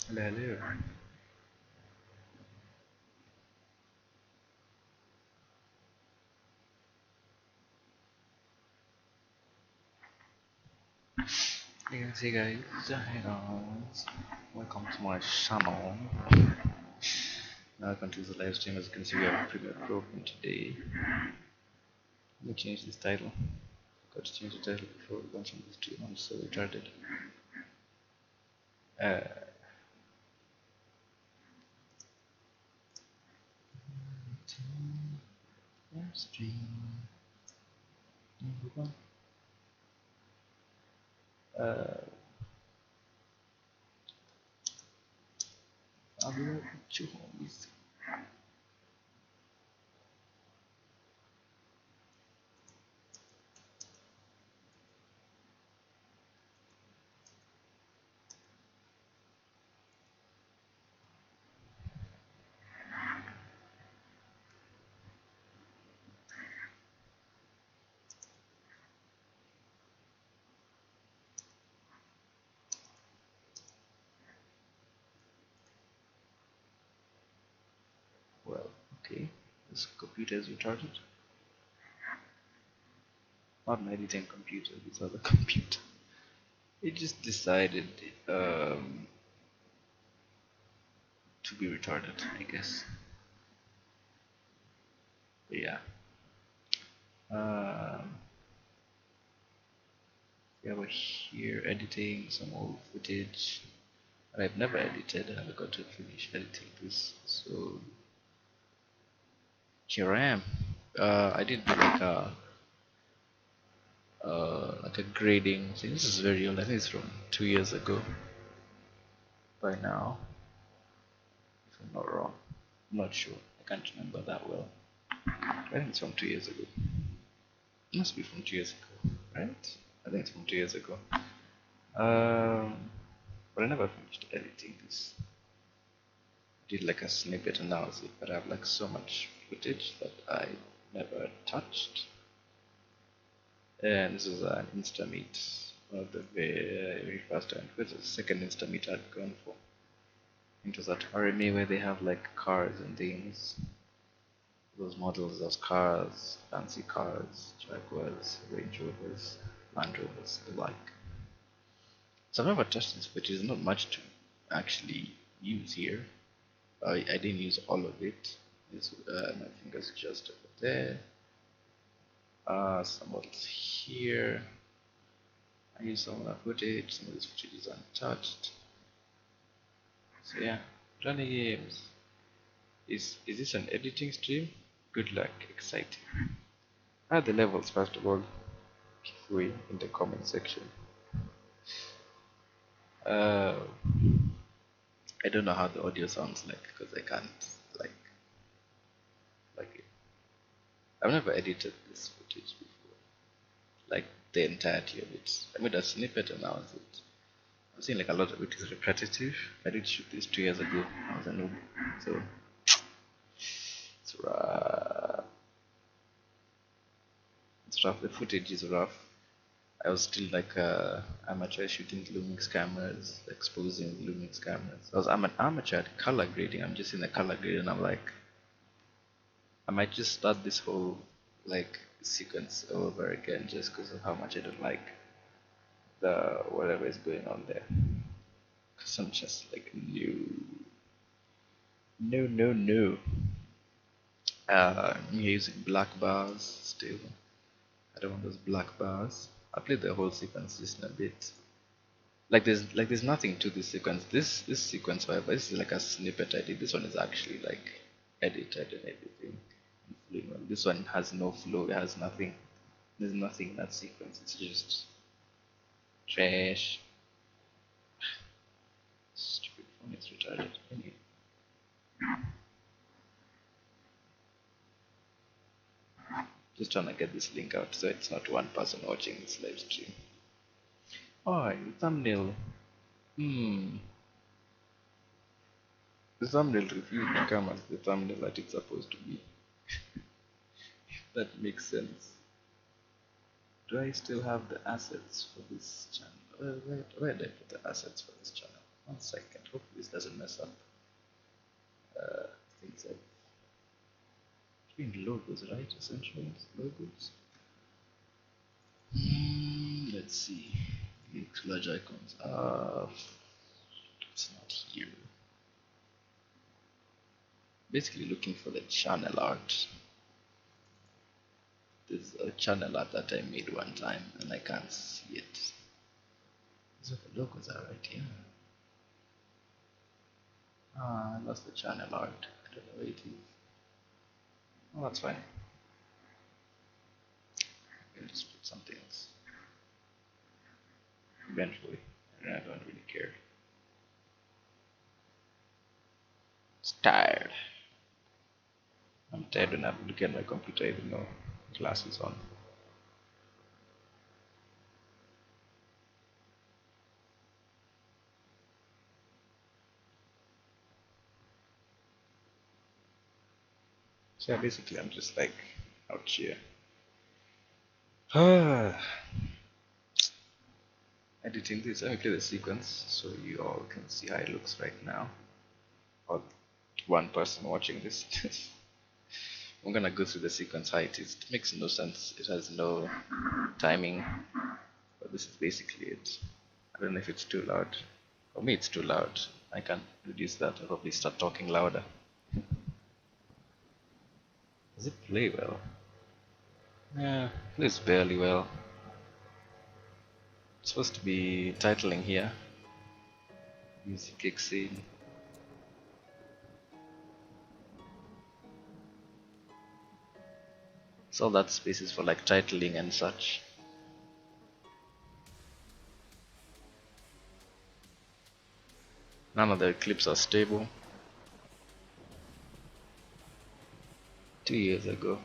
Hello, hello. Hey guys, hey guys, welcome to my channel. Welcome to the live stream. As you can see, we have Premier Pro from today. Let me change this title. Got to change the title before launching this stream. I'm so retarded. Uh, stream number one. I'll be right with you, homies. Well, okay. This computer is retarded. Not an editing computer, this other computer. It just decided to be retarded, I guess. But yeah. Um, yeah, we're here editing some old footage that I've never edited. I haven't got to finish editing this, so here I am. I did like a grading thing. This is very old. I think it's from 2 years ago by now, if I'm not wrong. I'm not sure. I can't remember that well. I think it's from 2 years ago. It must be from 2 years ago, right? I think it's from 2 years ago. But I never finished editing this. I did like a snippet analysis, but I have like so much footage that I never touched. And this is an Insta meet, one of the very first time. It was the second Insta meet I'd gone for. It was at RMA where they have like cars and things. Those models, those cars, fancy cars, Jaguars, Range Rovers, Land Rovers, the like. So I've never touched this, but there's not much to actually use here. I didn't use all of it. My fingers just over there. Some models here. I used some of that footage. Some of this footage is untouched. So yeah, running games. Is this an editing stream? Good luck, exciting. Add the levels first of all. Free in the comment section. Uh, I don't know how the audio sounds like because I can't like it. I've never edited this footage before, like the entirety of it. I made a snippet and now it. I'm seeing like a lot of it is repetitive. I did shoot this 2 years ago. I was a noob, so it's rough. It's rough. The footage is rough. I was still like amateur shooting Lumix cameras, exposing Lumix cameras. I'm an amateur at color grading. I'm just in the color grade, and I'm like, I might just start this whole like sequence over again just because of how much I don't like the whatever is going on there. Because I'm just like no. I'm using black bars still. I don't want those black bars. I played the whole sequence just in a bit. Like there's nothing to this sequence. This sequence, however, this is like a snippet I did. This one is actually like edited and everything. This one has no flow. It has nothing. There's nothing in that sequence. It's just trash. Stupid phone is retarded. Anyway. Just trying to get this link out so it's not one person watching this live stream. Oh, thumbnail. Hmm. The thumbnail refused to come as the thumbnail that it's supposed to be. That makes sense. Do I still have the assets for this channel? Where did I put the assets for this channel? 1 second. Hopefully this doesn't mess up. Things like between logos, right? Essentially, logos. Let's see. Large icons. It's not here. Basically looking for the channel art. There's a channel art that I made one time and I can't see it. So the logos are right here. I lost the channel art. I don't know where it is. Oh, that's fine. I'll just put something else. Eventually. I don't really care. It's tired. I'm tired when I'm looking at my computer even though glasses on. So yeah, basically I'm just like out here. Editing this. Let me play the sequence so you all can see how it looks right now. Or one person watching this. I'm gonna go through the sequence how it is. It makes no sense. It has no timing. But this is basically it. I don't know if it's too loud. For me it's too loud. I can reduce that. I'll probably start talking louder. Does it play well? Yeah, it plays barely well. It's supposed to be titling here. Music kicks in. So that space is for like titling and such. None of the clips are stable. 2 years ago.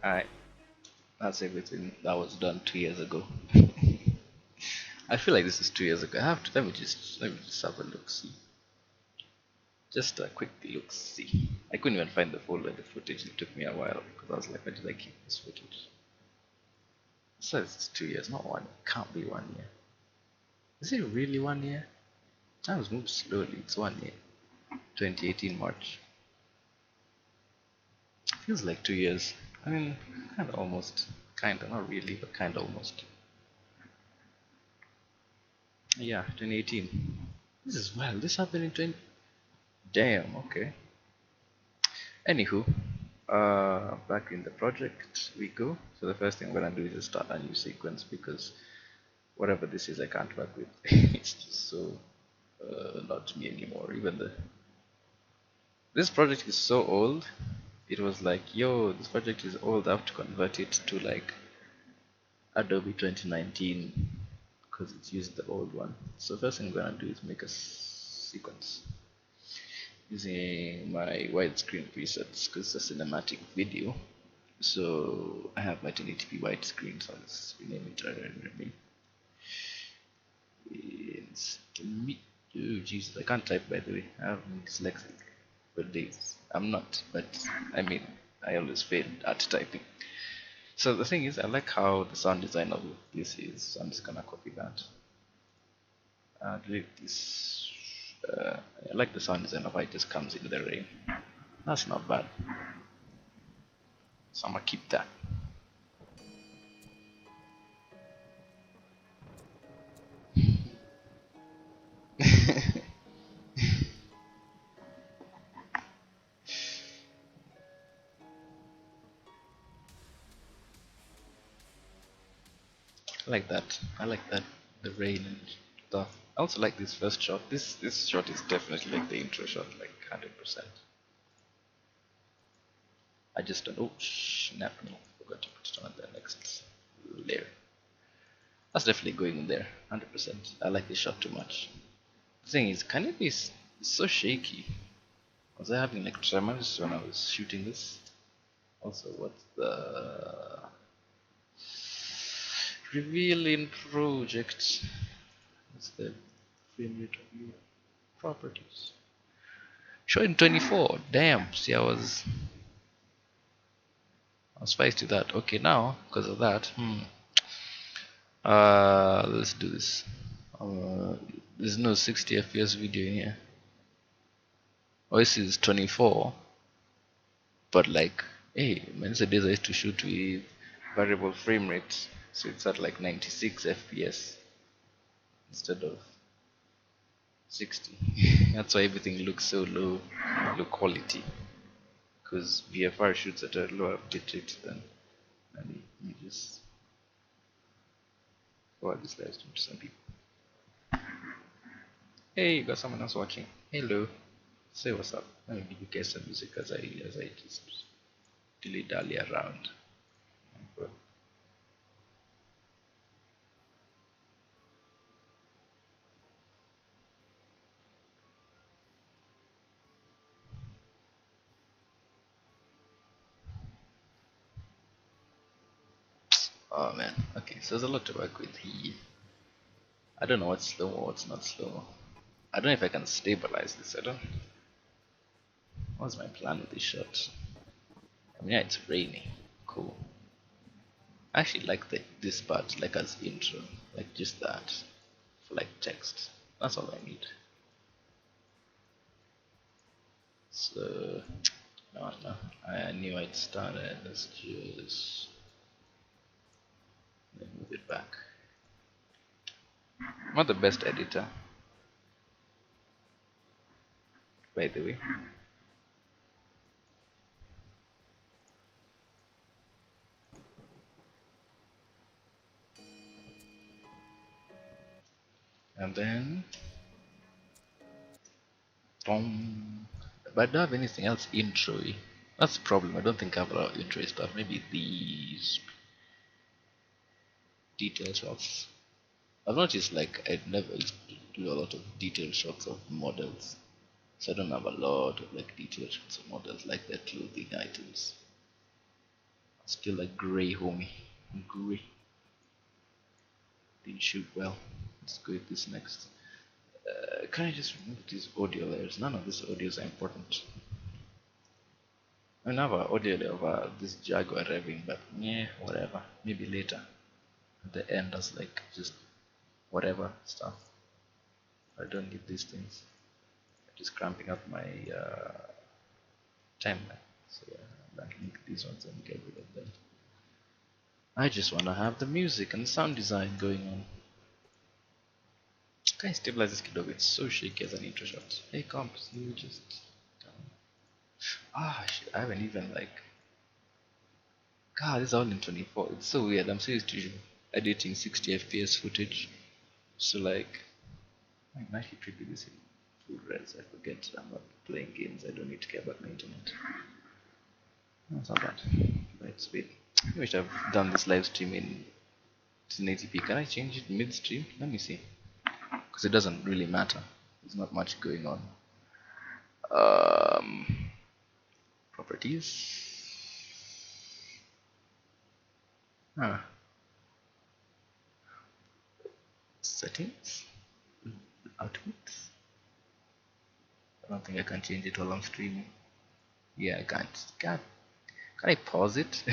Alright, that's everything that was done 2 years ago. I feel like this is 2 years ago. I have to let me just have a look see. Just a quick look see. I couldn't even find the folder, the footage. It took me a while because I was like, where did I keep this footage? It says it's 2 years, not one. It can't be 1 year. Is it really 1 year? Times move slowly. It's 1 year. 2018 March. Feels like 2 years. I mean, kind of almost. Kind of, not really, but kind of almost. Yeah, 2018. This is wild. This happened in 20. Damn, okay. Anywho, back in the project we go. So the first thing I'm gonna do is just start a new sequence because whatever this is, I can't work with. It's just so not me anymore. Even this project is so old. It was like, yo, this project is old. I have to convert it to like Adobe 2019 because it's used the old one. So first thing I'm gonna do is make a sequence using my widescreen presets because it's a cinematic video. So I have my 1080p widescreen, so let's rename it. Oh Jesus, I can't type by the way. I'm dyslexic for days. I'm not, but I mean, I always fail at typing. So the thing is, I like how the sound design of this is. So I'm just gonna copy that. Delete this. I like the sound design of how it just comes in the rain. That's not bad. So I'm gonna keep that. I like that. I like that. The rain and stuff. I also like this first shot. This shot is definitely like the intro shot, like 100%. I just don't. Oh snap! No, forgot to put it on the next layer. That's definitely going in there, 100%. I like this shot too much. The thing is, can it be so shaky? Was I having like tremors when I was shooting this? Also, what's the reveal in project? What's the frame rate of your properties? Showing 24. Damn. See, I was spiced to that. Okay, now because of that, let's do this. There's no 60 FPS video in here. Oh, this is 24, but like, hey, days I used to shoot with variable frame rates, so it's at like 96 FPS instead of 60. That's why everything looks so low quality, because VFR shoots at a lower bitrate than images. Forward this live stream to some people. Hey, you got someone else watching. Hello. Say what's up. Let me give you guys some music as I just dilly dally around. Oh man. Okay, so there's a lot to work with here. I don't know what's slow or what's not slow. I don't know if I can stabilize this. I don't. What's my plan with this shot? I mean, yeah, it's rainy. Cool. I actually like this part, like as intro, like just that, for like text. That's all I need. So, no, I knew I'd started. Let's just move it back. I'm not the best editor, by the way. And then, boom. But I don't have anything else intro-y. That's the problem. I don't think I have a lot of intro stuff. Maybe these detail shots. I've noticed like I never used to do a lot of detail shots of models. So I don't have a lot of like detail shots of models like their clothing items. Still a grey homie. Grey. Didn't shoot well. Let's go with this next. Can I just remove these audio layers? None of these audios are important. I have an audio layer of this Jaguar revving, but yeah, whatever. Maybe later. At the end, as like just whatever stuff. I don't need these things. Just cramping up my timeline. So yeah, I link these ones and get rid of them. I just want to have the music and sound design going on. Can I stabilize this kiddo? It's so shaky as an intro shot. Hey comps, you just shit, I haven't even like God, this is all in 24. It's so weird. I'm so used to editing 60 FPS footage. So like I can actually preview this in full res. I forget I'm not playing games. I don't need to care about my internet. No, it's not bad. Right, sweet. I wish I've done this live stream in 1080p. Can I change it midstream? Let me see. Because it doesn't really matter. There's not much going on. Properties. Settings. Output. I don't think I can change it while I'm streaming. Yeah, I can't. Can I pause it?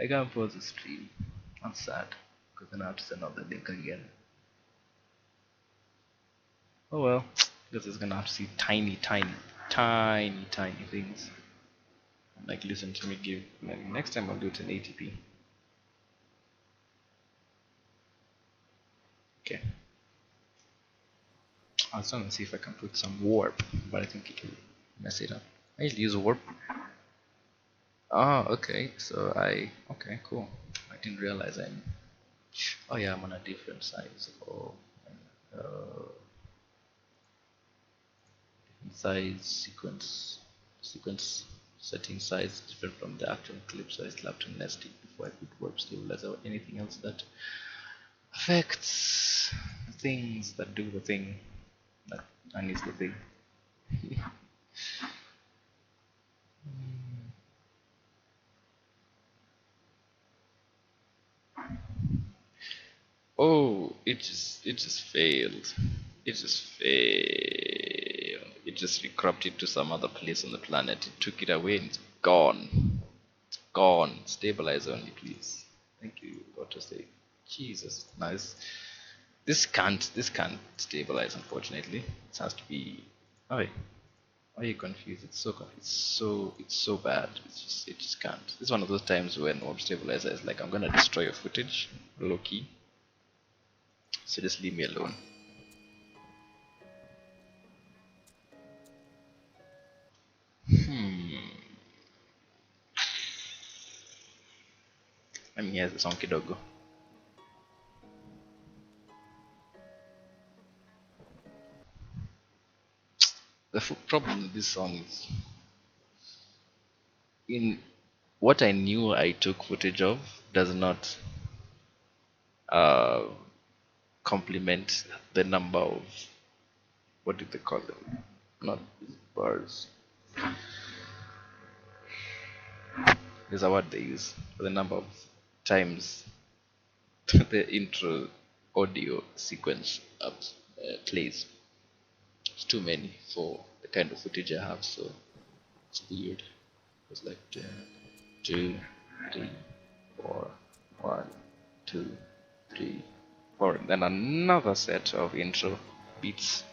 I can't pause the stream. I'm sad because then I have to send out the link again. Oh well, because it's gonna have to see tiny things. Like listen to me give. Maybe next time I'll do it in 80p. Okay. I was trying to see if I can put some warp, but I think it will mess it up. I usually use warp. Oh, okay. So okay, cool. I didn't realize I'm. Oh yeah, I'm on a different size. Oh, uh, size sequence setting size different from the actual clip, so I still have to nest it before I put warp stabilizer or anything else that affects things that do the thing that and is the thing. Oh, it just failed. It just failed. It just recropped it to some other place on the planet. It took it away and it's gone. It's gone. Stabilize only, please. Thank you, Auto Save. Jesus, nice. This can't stabilize, unfortunately. It has to be. Oh, wait. Why are you confused? It's so bad. It just can't. It's one of those times when Orb Stabilizer is like, I'm gonna destroy your footage, low key. So just leave me alone. I mean, here's the song kidogo. The problem with this song is in what I knew I took footage of does not uh, complement the number of, what do they call them? Not bars. There's a word they use for the number of times the intro audio sequence plays. It's too many for the kind of footage I have, so it's weird. It's like 10, 2, 3, 4, 1, 2, 3, 4, and then another set of intro beats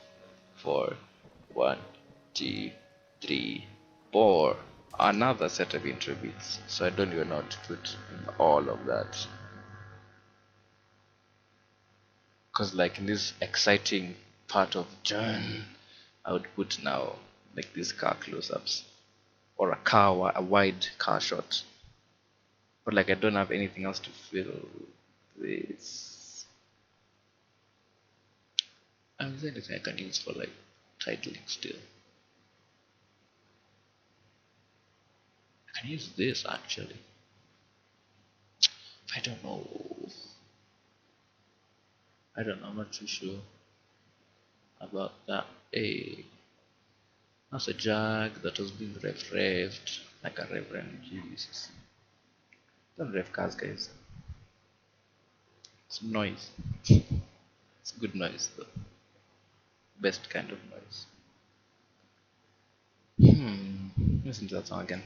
for 1, 2, 3, 4, another set of intro beats. So I don't even know how to put all of that. Because like in this exciting part of John, I would put now like these car close-ups or a wide car shot. But like I don't have anything else to fill this. Is there anything I can use for like titling still? I can use this actually. I don't know. I'm not too sure about that. Hey, that's a jag that was being revved like a reverend. Jesus. Don't rev cars, guys. It's noise. It's good noise though. Best kind of noise. Listen to that song again.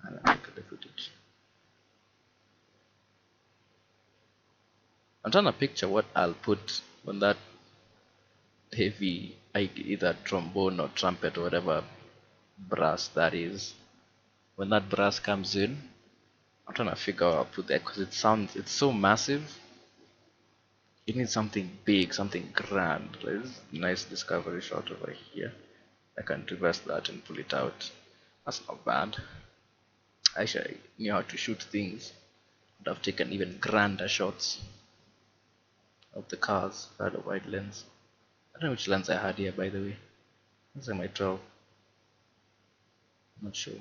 And then look at the footage. I'm trying to picture what I'll put when that heavy, either trombone or trumpet or whatever brass that is, when that brass comes in. I'm trying to figure out how to put that because it's so massive. It needs something big, something grand. There's a nice discovery shot over here. I can reverse that and pull it out. That's not bad. Actually, I knew how to shoot things. Would have taken even grander shots of the cars if I had a wide lens. I don't know which lens I had here, by the way. This is my 12. Not sure.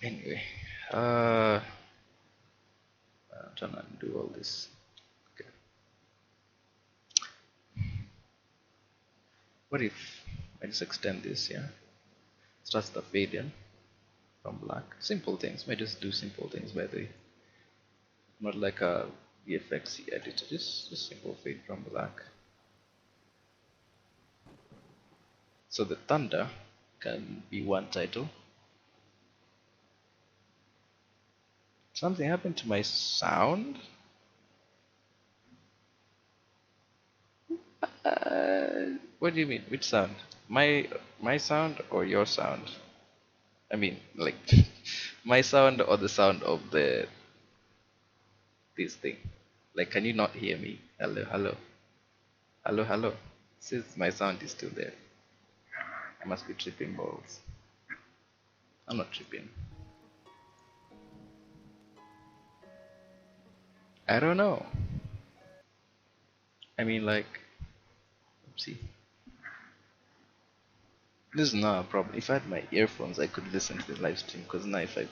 Anyway, I'm trying to do all this. Okay. What if I just extend this? Yeah, starts the fade in from black. Simple things. Might just do simple things, by the way. Not like a VFX editor. Just simple fade from black. So the thunder can be one title. Something happened to my sound. What do you mean? Which sound? My sound or your sound? I mean, like my sound or the sound of this thing. Like, can you not hear me? Hello, hello, hello, hello. Since my sound is still there, I must be tripping balls. I'm not tripping. I don't know. I mean, like, see, this is not a problem. If I had my earphones, I could listen to the live stream. Cause now if I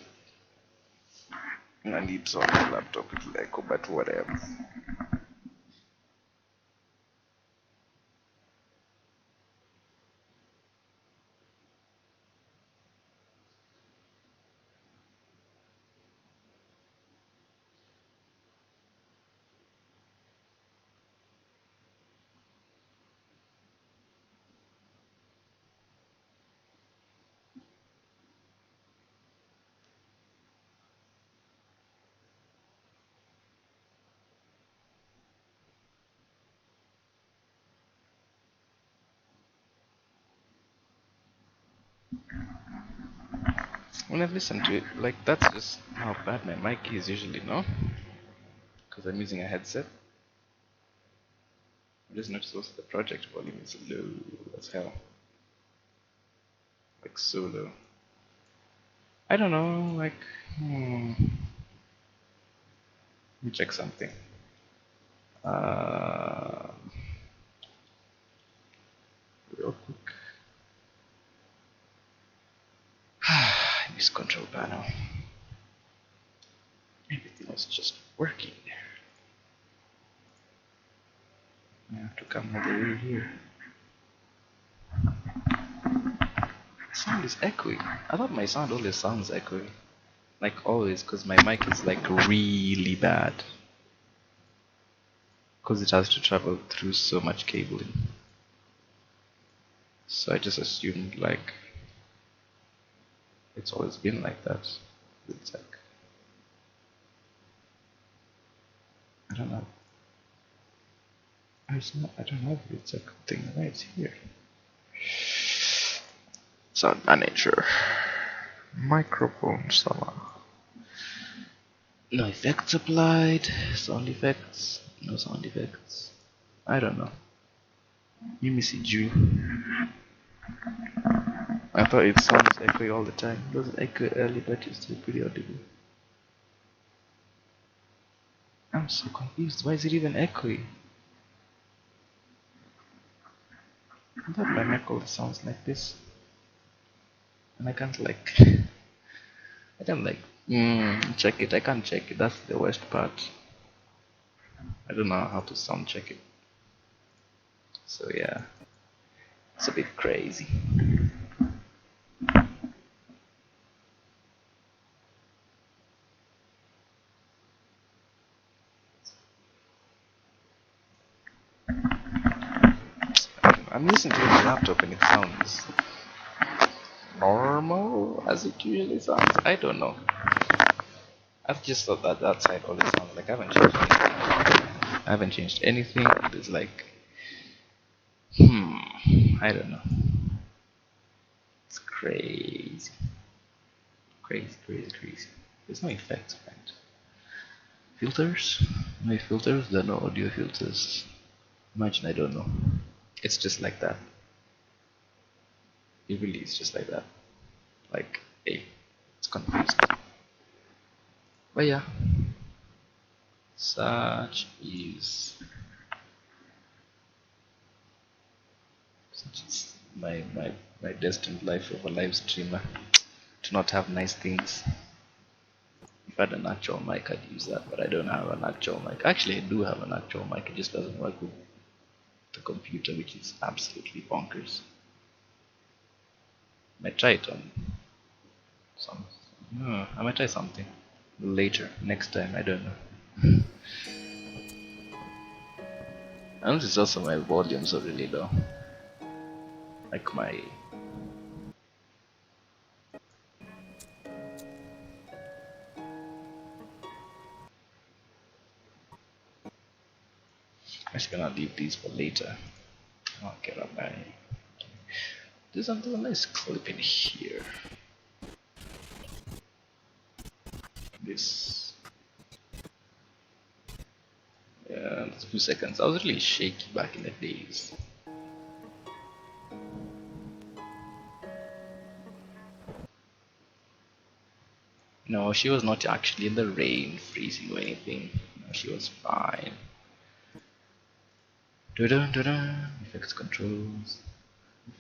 need to on my laptop, it'll echo, but whatever. When I've listened to it, like that's just how bad my mic is usually, no? Because I'm using a headset. I just noticed also the project volume is low as hell. Like so low. I don't know, like, let me check something. Uh, Real quick. I miss control panel. Everything was just working. I have to come all the way here. Sound is echoing. I thought my sound always sounds echoey. Like always, because my mic is like really bad. Because it has to travel through so much cabling. So I just assumed like it's always been like that. It's like, I don't know. It's not, I don't know if it's a good thing. Right, it's here. Sound manager. Microphone summer. No effects applied. Sound effects. No sound effects. I don't know. Let me see Jew. I thought it sounds echoey all the time. It doesn't echo early, but it's still pretty audible. I'm so confused. Why is it even echoey? I thought my mic always sounds like this. And I can't like I don't like check it. I can't check it. That's the worst part. I don't know how to sound check it. So yeah, it's a bit crazy. I'm listening to it on the laptop and it sounds normal as it usually sounds. I don't know. I've just thought that that side always sounds like I haven't changed anything. I haven't changed anything. It's like I don't know. It's crazy. Crazy, crazy, crazy. There's no effects, right? Filters? No filters? There are no audio filters. Imagine I don't know. It's just like that. It really is just like that. Like, hey, it's confused. But yeah, such is my destined life of a live streamer. To not have nice things. If I had an actual mic, I'd use that, but I don't have an actual mic. Actually, I do have an actual mic. It just doesn't work with the computer, which is absolutely bonkers. I might try it on some. I might try something later, next time. I don't know. I notice also my volumes are really low. Like my. I'm just gonna leave these for later. I'll get up my. There's a nice clip in here. This. Yeah, a few seconds. I was really shaky back in the days. No, she was not actually in the rain, freezing or anything. No, she was fine. Dun dun dun. Effects controls.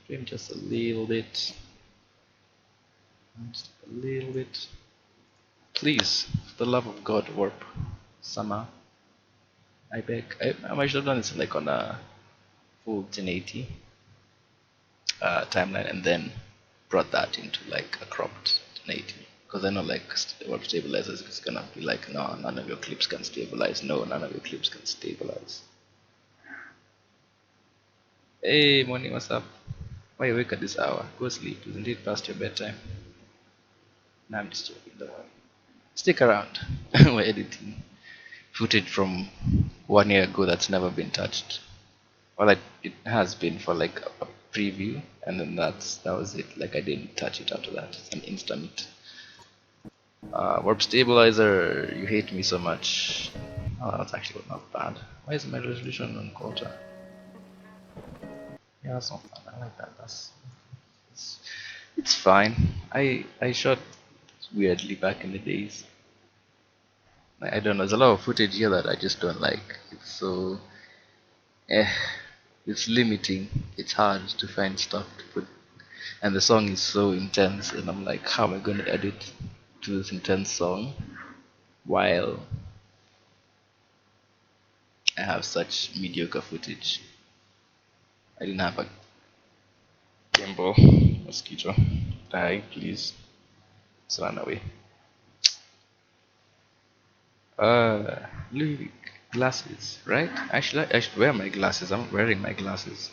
Frame just a little bit. Just a little bit. Please, for the love of God, warp. Summer. I beg. I might have done this like on a full 1080 timeline and then brought that into like a cropped 1080. Because I know like warp stabilizers is gonna be like, no, none of your clips can stabilize. No, none of your clips can stabilize. Hey, morning, what's up? Why you awake at this hour? Go sleep. Isn't it past your bedtime? Nah, I'm just joking. Don't worry. Stick around. We're editing footage from 1 year ago that's never been touched. Well, it has been for like a preview, and then that was it. Like I didn't touch it after that. It's an instant. Warp stabilizer, you hate me so much. Oh, that's actually not bad. Why is my resolution on quarter? Yeah, that's not bad. I like that. It's fine. I shot weirdly back in the days. I don't know. There's a lot of footage here that I just don't like. It's so eh, it's limiting. It's hard to find stuff to put, and the song is so intense. And I'm like, how am I going to edit to this intense song while I have such mediocre footage? I didn't have a gimbal. Mosquito, die, please. Let's run away. Look, glasses, right? I should wear my glasses. I'm wearing my glasses.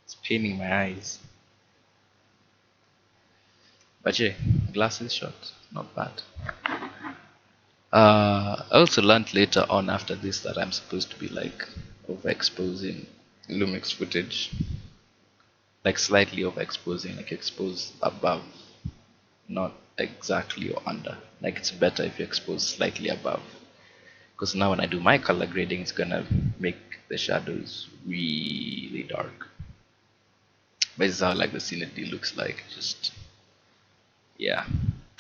It's paining my eyes. But yeah, glasses shot, not bad. I also learned later on after this that I'm supposed to be like overexposing Lumix footage, like slightly overexposing, like expose above, not exactly or under. Like it's better if you expose slightly above, because now when I do my color grading, it's gonna make the shadows really dark. But this is how like the scenery looks like. Just yeah,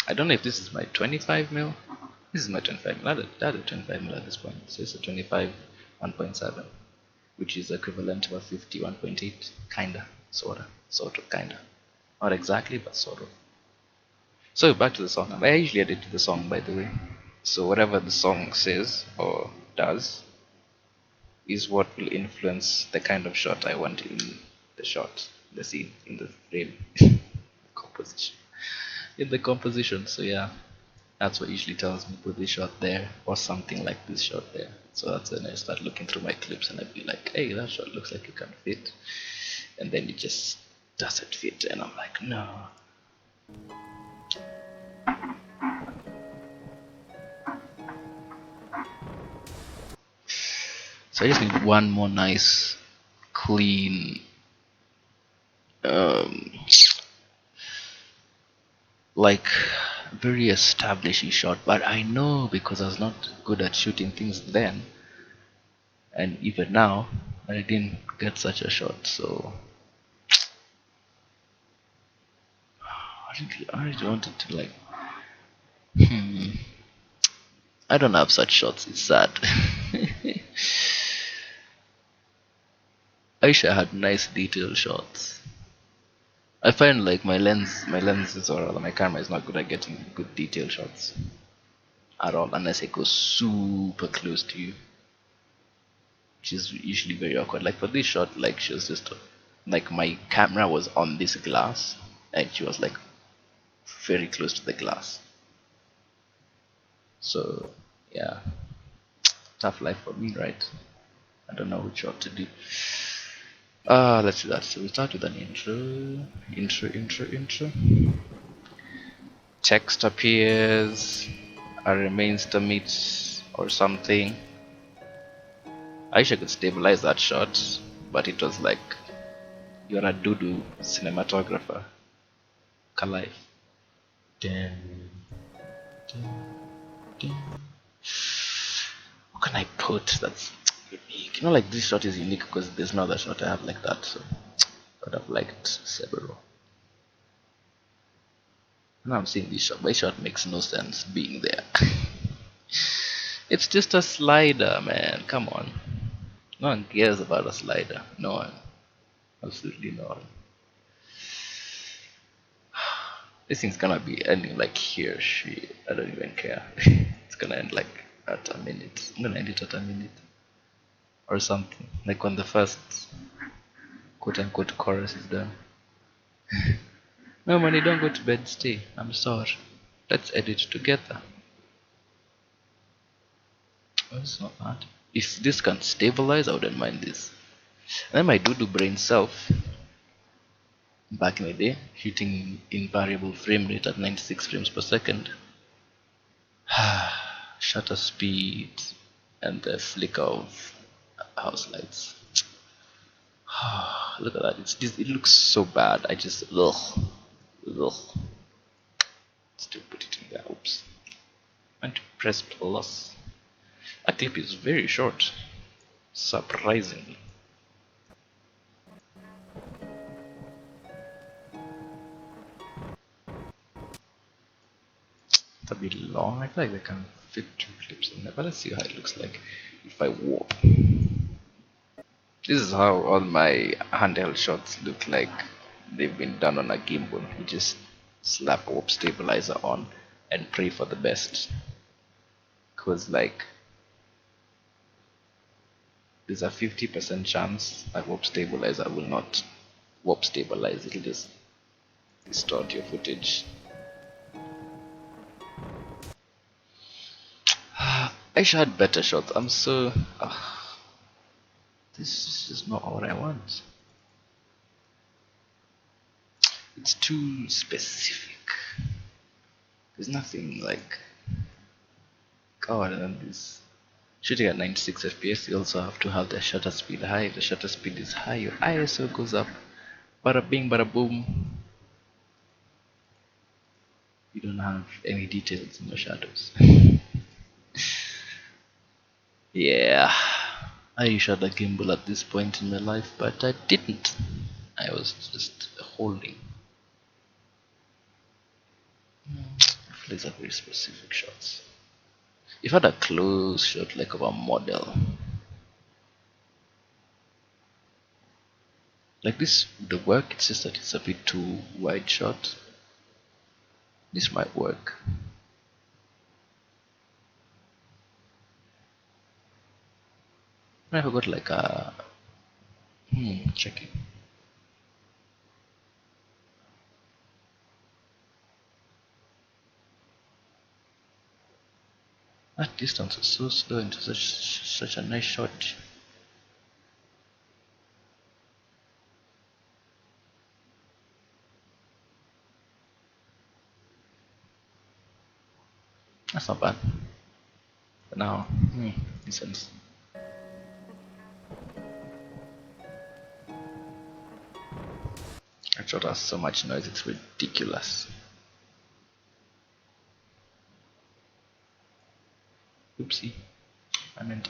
I don't know if this is my 25 mil. This is my 25 mil. That's a 25 mil at this point. So it's a 25 1.7, which is equivalent to a 50 1.8, kinda, sort of, kinda. Not exactly, but sort of. So back to the song. I usually edit the song, by the way. So whatever the song says or does is what will influence the kind of shot I want in the shot, the scene, in the frame, composition, in the composition. So yeah, that's what usually tells me put this shot there or something like this shot there. So that's when I start looking through my clips and I'd be like, hey, that shot looks like it can fit, and then it just doesn't fit, and I'm like, no. So I just need one more nice, clean, like very establishing shot. But I know because I was not good at shooting things then, and even now, I didn't get such a shot. So I really wanted to like, I don't have such shots. It's sad. I wish I had nice detailed shots. I find like my lenses or my camera is not good at getting good detailed shots at all unless it goes super close to you, which is usually very awkward. Like for this shot, like she was just like my camera was on this glass and she was like very close to the glass. So yeah, tough life for me, right? I don't know which shot to do. Let's do that. So we start with an intro. Text appears, remains to meet or something. I wish I could stabilize that shot, but it was like you're a doo-doo cinematographer. Alive. What can I put that's unique? You know, like this shot is unique because there's no other shot I have like that, so I would have liked several. Now I'm seeing this shot. My shot makes no sense being there. It's just a slider, man. Come on. No one cares about a slider. No one. Absolutely no one. This thing's gonna be ending like here. Shit. I don't even care. It's gonna end like at a minute. I'm gonna end it at a minute. Or something. Like when the first quote unquote chorus is done. No money, don't go to bed, stay. I'm sorry. Let's edit together. Oh, it's not bad. If this can stabilize, I wouldn't mind this. And then my Doodoo brain self, back in the day, shooting in variable frame rate at 96 frames per second. Shutter speed and the flicker of house lights. Look at that. It looks so bad. I just ugh. Still put it in there. Oops. And press plus. That clip is very short. Surprisingly. It's a bit long. I feel like they can fit 2 clips in there. But let's see how it looks like if I warp. This is how all my handheld shots look like. They've been done on a gimbal. You just slap a warp stabilizer on and pray for the best. Cause like there's a 50% chance that warp stabilizer will not warp stabilize. It'll just distort your footage. I should have better shots. I'm so this is just not what I want. It's too specific. There's nothing like God, and this shooting at 96 FPS, you also have to have the shutter speed high. If the shutter speed is high, your ISO goes up. Bada bing, bada boom. You don't have any details in your shadows. Yeah, I shot a gimbal at this point in my life, but I didn't. I was just holding. These are very specific shots. If I had a close shot like of a model, like this would work, it's just that it's a bit too wide shot. This might work. I forgot like a checking. That distance is so slow into such a nice shot. That's not bad. But now, sense. That shot has so much noise, it's ridiculous. Oopsie. I meant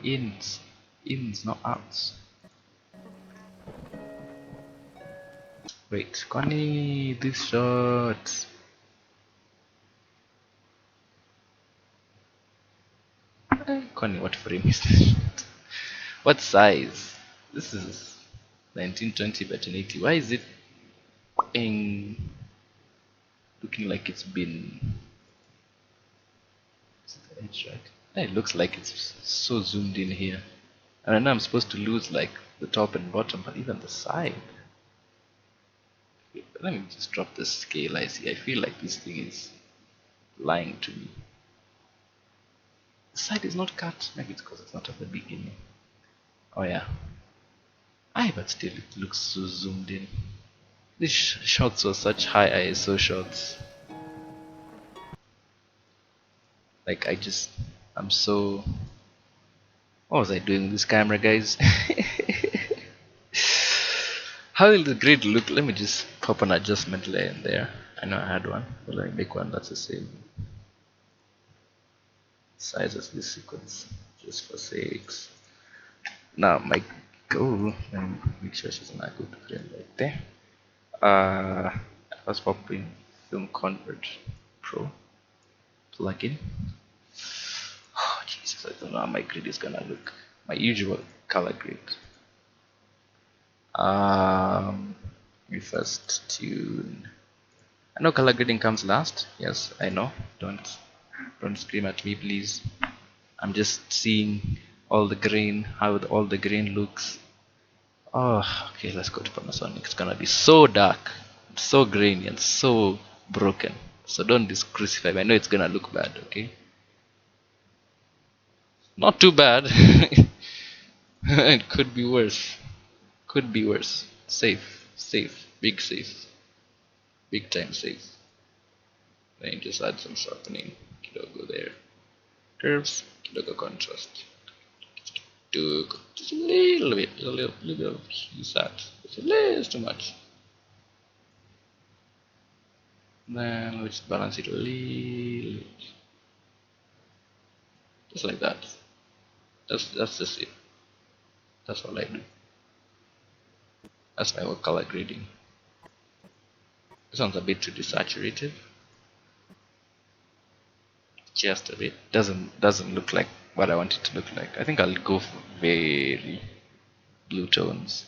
ins, not outs. Wait, Connie, this shot. Connie, what frame is this shot? What size? This is 1920 by 1080. Why is it looking like it's been? Is it the edge, right? It looks like it's so zoomed in here. And I know I'm supposed to lose like the top and bottom, but even the side. Let me just drop the scale I see. I feel like this thing is lying to me. The side is not cut. Maybe it's because it's not at the beginning. Oh yeah. But still it looks so zoomed in. These shots were such high ISO shots. Like I'm so... What was I doing with this camera, guys? How will the grid look? Let me just pop an adjustment layer in there. I know I had one, but let me make one that's the same size as this sequence, just for sakes. Now my goal, let me make sure she's in a good frame right there. Let's pop in Film Convert Pro plugin. Oh Jesus, I don't know how my grid is gonna look. My usual color grid. We first tune. I know color grading comes last. Yes, I know. Don't scream at me, please. I'm just seeing all the grain, how all the grain looks. Oh, okay, let's go to Panasonic. It's gonna be so dark, so grainy, and so broken. So don't crucify me. I know it's gonna look bad, okay? Not too bad. It could be worse. Could be worse. Safe, safe, big safe, big time safe. Then just add some sharpening. Kidogo there. Curves, kidogo contrast. Just a little bit, a little bit of use that. Just a little too much. Then we just balance it a little bit. Just like that. That's just it. That's all I do. That's my whole color grading. This one's a bit too desaturated. Just a bit. Doesn't look like what I want it to look like. I think I'll go for very blue tones.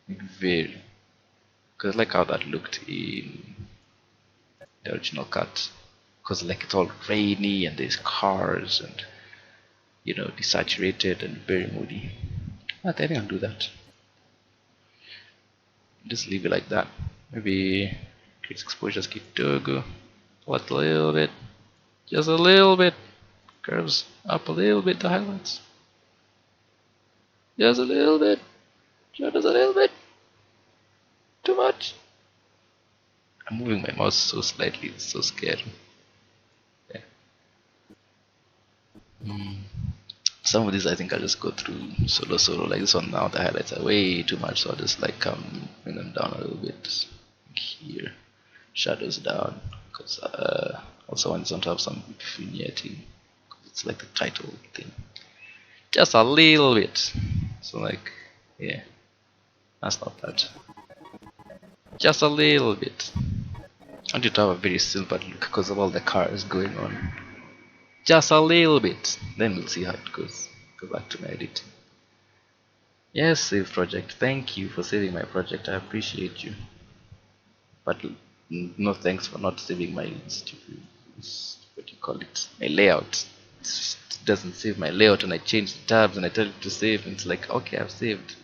Very. Because I like how that looked in the original cut. Because like it's all rainy and there's cars and desaturated and very moody. But I think I'll do that. Just leave it like that. Maybe increase exposure, skip togo. What a little bit. Just a little bit. Curves up a little bit, the highlights. Just a little bit. Just a little bit. Too much. I'm moving my mouse so slightly, it's so scary. Yeah. Some of these I think I'll just go through solo. Like this one now, the highlights are way too much, so I'll just like bring them down a little bit. Here. Shadows down. Because also I want to have some vignetting. It's like the title thing. Just a little bit. So like, yeah. That's not bad. Just a little bit. I want it to have a very silver look because of all the cars going on. Just a little bit. Then we'll see how it goes. Go back to my editing. Yes, save project. Thank you for saving my project. I appreciate you. But no thanks for not saving my stupid, what do you call it? My layout. It doesn't save my layout and I change the tabs and I tell it to save and it's like, okay, I've saved.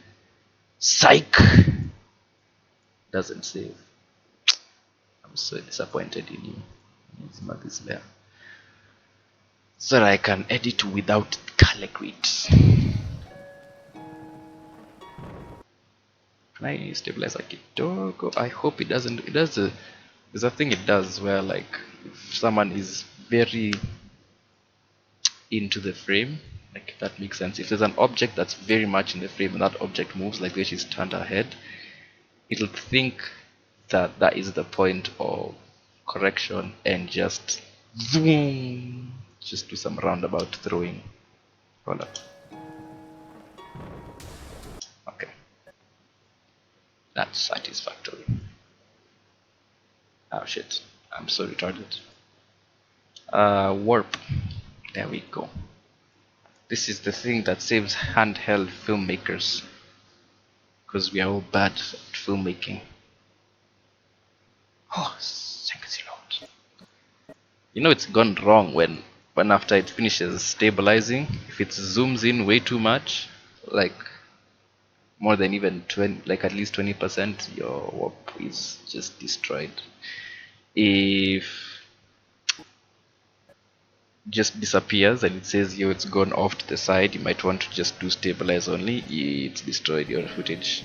Psych! Doesn't save. I'm so disappointed in you. This there. So that I can edit without color grids. Can I stabilize like it? I hope it doesn't. It does. There's a thing it does where like if someone is very into the frame, like if that makes sense. If there's an object that's very much in the frame and that object moves like where she's turned her head, it'll think that that is the point of correction and just zoom, just do some roundabout throwing. Hold up. Okay, that's satisfactory. Oh shit, I'm so retarded. Warp. There we go. This is the thing that saves handheld filmmakers, because we are all bad at filmmaking. Oh, thanks a lot. You know it's gone wrong when after it finishes stabilizing, if it zooms in way too much, like more than even 20, like at least 20%, your warp is just destroyed. If just disappears and it says yo, it's gone off to the side, you might want to just do stabilize only. It's destroyed your footage.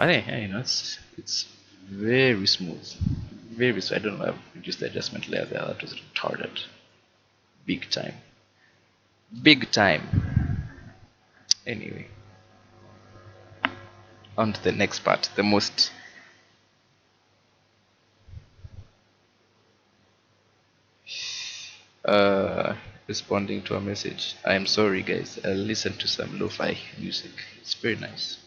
I think it's very smooth, very smooth. I don't know, I've reduced the adjustment layer there. That was retarded, big time, big time. Anyway, on to the next part, the most responding to a message. I am sorry guys, I'll listen to some lo-fi music. It's very nice.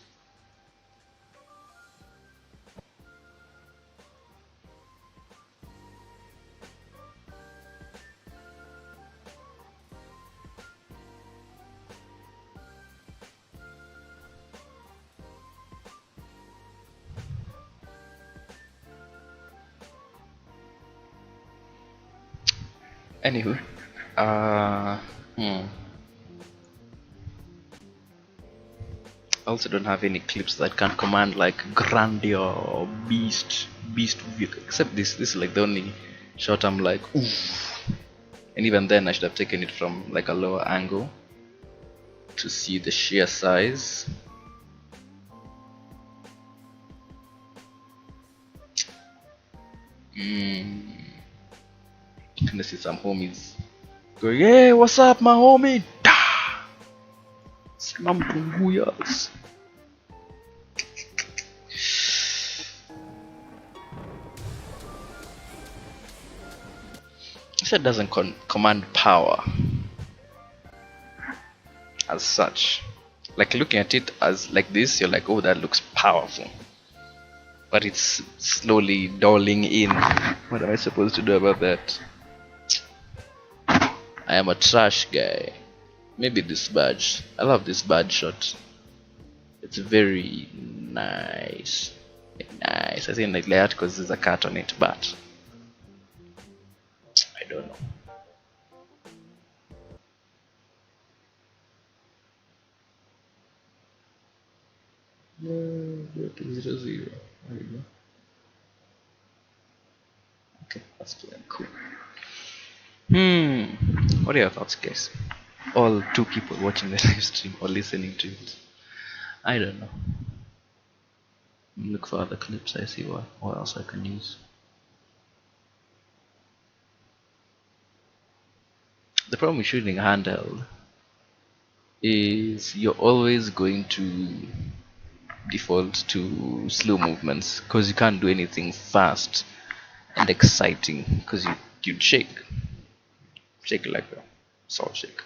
Anywho, uh, hmm. I also don't have any clips that can command like grandeur or beast view. Except this. This is like the only shot I'm like, ooh. And even then, I should have taken it from like a lower angle to see the sheer size. And I see some homies going, "Hey, what's up, my homie?" Slam huyas. It doesn't command power as such. Like looking at it as like this, you're like, oh, that looks powerful. But it's slowly dulling in. What am I supposed to do about that? I am a trash guy. Maybe this badge. I love this badge shot. It's very nice. Nice. I think like that because there's a cat on it, but I don't know. No, 0. There you go. Okay, that's doing cool. What are your thoughts, guys? All 2 people watching the live stream or listening to it. I don't know. Look for other clips. I see what else I can use. The problem with shooting handheld is you're always going to default to slow movements because you can't do anything fast and exciting because you'd shake like a salt shake.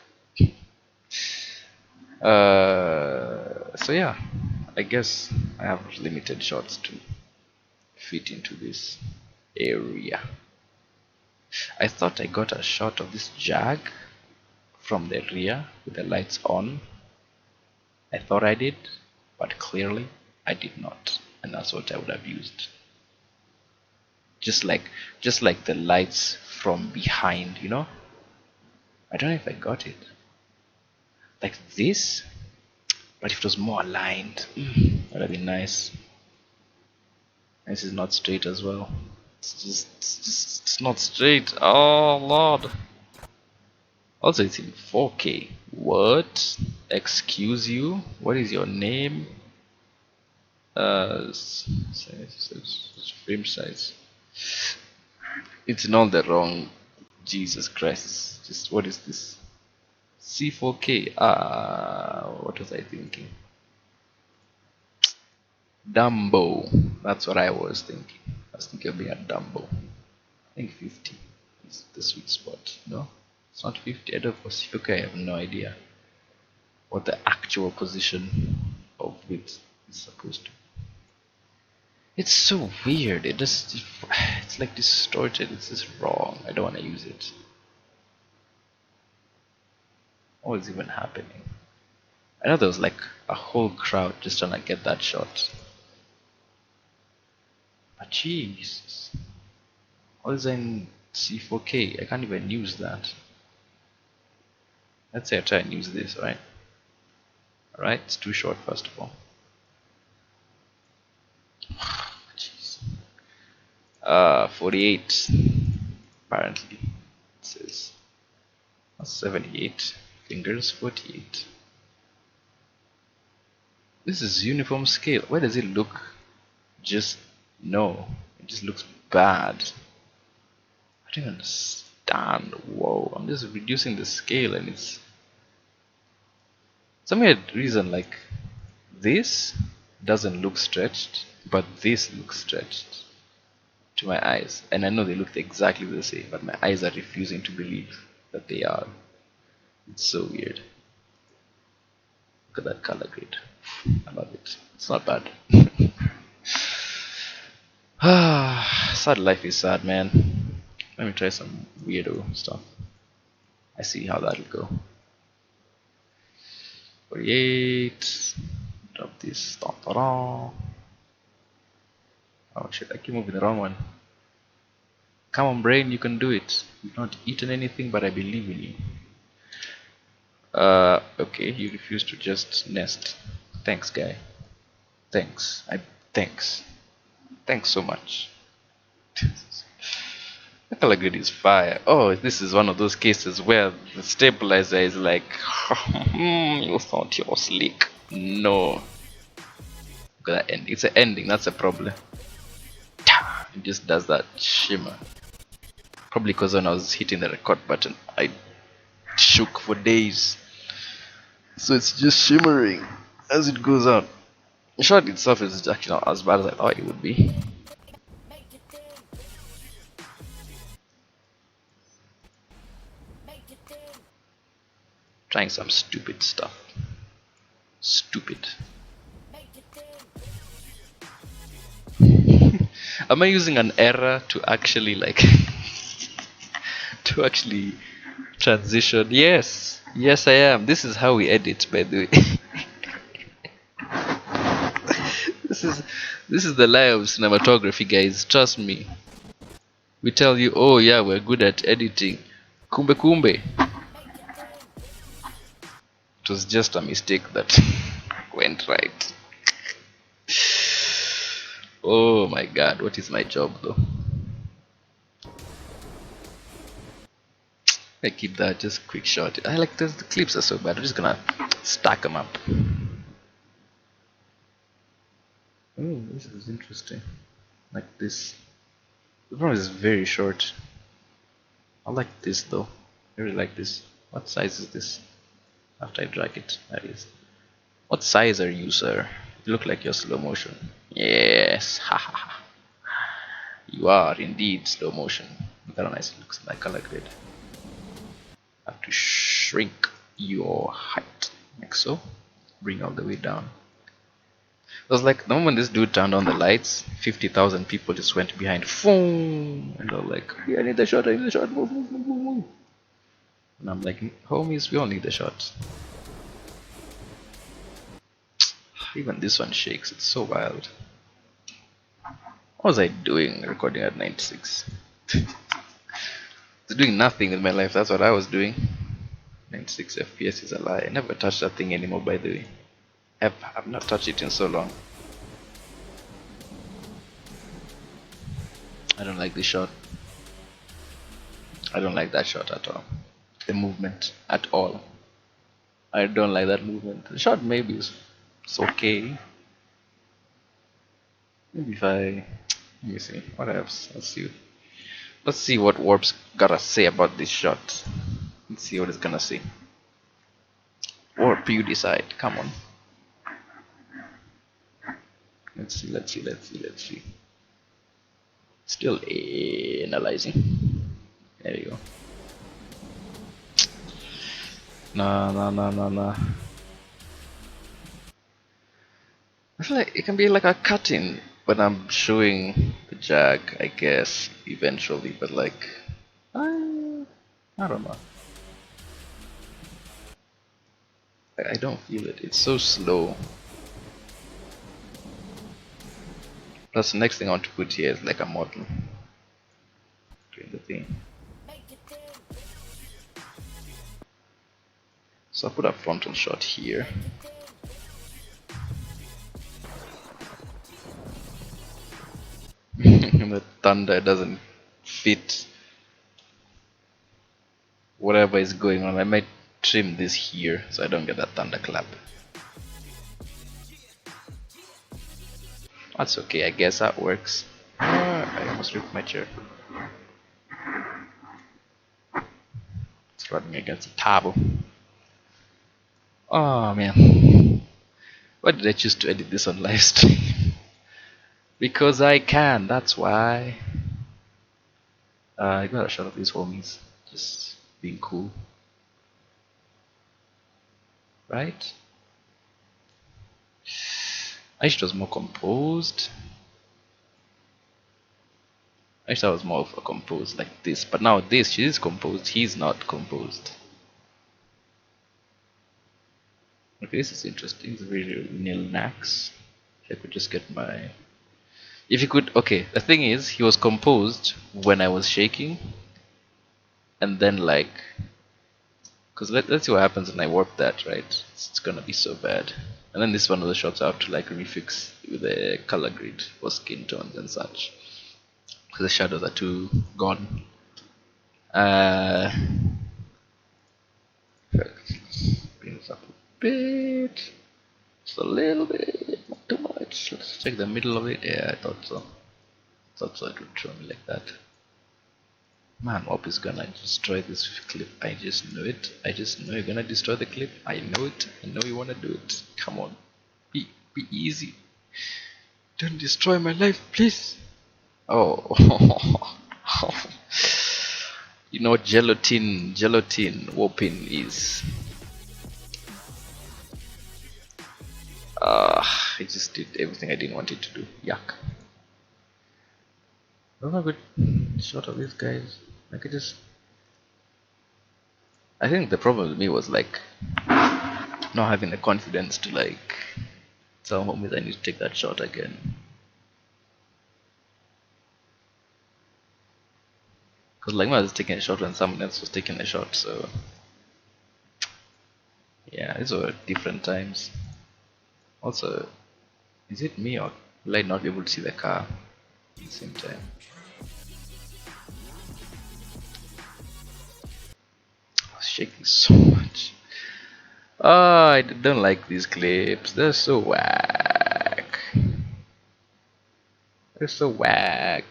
So yeah, I guess I have limited shots to fit into this area. I thought I got a shot of this Jag from the rear with the lights on. I thought I did, but clearly I did not, and that's what I would have used. Just like the lights from behind, you know? I don't know if I got it. Like this, but if it was more aligned, that would have been nice. This is not straight as well. It's not straight. Oh lord. Also, it's in 4K. What? Excuse you? What is your name? Frame size. It's not the wrong. Jesus Christ. Just what is this? C4K. What was I thinking? Dumbo. That's what I was thinking. I was thinking of being a Dumbo. I think 50 is the sweet spot. No? It's not 50. I don't know. C4K, I have no idea what the actual position of it is supposed to be. It's so weird. It's like distorted. It's just wrong. I don't want to use it. What is even happening? I know there was like a whole crowd just trying to get that shot. But Jesus. What is in C4K? I can't even use that. Let's say I try and use this, right? Alright, it's too short first of all. Jeez. 48. Apparently. It says 78. Fingers 48. This is uniform scale. Why does it look just no? It just looks bad. I don't understand. Whoa, I'm just reducing the scale and it's some weird reason like this doesn't look stretched, but this looks stretched to my eyes. And I know they look exactly the same, but my eyes are refusing to believe that they are. It's so weird. Look at that color grade. I love it. It's not bad. Sad life is sad, man. Let me try some weirdo stuff. I see how that'll go. 48. Drop this. Oh shit, I keep moving the wrong one. Come on, brain, you can do it. You've not eaten anything, but I believe in you. Okay, you refuse to just nest. Thanks, guy. Thanks. Thanks. Thanks so much. The color grid is fire. Oh, this is one of those cases where the stabilizer is like, you thought you were slick. No. Look at that end. It's an ending, that's a problem. It just does that shimmer. Probably because when I was hitting the record button, I shook for days. So it's just shimmering as it goes on. The shot itself is actually not as bad as I thought it would be. Trying some stupid stuff. Stupid. Am I using an error to actually like to actually transition? Yes. Yes I am. This is how we edit, by the way. This is the lie of cinematography, guys. Trust me. We tell you, oh yeah, we're good at editing. Kumbe kumbe. It was just a mistake that went right. Oh my god, what is my job though? I keep that just quick shot. I like this, the clips are so bad. I'm just gonna stack them up. Oh, this is interesting. Like this. The problem is very short. I like this though. I really like this. What size is this? After I drag it, that is. What size are you, sir? You look like you're slow motion. Yes, haha. You are indeed slow motion. Look how nice it looks like color grade. I have to shrink your height, like so. Bring all the way down. It was like the moment this dude turned on the lights, 50,000 people just went behind. Boom! And they're like, yeah, I need the shot, I need the shot, move, move, move, move, move. And I'm like, homies, we all need the shot. Even this one shakes, it's so wild. What was I doing recording at 96? I was doing nothing with my life, that's what I was doing. 96 FPS is a lie. I never touched that thing anymore, by the way. I've not touched it in so long. I don't like this shot. I don't like that shot at all. The movement at all. I don't like that movement. The shot maybe is it's okay. Maybe if I let me see what else. Let's see what Warp's gotta say about this shot. Let's see what it's gonna say. Warp, you decide. Come on. Let's see. Still analyzing. There you go. Nah. I feel like it can be like a cutting when I'm showing the jag, I guess, eventually, but like, I don't know. I don't feel it. It's so slow. Plus, the next thing I want to put here is like a model. Doing the thing. So I'll put a frontal shot here. The thunder doesn't fit whatever is going on. I might trim this here so I don't get that thunderclap. That's okay, I guess that works. I almost ripped my chair. It's running against the table. Oh man. Why did I choose to edit this on live stream? Because I can, that's why. I got a shot of these homies. Just being cool. Right? I wish it was more composed. I wish I was more of a composed like this. But now this, she is composed, he's not composed. Okay, this is interesting. It's very nil nax. If I could just get my If you could, okay. The thing is, he was composed when I was shaking, and then like, cause let's see what happens when I warp that, right? It's gonna be so bad. And then this one of the shots I have to like refix with the color grid for skin tones and such, because the shadows are too gone. Uh, bring this up a bit, just a little bit, not too much. Let's check the middle of it. Yeah, I thought so. Thought so. It would show me like that. Man, Op is gonna destroy this clip. I just know it. I just know you're gonna destroy the clip. I know it. I know you wanna do it. Come on. Be easy. Don't destroy my life, please. Oh. You know what gelatin warping is. I just did everything I didn't want it to do. Yuck. That's not a good shot of these guys. I could just. I think the problem with me was like not having the confidence to like tell homies I need to take that shot again. Because like when I was taking a shot when someone else was taking a shot, so yeah, these were different times. Also, is it me or will I not be able to see the car at the same time? I was shaking so much. Oh, I don't like these clips. They're so whack. They're so whack.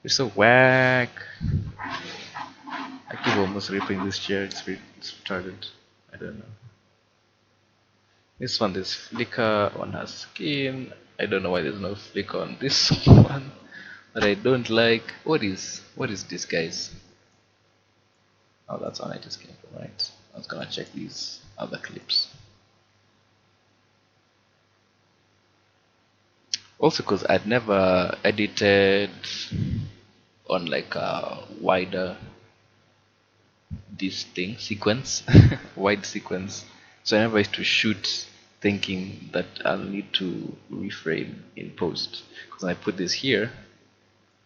They're so whack. I keep almost ripping this chair. It's retarded. I don't know. This one, there's flicker on her skin. I don't know why there's no flicker on this one. But I don't like. What is this, guys? Oh, that's one I just came from, right? I was gonna check these other clips. Also, because I'd never edited on like a wider this thing sequence, wide sequence. So I never used to shoot thinking that I'll need to reframe in post. Because I put this here,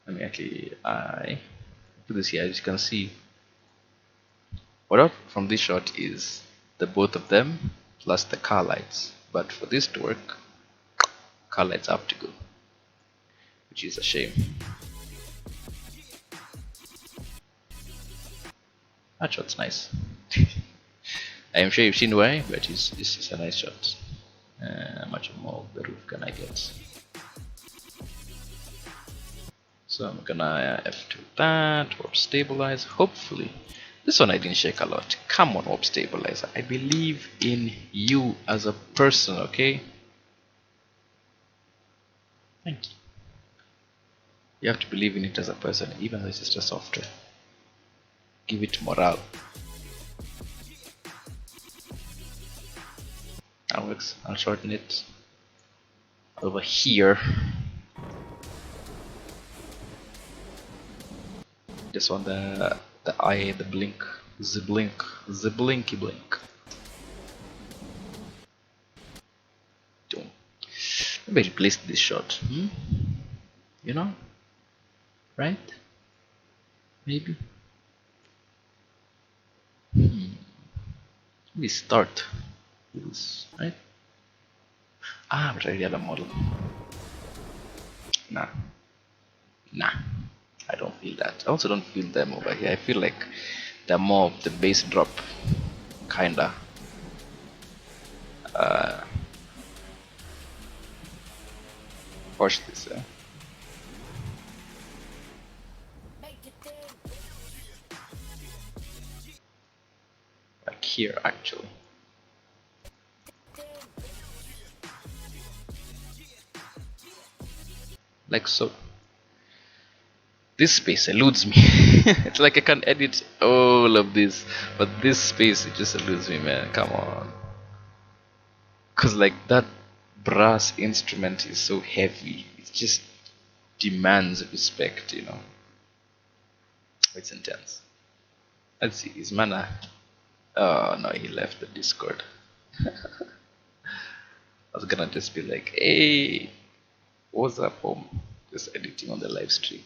I put this here, as you can see, what out from this shot is the both of them plus the car lights. But for this to work, car lights have to go, which is a shame. That shot's nice. I am sure you've seen why, but it's a nice shot. How much more of the roof can I get? So I'm gonna F2 that, warp stabilize. Hopefully, this one I didn't shake a lot. Come on, warp stabilizer. I believe in you as a person, okay? Thank you. You have to believe in it as a person, even though it's just a software. Give it morale. That works. I'll shorten it over here. Just on the eye, the blink, the blinky blink. Don't. Maybe replace this shot. You know, right? Maybe. We start with this, right? But I already have a model. Nah. I don't feel that. I also don't feel them over here. I feel like they're more of the bass drop, kinda. Watch this, yeah. Like here, actually. Like so. This space eludes me. It's like I can edit all of this, but this space, it just eludes me, man. Come on. Cause like that brass instrument is so heavy. It just demands respect, you know. It's intense. Let's see, his mana. Oh no, he left the Discord. I was gonna just be like, hey, What's up, home? Just editing on the live stream.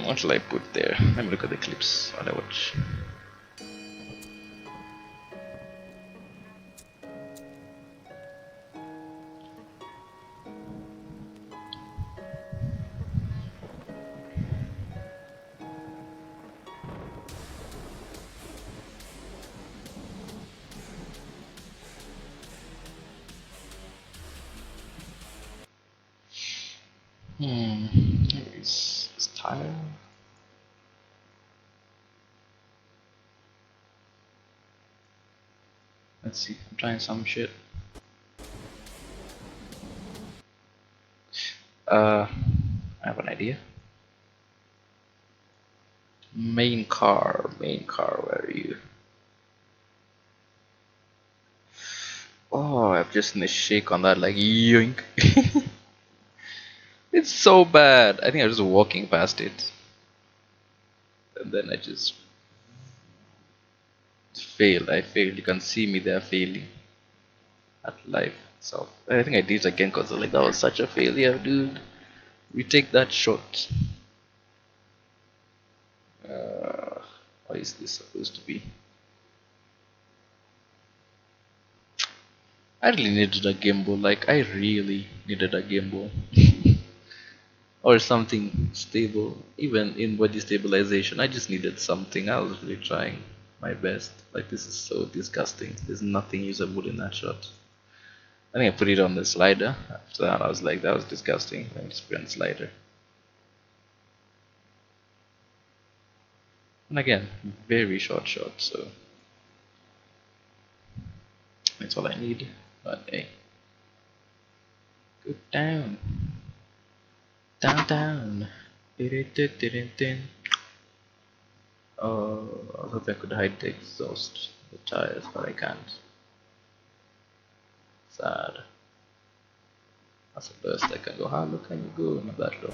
What shall I put there? Let me look at the clips while I watch. It's style. Let's see. I'm trying some shit. I have an idea. Main car, where are you? Oh, I've just seen a shake on that, like yoink. It's so bad. I think I was just walking past it, and then I just failed. I failed. You can see me there failing at life itself. I think I did it again because like that was such a failure, dude. We take that shot. What is this supposed to be? I really needed a gimbal. Like I really needed a gimbal. Or something stable, even in body stabilization. I just needed something. I was really trying my best. Like this is so disgusting. There's nothing usable in that shot. I think I put it on the slider. After that I was like, that was disgusting. Let me just put it on the slider. And again, very short shot, so that's all I need. But hey, go down, down. Oh, I thought I could hide the exhaust, the tires, but I can't. Sad. That's the best I can go. How low can you go? Not that low.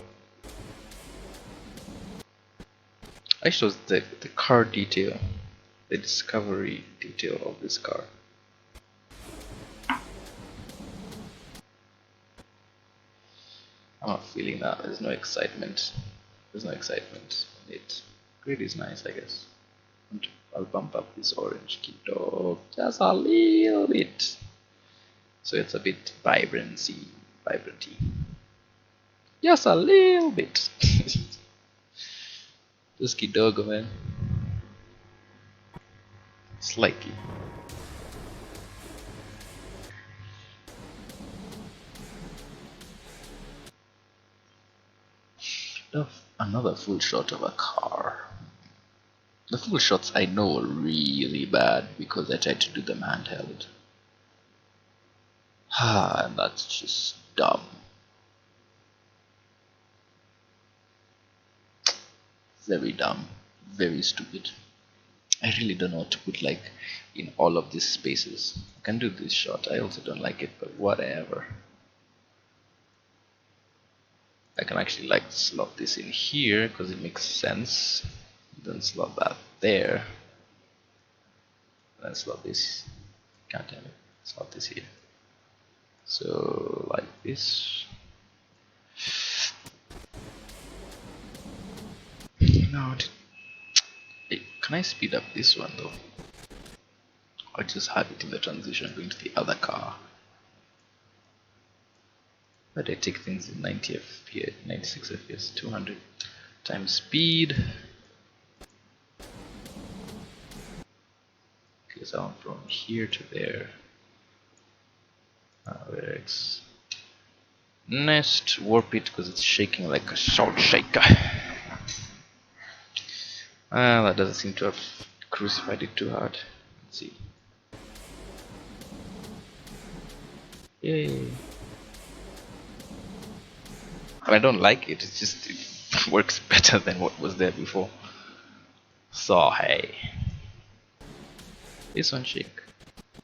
I shows the car detail, the discovery detail of this car. I'm not feeling that. There's no excitement. There's no excitement in it. Grid is nice, I guess. And I'll bump up this orange kiddo just a little bit, so it's a bit vibrancy. Just a little bit. Just kidogo, man. Slightly. Another full shot of a car. The full shots I know are really bad because I tried to do them handheld. And that's just dumb. Very dumb. Very stupid. I really don't know what to put like in all of these spaces. I can do this shot. I also don't like it, but whatever. I can actually like slot this in here because it makes sense. Then slot that there. Then slot this. Can't tell it. Slot this here. So like this. No, can I speed up this one though? Or just have it in the transition going to the other car? But I take things in 90 FPS, 96 FPS, 200 times speed. Okay, so I'm from here to there. X. Next, warp it because it's shaking like a salt shaker. That doesn't seem to have crucified it too hard. Let's see. Yay. I don't like it, it's just it works better than what was there before. So hey. This one shake.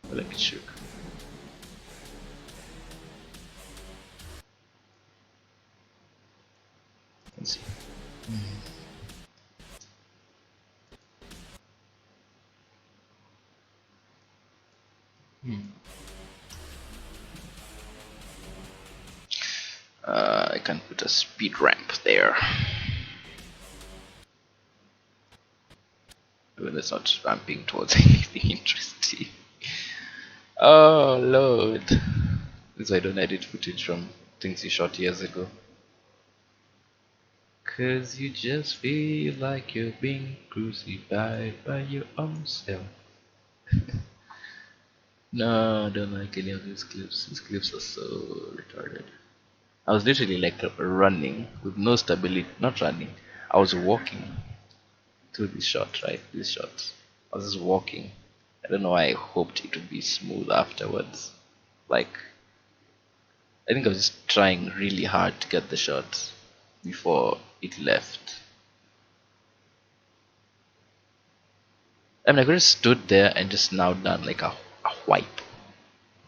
I like it shook. Let's see. can put a speed ramp there. Well, it's not ramping towards anything interesting. Oh lord. This is why I don't edit footage from things you shot years ago. Cause you just feel like you're being crucified by your own self. No, I don't like any of these clips. These clips are so retarded. I was literally like running with no stability. Not running. I was walking through this shot, right? This shot. I was just walking. I don't know why I hoped it would be smooth afterwards. Like, I think I was just trying really hard to get the shot before it left. I mean, I could have stood there and just now done like a wipe.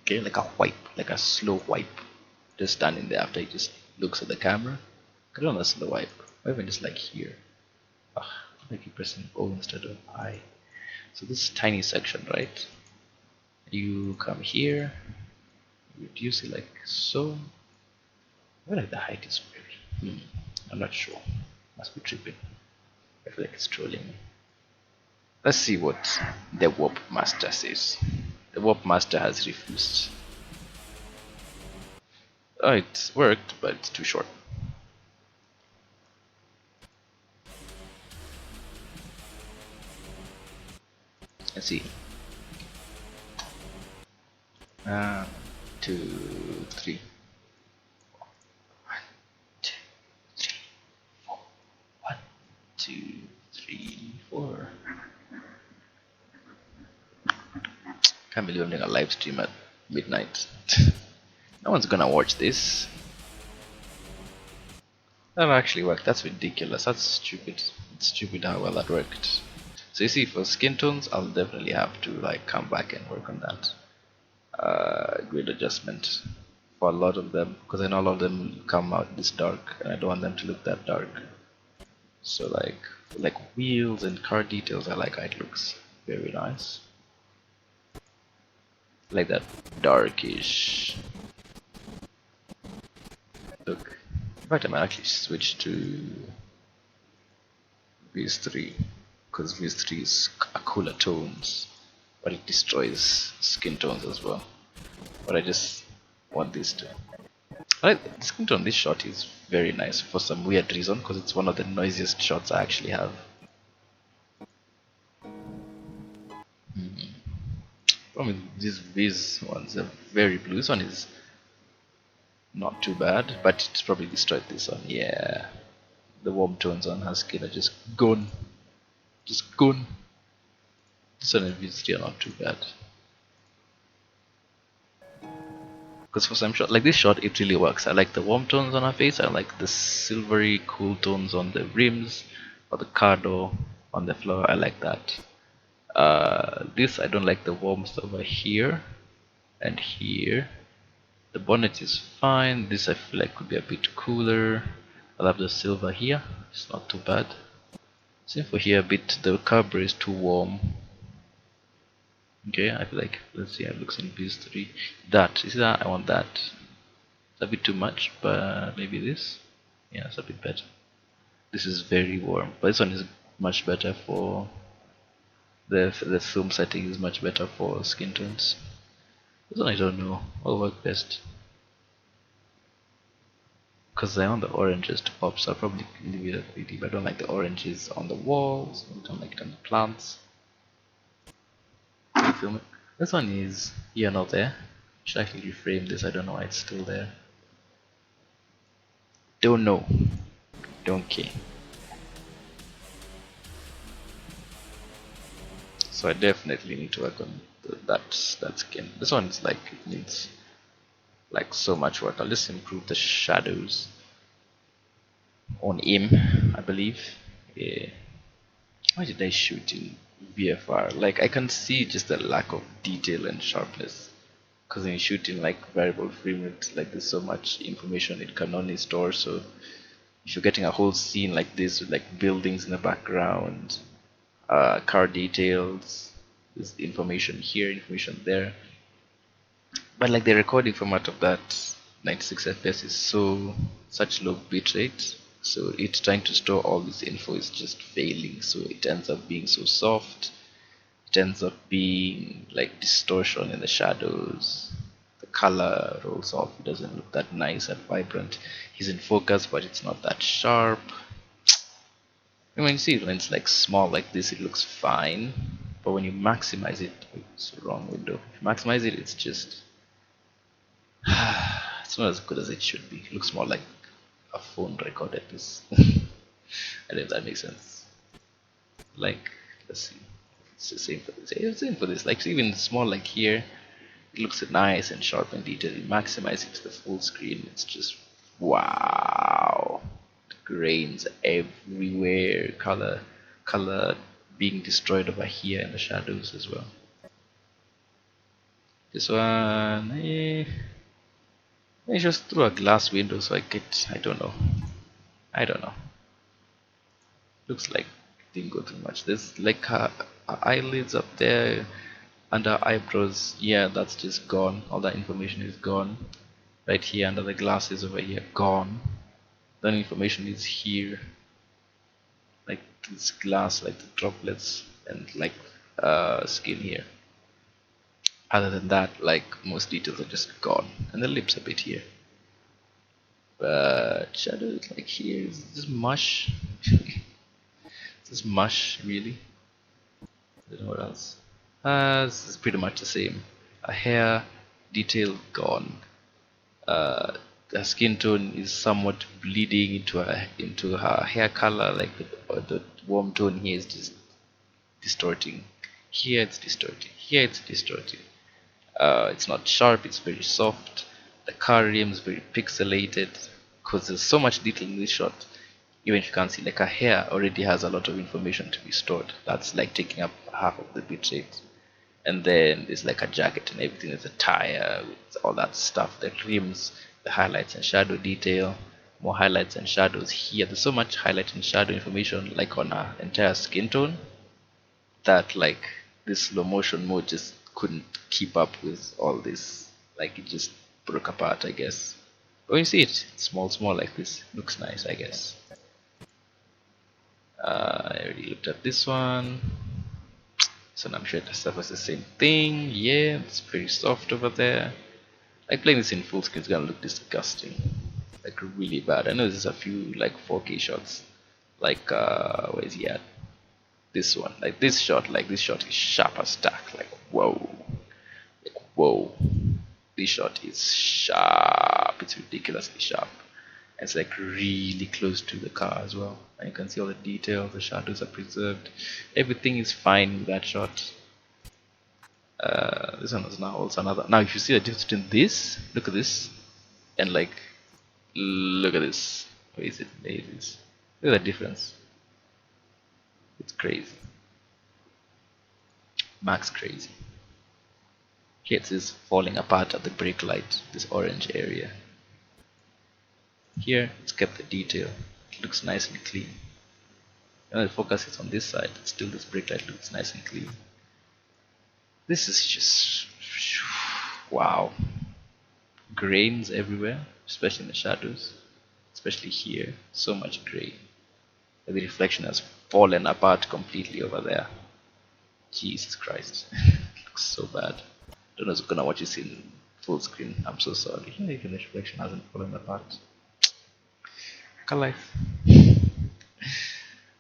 Okay, like a wipe, like a slow wipe. Just standing there after he just looks at the camera. I don't know, that's the wipe. Or even just like here. I feel like you're pressing O instead of I. So this tiny section, right? You come here, reduce it like so. I feel like the height is very. I'm not sure. Must be tripping. I feel like it's trolling me. Let's see what the warp master says. The warp master has refused. Oh, it worked, but it's too short. Let's see. 2, 3. 1, 2, 3, 4. 1, 2, 3, 4. Can't believe I'm doing a live stream at midnight. No one's gonna watch this. That actually worked. That's ridiculous. That's stupid. It's stupid how well that worked. So you see, for skin tones, I'll definitely have to like come back and work on that. Grid adjustment for a lot of them, because I know a lot of them come out this dark and I don't want them to look that dark. So like wheels and car details, I like how it looks very nice, like that darkish look. In fact, I might actually switch to Vs3 because Vs3 is a cooler tones, but it destroys skin tones as well. But I just want this to. The skin tone on this shot is very nice for some weird reason, because it's one of the noisiest shots I actually have. Problem with these ones are very blue. This one is not too bad, but it's probably destroyed this one. Yeah, the warm tones on her skin are just gone. Just gone. This one and V3 are not too bad. Because for some shot like this shot, it really works. I like the warm tones on her face. I like the silvery cool tones on the rims or the car door on the floor. I like that. This I don't like the warmth over here and here. The bonnet is fine. This I feel like could be a bit cooler. I'll have the silver here. It's not too bad. Same for here a bit. The carburetor is too warm. Okay, I feel like, let's see how it looks in PS3. That, you see that? I want that. It's a bit too much, but maybe this. Yeah, it's a bit better. This is very warm, but this one is much better for the film setting is much better for skin tones. This one I don't know. What will work best? Because I want the oranges to pop, so I'll probably leave it at 80, but I don't like the oranges on the walls. I don't like it on the plants. Can you film it? This one is here, not there. Should actually reframe this. I don't know why it's still there. Don't know. Don't care. So I definitely need to work on that skin. This one is like, it needs like so much work. I'll just improve the shadows on him, I believe. Yeah. Why did I shoot in VFR? Like, I can see just the lack of detail and sharpness. Because when you shoot in like variable frame rate, like there's so much information it can only store. So if you're getting a whole scene like this with like buildings in the background, car details, there's information here, information there, but like the recording format of that 96 FPS is such low bitrate, so it's trying to store all this info is just failing, so it ends up being so soft. It ends up being like distortion in the shadows. The color rolls off, it doesn't look that nice and vibrant. He's in focus, but it's not that sharp. I mean, you see, when it's like small like this, it looks fine, but when you maximize it, it's the wrong window. If you maximize it, it's just it's not as good as it should be. It looks more like a phone recorded this. I don't know if that makes sense. Like, let's see, it's the same for this. It's the same for this. Like even small like here, it looks nice and sharp and detailed. You maximize it to the full screen. It's just wow. Grains everywhere. Color being destroyed over here in the shadows as well. This one, it's just through a glass window, so I don't know. I don't know. Looks like didn't go too much. There's like eyelids up there under eyebrows. Yeah, that's just gone. All that information is gone. Right here under the glasses over here, gone. Then information is here, like this glass, like the droplets, and like skin here. Other than that, like most details are just gone, and the lips a bit here. But shadows like here is just mush. Just mush, really. I don't know what else. This is pretty much the same. A hair detail gone. The skin tone is somewhat bleeding into her hair color, like the warm tone here is just distorting. Here it's distorting. Here it's distorting. It's not sharp. It's very soft. The car rim is very pixelated because there's so much detail in this shot. Even if you can't see, like her hair already has a lot of information to be stored. That's like taking up half of the bitrate. And then there's like a jacket and everything. There's a tire with all that stuff, the rims, the highlights and shadow detail, more highlights and shadows here. There's so much highlight and shadow information like on our entire skin tone that like this slow motion mode just couldn't keep up with all this. Like it just broke apart, I guess. But when you see it small like this, looks nice, I guess. I already looked at this one. So I'm sure the stuff was the same thing. Yeah, it's pretty soft over there. Like playing this in full screen is gonna look disgusting. Like really bad. I know there's a few like 4K shots. Like where is he at? This one. Like this shot is sharp as tack. Like whoa. Like whoa. This shot is sharp. It's ridiculously sharp. It's like really close to the car as well, and you can see all the details, the shadows are preserved, everything is fine with that shot. This one is now also another. Now if you see the difference between this, look at this, and like look at this. Where is it? There it is. Look at the difference. It's crazy. Max crazy. Here it is falling apart at the brake light, this orange area. Here it's kept the detail. It looks nice and clean. When the focus is on this side, still this brake light looks nice and clean. This is just wow. Grains everywhere, especially in the shadows, especially here. So much grain. The reflection has fallen apart completely over there. Jesus Christ. It looks so bad. Don't know if I'm gonna watch this in full screen. I'm so sorry. Even the reflection hasn't fallen apart. Life.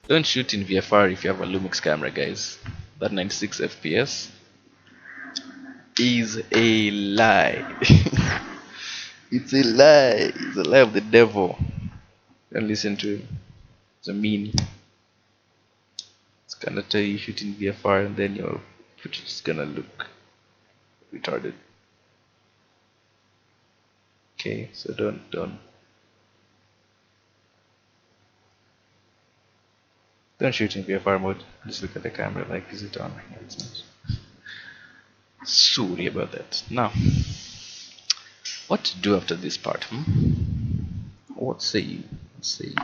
Don't shoot in VFR if you have a Lumix camera, guys. That 96 FPS is a lie. It's a lie. It's a lie of the devil. Don't listen to him. It's a mean. It's gonna tell you shoot in VFR and then your footage is gonna look retarded. Okay, so don't shoot in VFR mode. Just look at the camera like, is it on? No, it's not. Sorry about that. Now, what to do after this part? What say you? What say you?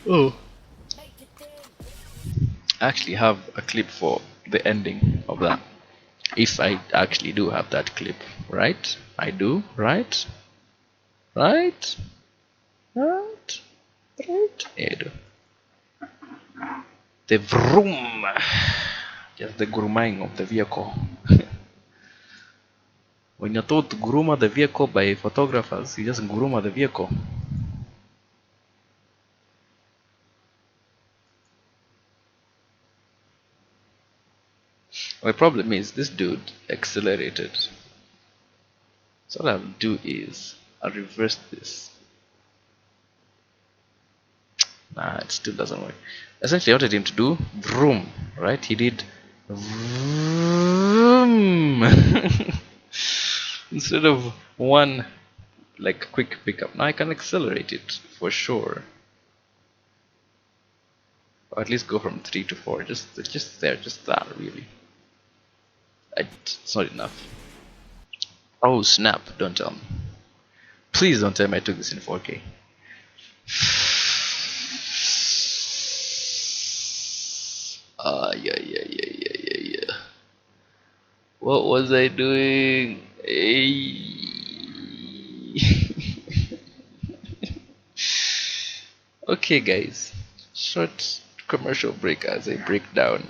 Oh. I actually have a clip for the ending of that. If I actually do have that clip, right? I do, right? Right? Right? Right? Yeah, I do. The vroom! Just the grooming of the vehicle. When you're told to groom the vehicle by photographers, you just groom the vehicle. The problem is this dude accelerated. So what I'll do is I'll reverse this. Nah, it still doesn't work. Essentially, I wanted him to do vroom, right? He did vroom instead of one like quick pickup. Now I can accelerate it for sure, or at least go from 3 to 4. Just there, just that really. It's not enough. Oh snap! Don't tell me. Please don't tell me I took this in 4K. Yeah. What was I doing? Hey. Okay, guys. Short commercial break as I break down.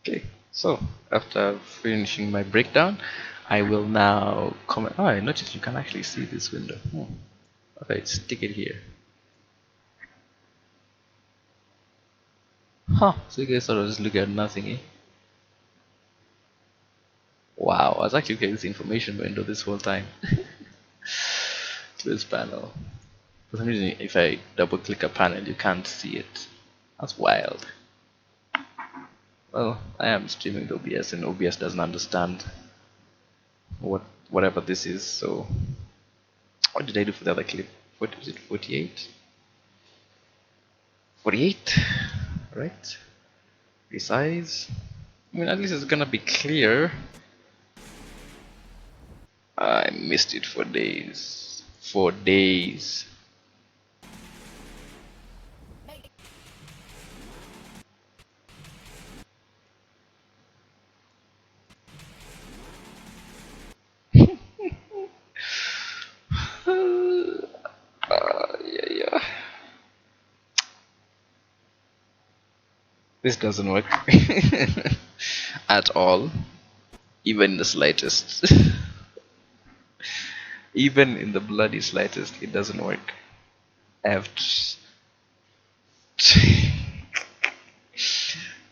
Okay, so after finishing my breakdown, I will now comment. Oh, I noticed you can actually see this window. Okay, stick it here. Huh, so you guys sort of just look at nothing, eh? Wow, I was actually looking at this information window this whole time. Close panel. For some reason, if I double click a panel, you can't see it. That's wild. Well, I am streaming the OBS and OBS doesn't understand whatever this is, so what did I do for the other clip? What was it, 48? 48, right? Resize. I mean, at least it's gonna be clear. I missed it for days. For days. Yeah. This doesn't work at all, even in the slightest. Even in the bloody slightest, it doesn't work. I have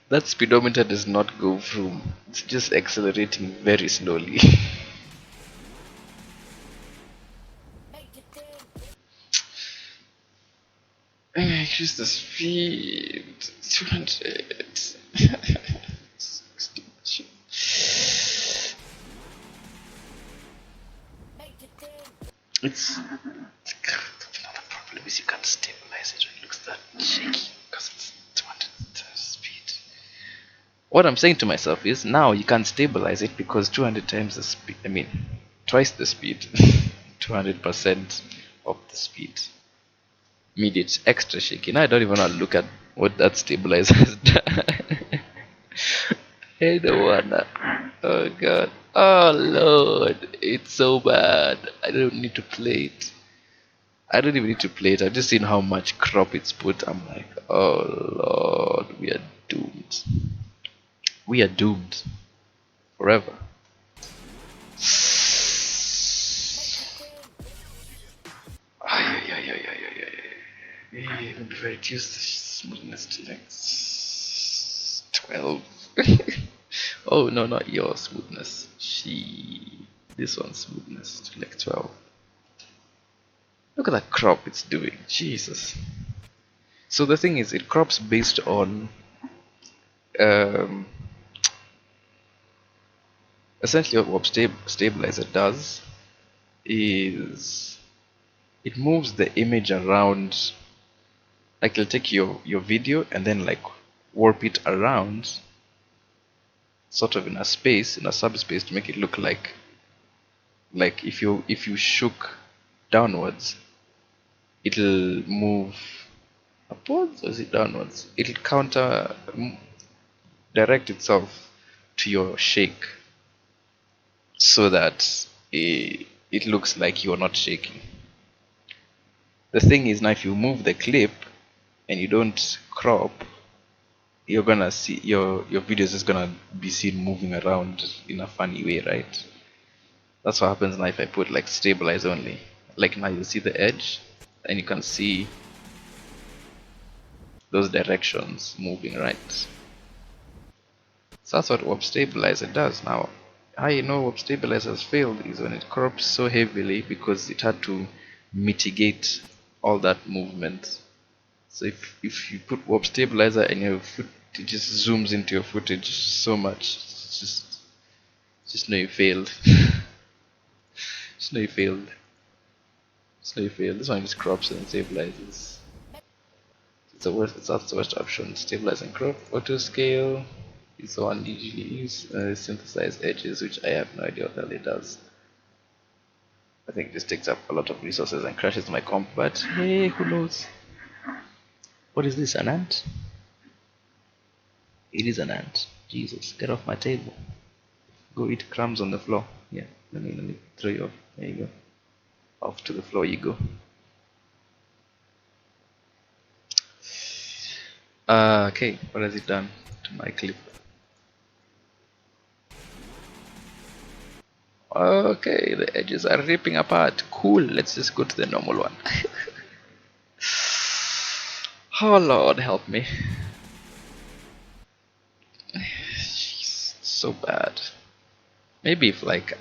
that speedometer does not go through. It's just accelerating very slowly. Increase the speed 200. It's another problem is you can't stabilize it when it looks that shaky because it's 200 speed. What I'm saying to myself is now you can't stabilize it because 200 times the speed. I mean, twice the speed, 200% of the speed. Made it extra shaky. Now I don't even want to look at what that stabilizer has done. I don't wanna. Oh god. Oh lord. It's so bad. I don't need to play it. I don't even need to play it. I've just seen how much crop it's put. I'm like, oh lord, we are doomed. We are doomed. Forever. Even if I reduce the smoothness to like 12. Oh no, not your smoothness. This one's smoothness to like 12. Look at that crop it's doing. Jesus. So the thing is, it crops based on um, essentially what stabilizer does is it moves the image around. Like it'll take your video and then like warp it around, sort of in a space, in a subspace, to make it look like if you shook downwards, it'll move upwards, or is it downwards? It'll counter direct itself to your shake so that it looks like you're not shaking. The thing is, now if you move the clip and you don't crop, you're gonna see your video is just gonna be seen moving around in a funny way, right? That's what happens now if I put like stabilize only. Like now you see the edge and you can see those directions moving, right? So that's what warp stabilizer does. Now how you know warp stabilizer has failed is when it crops so heavily because it had to mitigate all that movement. So if you put warp stabilizer and your foot, it just zooms into your footage so much, just know you failed. Just know you failed. Just know you failed. This one just crops and stabilizes. It's the worst. That's the worst option. Stabilize and crop. Auto scale is the one usually use. Synthesize edges, which I have no idea what the hell it does. I think this takes up a lot of resources and crashes my comp. But hey, who knows? What is this? An ant? It is an ant. Jesus, get off my table. Go eat crumbs on the floor. Yeah, let me throw you off. There you go. Off to the floor you go. Okay, what has it done to my clip? Okay, the edges are ripping apart. Cool, let's just go to the normal one. Oh Lord, help me. Jeez, so bad. Maybe if like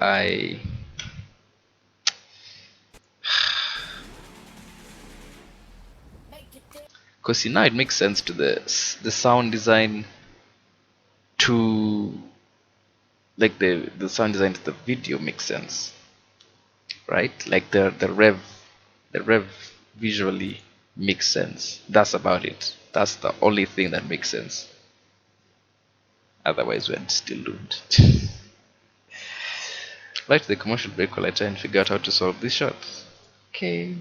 because see now it makes sense to the sound design to like the sound design to the video makes sense, right? Like the rev visually makes sense. That's about it. That's the only thing that makes sense. Otherwise, we're still doomed. Right to the commercial break while I try and figure out how to solve this shot. Okay.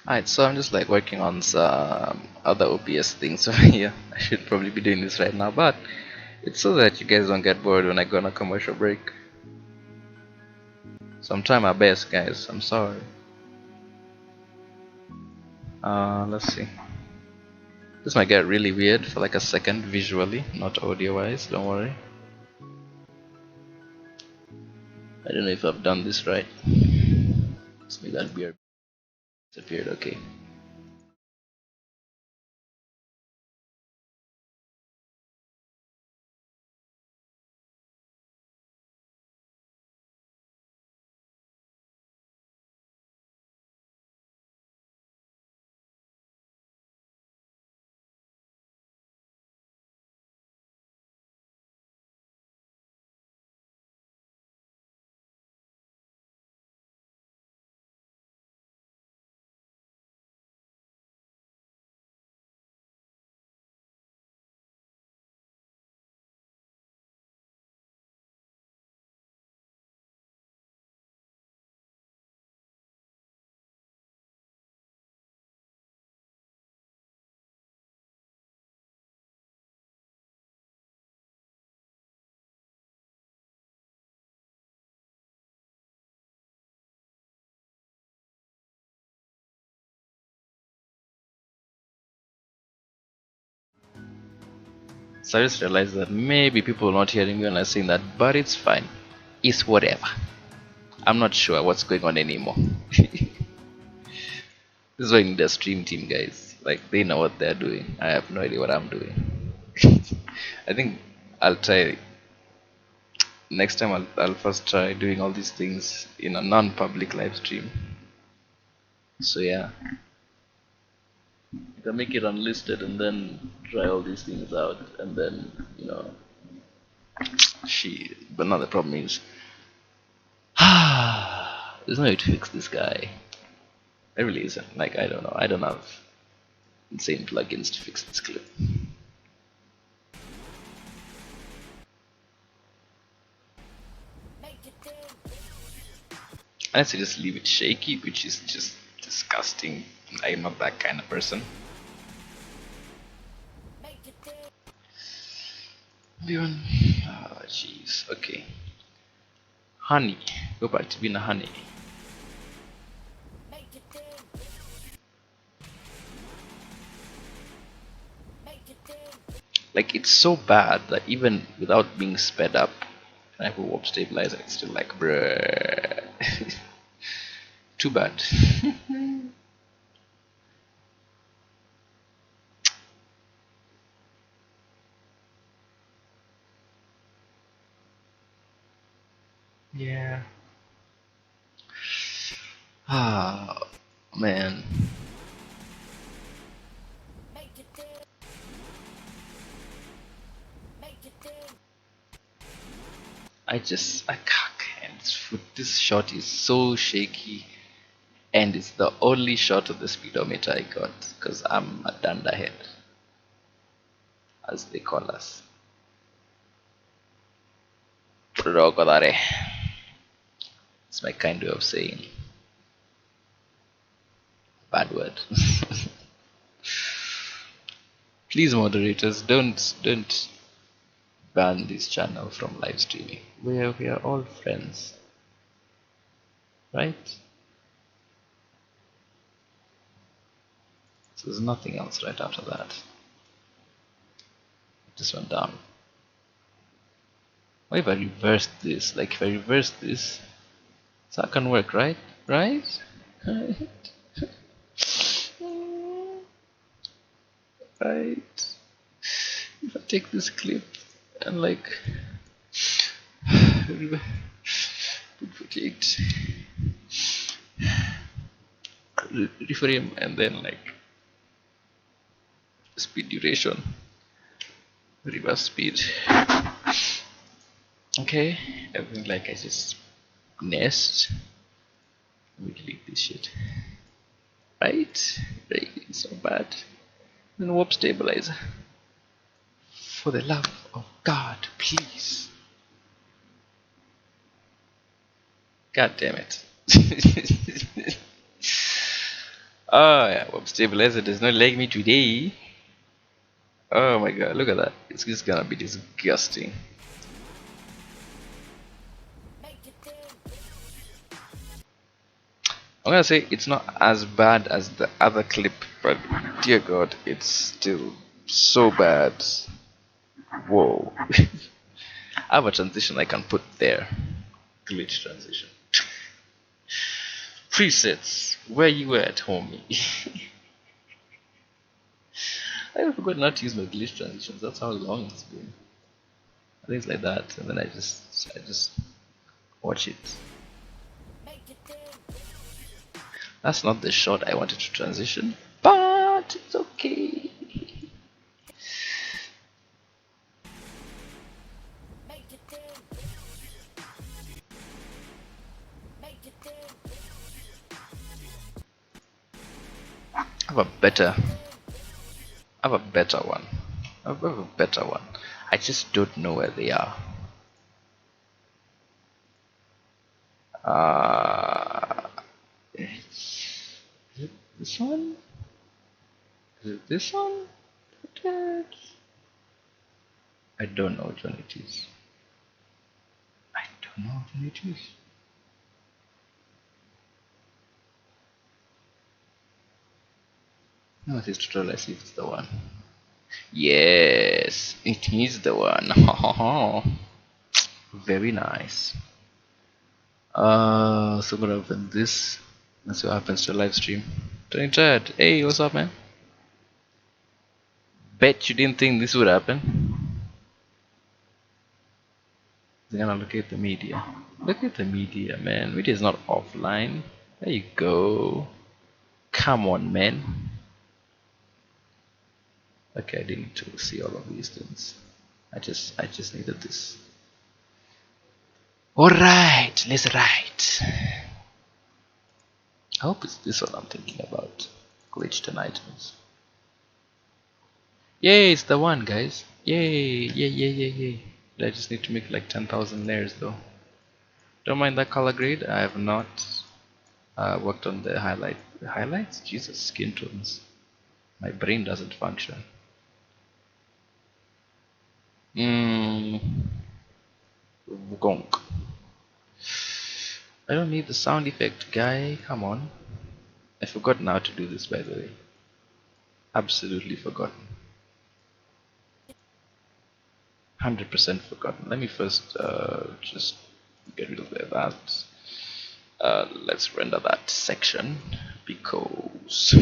Alright, so I'm just like working on some other OBS things over here. I should probably be doing this right now, but it's so that you guys don't get bored when I go on a commercial break. So I'm trying my best, guys. I'm sorry. Let's see. This might get really weird for like a second visually, not audio wise, don't worry. I don't know if I've done this right. Let's make that beard disappeared, okay. So I just realized that maybe people are not hearing me when I'm saying that, but it's fine. It's whatever. I'm not sure what's going on anymore. This is why you need a stream team, guys. Like, they know what they're doing. I have no idea what I'm doing. I think I'll try next time. I'll first try doing all these things in a non-public live stream. So yeah, you can make it unlisted and then try all these things out, and then she. But now the problem is, there's no way to fix this guy. There really isn't. Like, I don't know. I don't have insane plugins to fix this clip. Unless I just leave it shaky, which is just disgusting. I'm not that kind of person. Oh, jeez. Okay. Honey. Go back to being a honey. Like, it's so bad that even without being sped up, and I put warp stabilizer, it's still like, bruh. Too bad. Yeah. Ah, man. I can't. This shot is so shaky, and it's the only shot of the speedometer I got because I'm a dunderhead, as they call us. Rogodare. It's my kind way of saying bad word. Please, moderators, don't ban this channel from live streaming. We are all friends, right? So there's nothing else right after that. Just went down. What if I reverse this? Like, if I reverse this, so that can work, right? Right? Right? Right? If I take this clip and like 48 reframe and then like speed duration, reverse speed. Okay, everything like I just nest. Let me delete this shit. Right? Right, it's not bad. Then warp stabilizer. For the love of God, please. God damn it. Oh yeah, web stabilizer does not like me today. Oh my god, look at that. It's just gonna be disgusting. I'm gonna say it's not as bad as the other clip, but dear god, it's still so bad. Whoa. I have a transition I can put there. Glitch transition. Presets. Where you at, homie? I forgot not to use my glitch transitions. That's how long it's been. Things like that, and then I just watch it. That's not the shot I wanted to transition, but it's okay. I have a better, I have a better one. I have a better one. I just don't know where they are. Is it this one? Is it this one? I don't know which one it is. I don't know which one it is. No, this tutorial. I see if it's the one. Yes, it is the one. Very nice. So I'm gonna open this. Let's see what happens to live stream. Tony Chad, hey, what's up, man? Bet you didn't think this would happen. They're gonna locate the media. Look at the media, man. Media is not offline. There you go. Come on, man. Okay, I didn't need to see all of these things. I just needed this. Alright, let's write. I hope it's this one I'm thinking about. Glitched and items. Yay, it's the one, guys. Yay, yay, yay, yay, yay. I just need to make like 10,000 layers though. Don't mind that color grade. I have not worked on the highlights. Jesus, skin tones. My brain doesn't function. Gonk. I don't need the sound effect, guy. Come on. I forgot how to do this, by the way. Absolutely forgotten. 100% forgotten. Let me first just get rid of that. Let's render that section because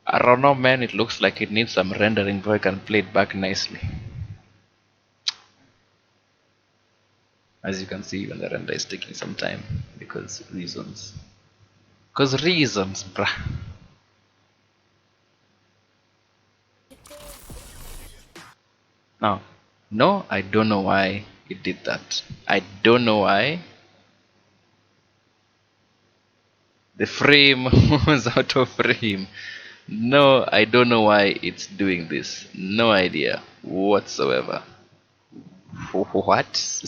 I don't know, man. It looks like it needs some rendering before I can play it back nicely. As you can see, even the render is taking some time because reasons. Because reasons, bruh. Now, no, I don't know why it did that. I don't know why. The frame was out of frame. No, I don't know why it's doing this. No idea whatsoever. What?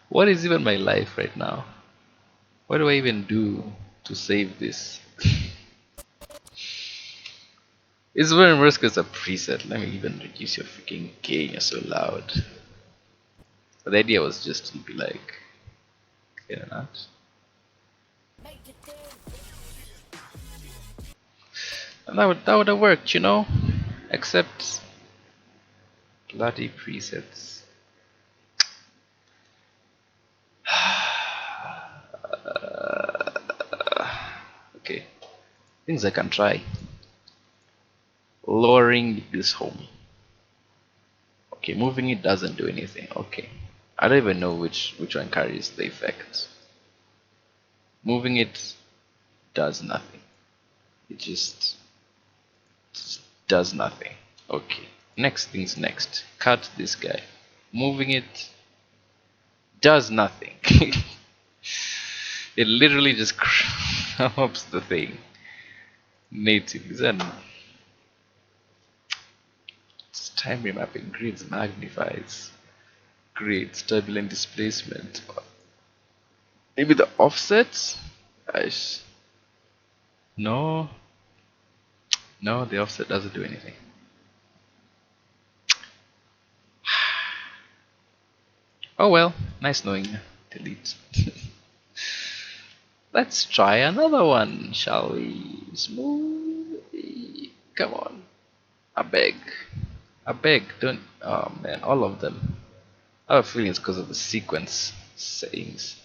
What is even my life right now? What do I even do to save this? It's very worse because a preset. Let me even reduce your freaking gain. You're so loud. But the idea was just to be like, you know, not. And that would have worked, you know, except bloody presets. Okay, things I can try. Lowering this home. Okay, moving it doesn't do anything. Okay, I don't even know which one carries the effect. Moving it does nothing. It just does nothing. Okay, next things next. Cut this guy. Moving it does nothing. It literally just crops the thing. Native. Then time remapping grids magnifies. Great turbulent displacement. Maybe the offsets? Gosh. No, no, the offset doesn't do anything. Oh well, nice knowing you. Delete. Let's try another one, shall we? Smooth. Come on. I beg. I beg, don't. Oh man, all of them. I have a feeling it's because of the sequence settings.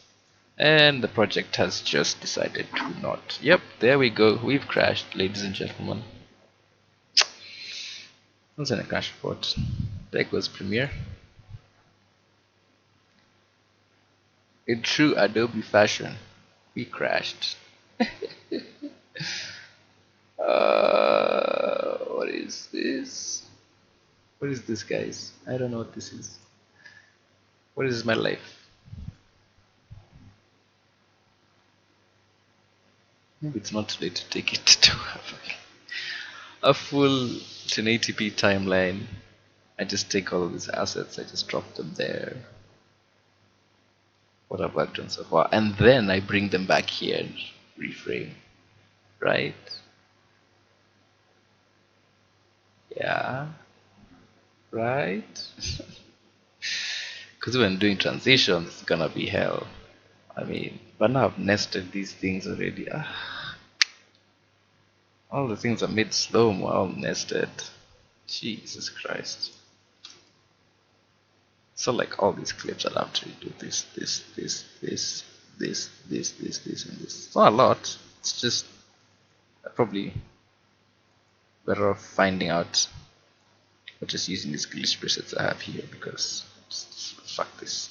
And the project has just decided to not. Yep, there we go. We've crashed, ladies and gentlemen. Let's send a crash report. There goes Premiere. In true Adobe fashion, we crashed. What is this? What is this, guys? I don't know what this is. What is my life? Maybe it's not too late to take it to have a full 1080p timeline. I just take all of these assets, I just drop them there. What I've worked on so far, and then I bring them back here and reframe, right? Yeah, right? Because when doing transitions, it's gonna be hell. I mean, but now I've nested these things already. All the things are made slow-mo, all nested. Jesus Christ. So like all these clips I'll have to do this, and this. It's not a lot. It's just probably better off finding out or just using these glitch presets I have here because fuck this.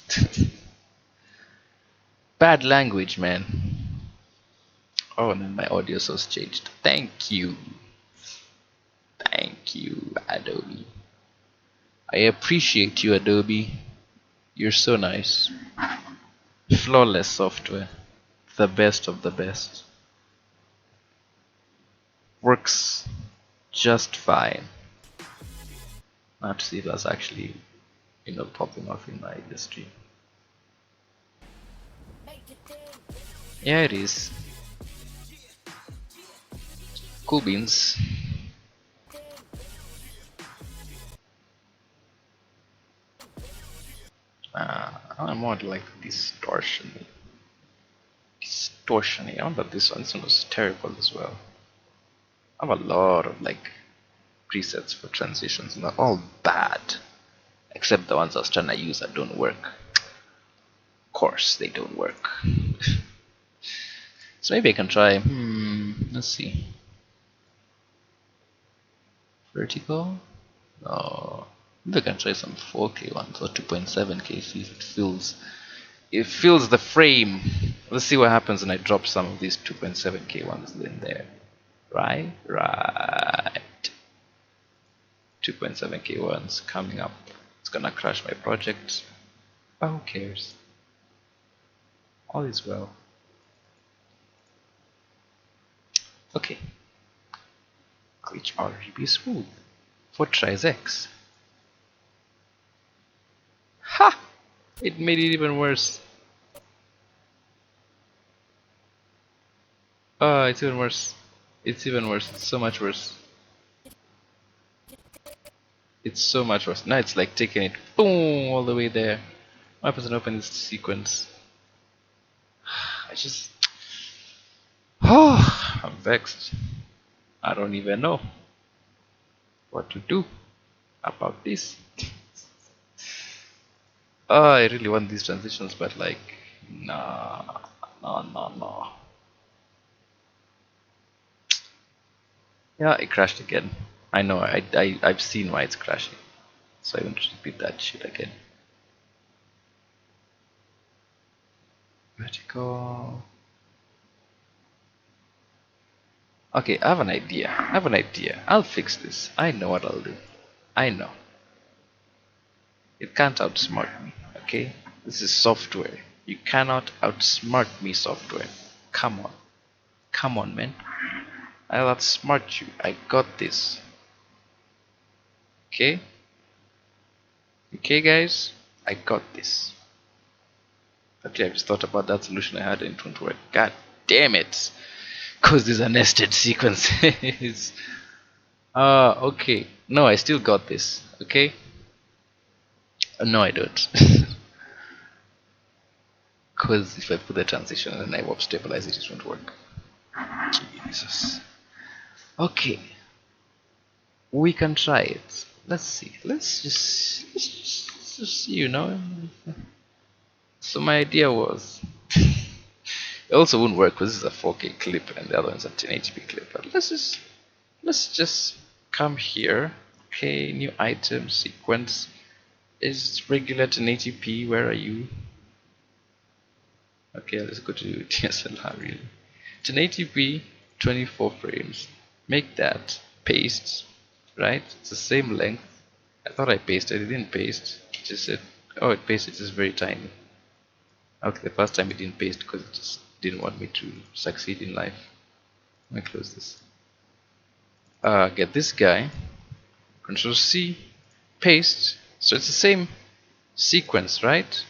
Bad language, man. Oh, and then my audio source changed. Thank you. Thank you, Adobe. I appreciate you, Adobe. You're so nice. Flawless software. The best of the best. Works just fine. I have to see if that's actually, popping off in my industry. Yeah, it is. Cool beans. I'm more like distortion. Distortion. I but this one was terrible as well. I have a lot of like presets for transitions and they're all bad. Except the ones I was trying to use that don't work. Of course they don't work. So maybe I can try, let's see. Vertical? No. Maybe I can try some 4K ones or 2.7K, see if it fills the frame. Let's see what happens when I drop some of these 2.7K ones in there. Right? 2.7K ones coming up. It's gonna crash my project. But who cares? All is well. Okay. Glitch RGB smooth. 4 tries X. Ha! It made it even worse. Oh, it's even worse. It's even worse. It's so much worse. It's so much worse. Now it's like taking it boom all the way there. What happens when I open this sequence? I just I'm vexed. I don't even know what to do about this. I really want these transitions, but like, nah, no. Yeah, it crashed again. I know. I've seen why it's crashing, so I won't repeat that shit again. Vertical. Okay, I have an idea. I'll fix this. I know what I'll do. I know. It can't outsmart me, okay? This is software. You cannot outsmart me, software. Come on. Come on, man. I'll outsmart you. I got this. Okay? Okay, guys? I got this. Okay, I just thought about that solution I had and it won't work. God damn it! Because these are nested sequences. Okay. No, I still got this. Okay? No, I don't. Because if I put the transition and I warp stabilize it, it won't work. Jesus. Okay. We can try it. Let's see. Let's just see, you know. So my idea was it also wouldn't work because this is a 4K clip and the other one's a 1080p clip. But let's just come here. Okay, new item sequence is regular 1080p. Where are you? Okay, let's go to DSLR really. 1080p, 24 frames. Make that paste, right? It's the same length. I thought I pasted, it didn't paste. It just said, oh, it pasted, it's just very tiny. Okay, the first time it didn't paste because it just didn't want me to succeed in life. Let me close this. Get this guy, Control C, paste. So it's the same sequence, right?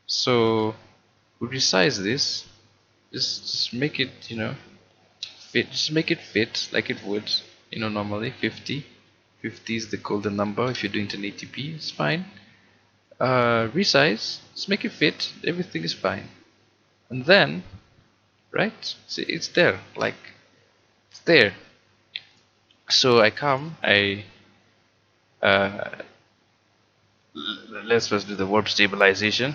So we resize this. Just make it, you know, fit. Just make it fit like it would, you know, normally 50. 50 is the golden number. If you're doing 1080p, it's fine. Resize. Just make it fit. Everything is fine. And then, right? See, it's there. Like, it's there. So I come. Uh, let's first do the warp stabilization,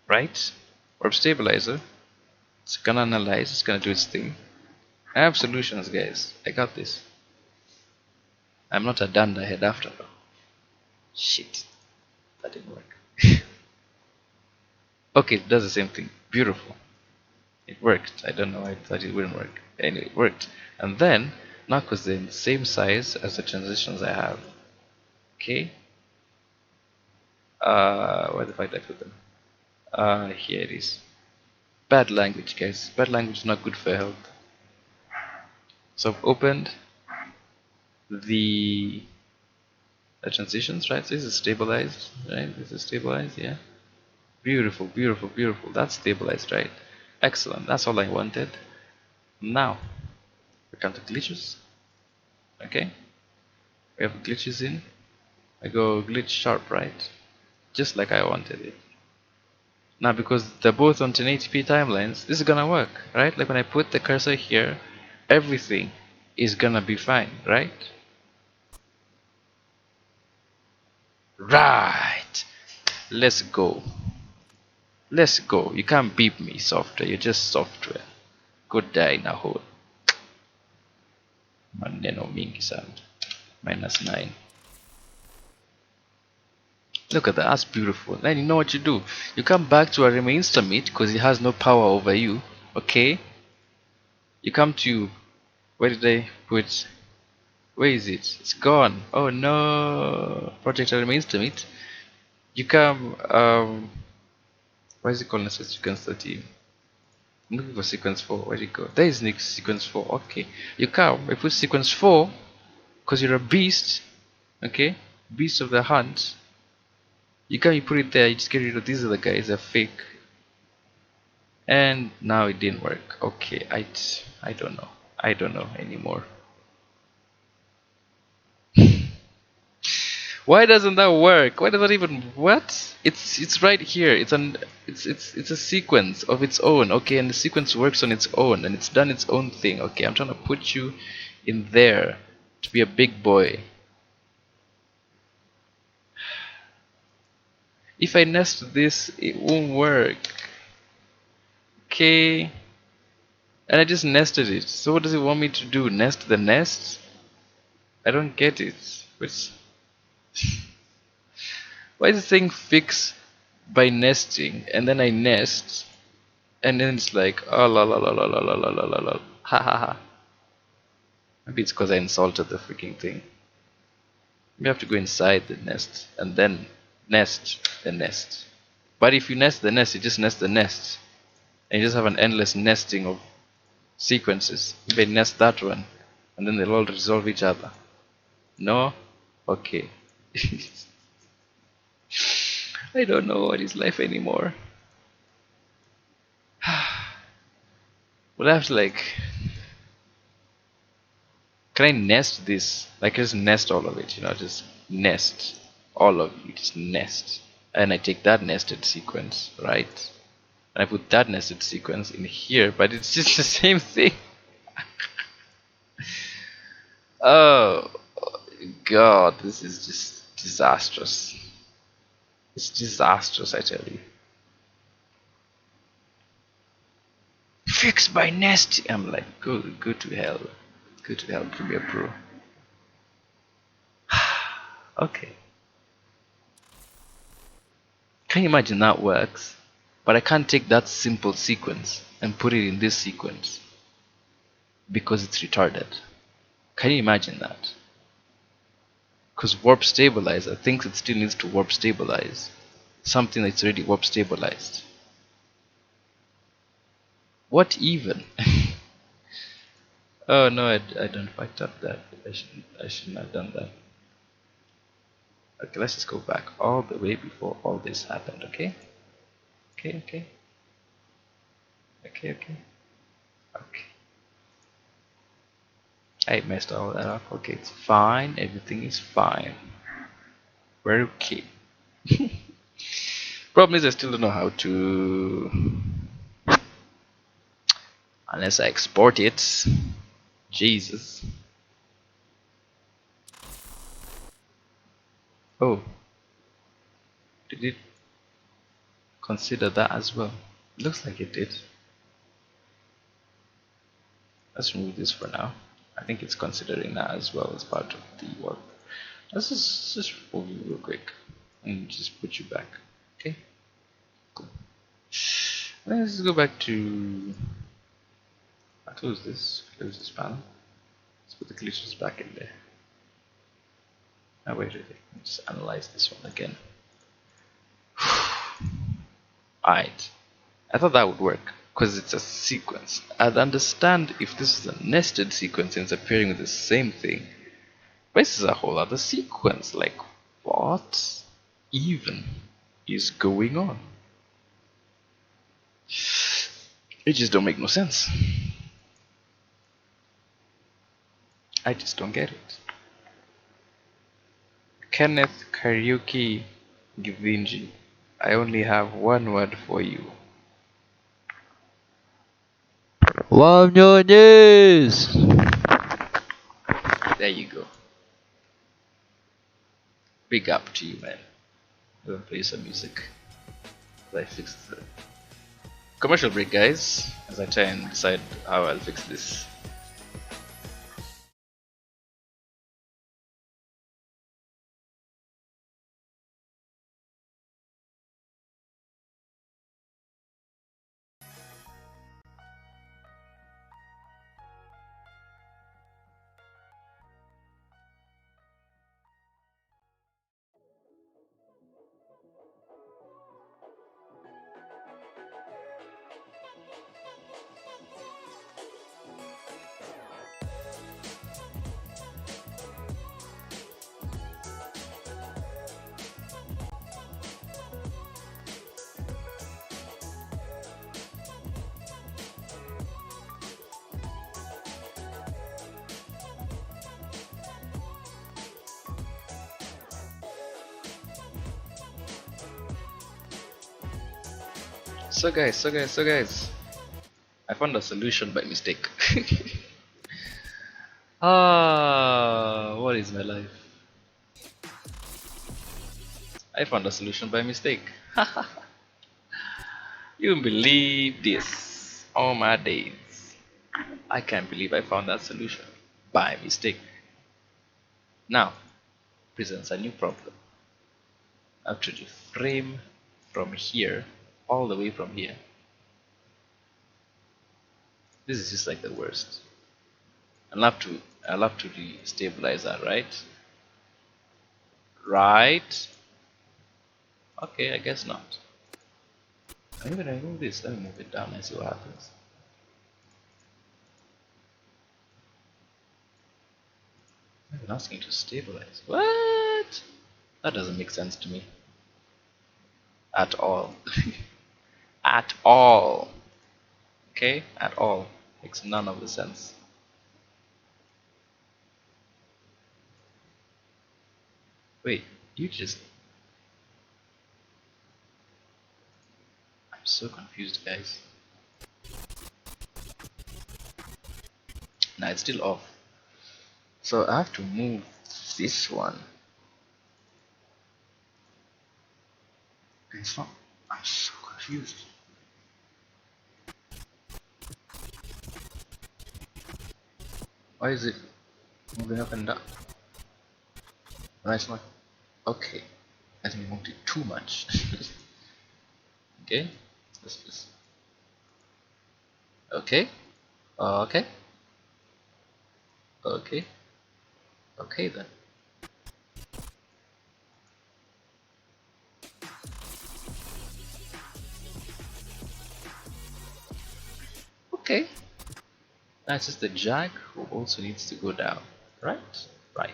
right? Warp stabilizer. It's gonna analyze. It's gonna do its thing. I have solutions, guys. I got this. I'm not a dunderhead after all. Shit, that didn't work. Okay, it does the same thing. Beautiful. It worked. I don't know why I thought it wouldn't work. Anyway, it worked. And then, now because they're in the same size as the transitions I have. Okay. Where the fuck did I put them? Here it is. Bad language, guys. Bad language is not good for health. So I've opened the transitions, right? So this is stabilized, right? This is stabilized, yeah. Beautiful, beautiful, beautiful. That's stabilized, right? Excellent. That's all I wanted. Now, we come to glitches. Okay. We have glitches in. I go glitch sharp, right? Just like I wanted it. Now, because they're both on 1080p timelines, this is gonna work, right? Like when I put the cursor here, everything is gonna be fine, right? Right. Let's go. Let's go. You can't beat me, software. You're just software. Go die in a hole. Maneno mingi sana. -9. Look at that. That's beautiful. Then you know what you do. You come back to Arima Instamit because it has no power over you. Okay. You come to, where did I put? Where is it? It's gone. Oh no. Project Arima Instamit. You come. Why is it called sequence 13? I'm looking for sequence 4. Where did it go? There is next sequence 4. Okay. You come. I put sequence 4 because you're a beast. Okay. Beast of the hunt. You come, you put it there, you just get rid of these are the guys, they're fake. And now it didn't work. Okay, I don't know. I don't know anymore. Why doesn't that work? Why does that even what? It's right here. It's a sequence of its own. Okay, and the sequence works on its own and it's done its own thing. Okay, I'm trying to put you in there to be a big boy. If I nest this, it won't work. Okay. And I just nested it. So what does it want me to do? Nest the nest? I don't get it. Which why is it saying fix by nesting and then I nest and then it's like oh la la la la la la la la la la ha ha ha. Maybe it's because I insulted the freaking thing. You have to go inside the nest and then nest the nest. But if you nest the nest, you just nest the nest. And you just have an endless nesting of sequences. You may nest that one and then they'll all resolve each other. No? Okay. I don't know what is life anymore. We'll have to like, can I nest this? Like just nest all of it, just nest all of you, just nest. And I take that nested sequence, right? And I put that nested sequence in here, but it's just the same thing. Oh God, this is just disastrous. It's disastrous, I tell you. Fixed by Nest. I'm like, go to hell. Go to hell, Premiere Pro. Okay. Can you imagine that works? But I can't take that simple sequence and put it in this sequence because it's retarded. Can you imagine that? Because warp stabilizer thinks it still needs to warp stabilize something that's already warp stabilized. What even? Oh no, I don't fucked up that. I shouldn't have done that. Okay, let's just go back all the way before all this happened, okay? Okay, okay. Okay, okay. Okay. I messed all that up. Okay, it's fine. Everything is fine. We're okay. Problem is I still don't know how to, unless I export it. Jesus. Oh, did it consider that as well? Looks like it did. Let's remove this for now. I think it's considering that as well as part of the work. Let's just remove you real quick and just put you back. Okay, cool. Let's go back to, I'll close this panel. Let's put the glitches back in there. Now wait, let's analyze this one again. Alright, I thought that would work because it's a sequence. I'd understand if this is a nested sequence and it's appearing with the same thing. But this is a whole other sequence. Like, what even is going on? It just don't make no sense. I just don't get it. Kenneth Karaoke Givinji, I only have one word for you. Wamnyonyes! There you go. Big up to you, man. Go play some music. I fix the commercial break, guys, as I try and decide how I'll fix this. So guys, I found a solution by mistake. What is my life? I found a solution by mistake. You won't believe this. All my days. I can't believe I found that solution by mistake. Now, presents a new problem. I have to reframe from here, all the way from here. This is just like the worst. I'll have to destabilize that, right? Right? Okay, I guess not. I'm gonna move this. Let me move it down and see what happens. I'm asking to stabilize. What? That doesn't make sense to me. at all. At all. Okay? At all. Makes none of the sense. Wait, you just... I'm so confused, guys. Nah, it's still off. So I have to move this one. It's not... I'm so confused. Why is it moving up and down? Nice one. Okay. I think I moved it too much. Okay. Let's just... Okay. Okay. Okay. Okay then. Okay. That's just the jack who also needs to go down. Right? Right.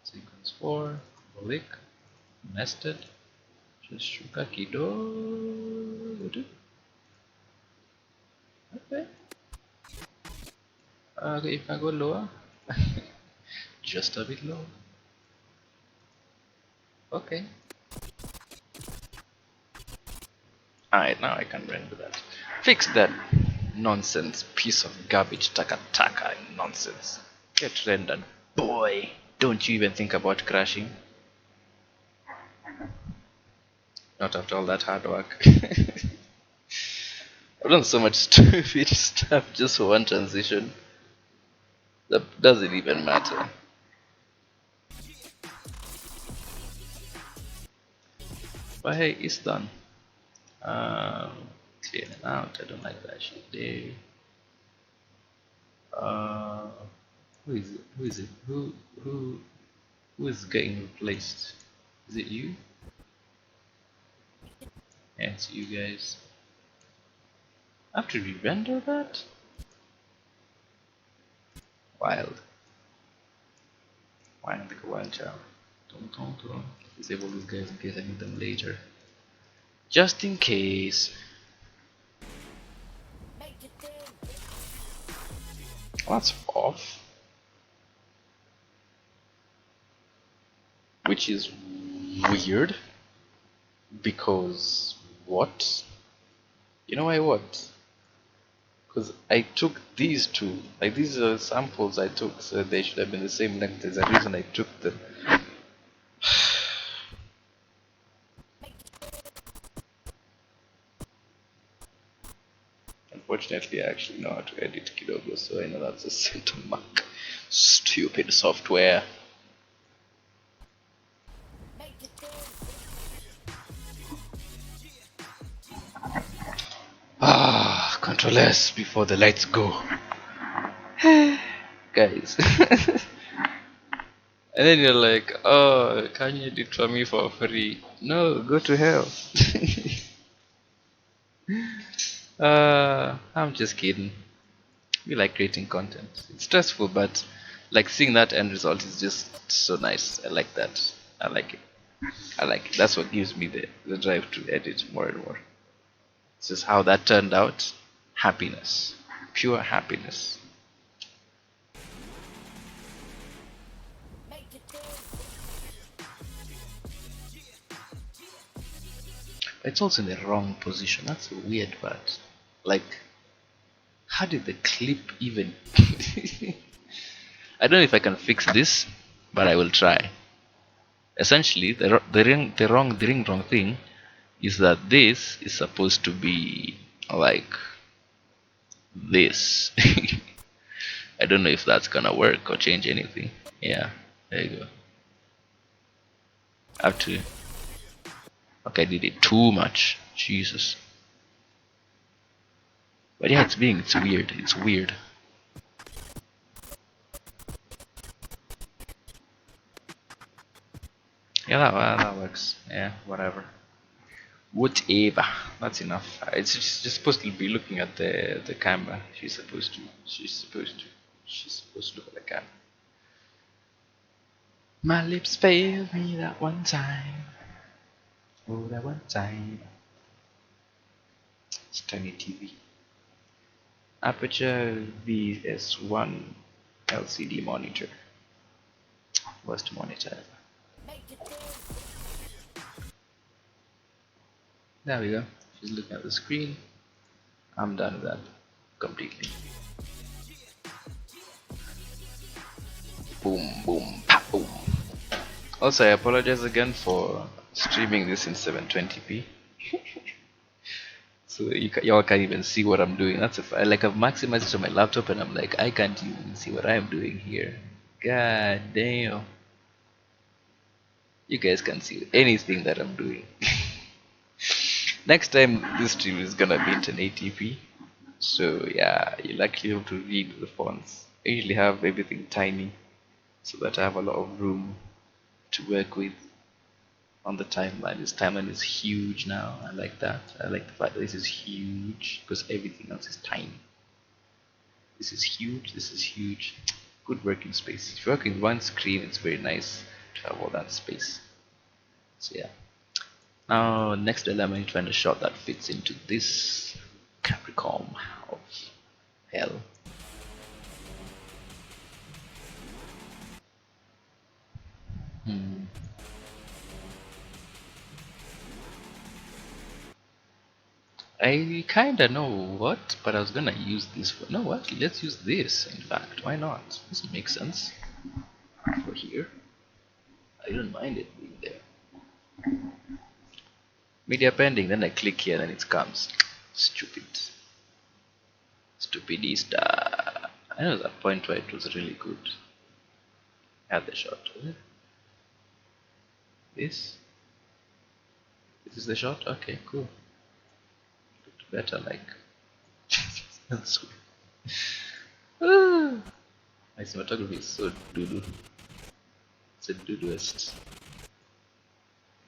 Sequence 4. Lick. Nested. Just shuka kidogo. Okay. Okay, if I go lower. Just a bit lower. Okay. Alright, now I can render that. Fix that nonsense piece of garbage taka taka nonsense. Get rendered, boy. Don't you even think about crashing. Not after all that hard work. I've done so much stupid stuff just for one transition. That doesn't even matter. But hey, it's done. Clear it out. I don't like that shit there. Who is it? Who is it? Who is getting replaced? Is it you? Yeah, it's you guys. I have to re-render that? Wild. Wild like a wild child. Don't. Disable these guys in case I need them later. Just in case. That's off. Which is weird. Because what? You know why what? Because I took these two, like these are samples I took, so they should have been the same length. There's a reason I took them. Unfortunately, I actually know how to edit Kidogo, so I know that's a center mark. Stupid software. Control S before the lights go. Guys. And then you're like, oh, can you edit for me for free? No, go to hell. I'm just kidding. We like creating content. It's stressful, but like seeing that end result is just so nice. I like that. I like it. I like it. That's what gives me the drive to edit more and more. It's just how that turned out. Happiness. Pure happiness. It's also in the wrong position. That's a weird part. Like, how did the clip even... I don't know if I can fix this, but I will try. Essentially, the wrong thing is that this is supposed to be like this. I don't know if that's gonna work or change anything. Yeah, there you go. I have to... Okay, I did it too much. Jesus. But yeah, it's weird. It's weird. Yeah, that works. Yeah, whatever. Whatever. That's enough. It's just supposed to be looking at the camera. She's supposed to look at the camera. My lips failed me that one time. Oh, that one time. It's tiny TV. Aperture VS1 LCD monitor. Worst monitor ever. There we go. She's looking at the screen. I'm done with that completely. Boom, boom, pop, boom. Also, I apologize again for streaming this in 720p. So y'all can't even see what I'm doing. That's if like I've maximized it on my laptop and I'm like I can't even see what I'm doing here. God damn. You guys can see anything that I'm doing. Next time this stream is gonna be in 1080p. So yeah, you'll actually have to read the fonts. I usually have everything tiny so that I have a lot of room to work with on the timeline. This timeline is huge now. I like that. I like the fact that this is huge because everything else is tiny. This is huge. This is huge. Good working space. If you work in one screen, it's very nice to have all that space. So yeah. Now next element, find a shot that fits into this Capricorn of hell. Hmm. I kinda know what, but I was gonna use this for. No, what? Let's use this. In fact, why not? This makes sense for here. I don't mind it being there. Media pending. Then I click here, and it comes. Stupid, stupidista. I know that point where it was really good. Had the shot. Was it? This. This is the shot. Okay, cool. Looked better, like. That's weird. My cinematography is so doo-doo. It's a doo-dooest.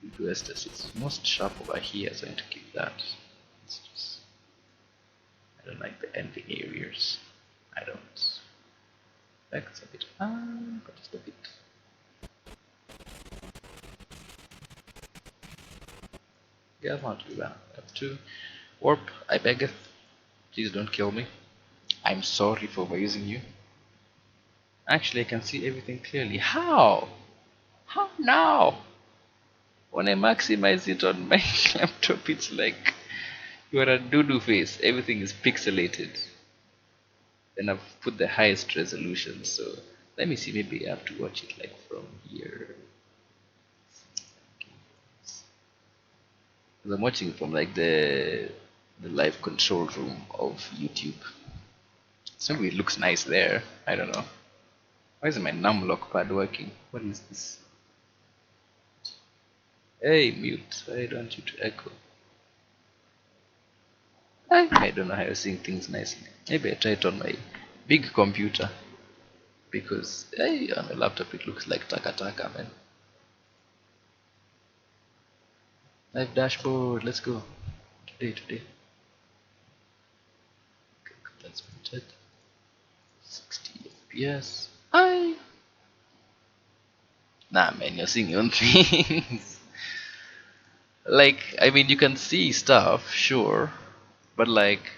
Doo-dooest. It's most sharp over here, so I need to keep that. It's just, I don't like the ending areas. I don't. That's a bit, but just a bit. Yeah, I want to be around. I have to warp. I beggeth. Please don't kill me. I'm sorry for overusing you. Actually, I can see everything clearly. How? How now? When I maximize it on my laptop, it's like you are a doo-doo face. Everything is pixelated. Then I've put the highest resolution. So let me see. Maybe I have to watch it like from here. Because I'm watching from like the live control room of YouTube. So maybe it looks nice there. I don't know. Why isn't my numlock pad working? What is this? Hey, mute. I don't want you to echo. I don't know how you're seeing things nicely. Maybe I try it on my big computer. Because, hey, on my laptop it looks like taka taka, man. Live dashboard, let's go. Today. Okay, that's muted. 60 FPS. Hi! Nah, man, you're seeing your own things. Like, I mean, you can see stuff, sure. But, like,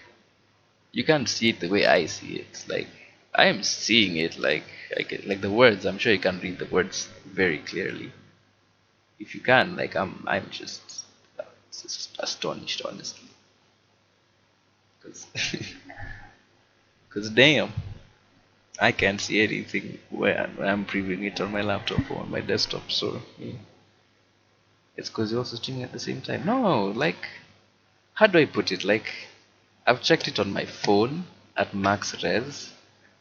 you can't see it the way I see it. Like I am seeing it like I can, like the words. I'm sure you can read the words very clearly. If you can, like I'm just astonished, honestly. Because damn, I can't see anything when I'm previewing it on my laptop or on my desktop. So yeah. It's because you're also streaming at the same time. No, like how do I put it? Like I've checked it on my phone at max res.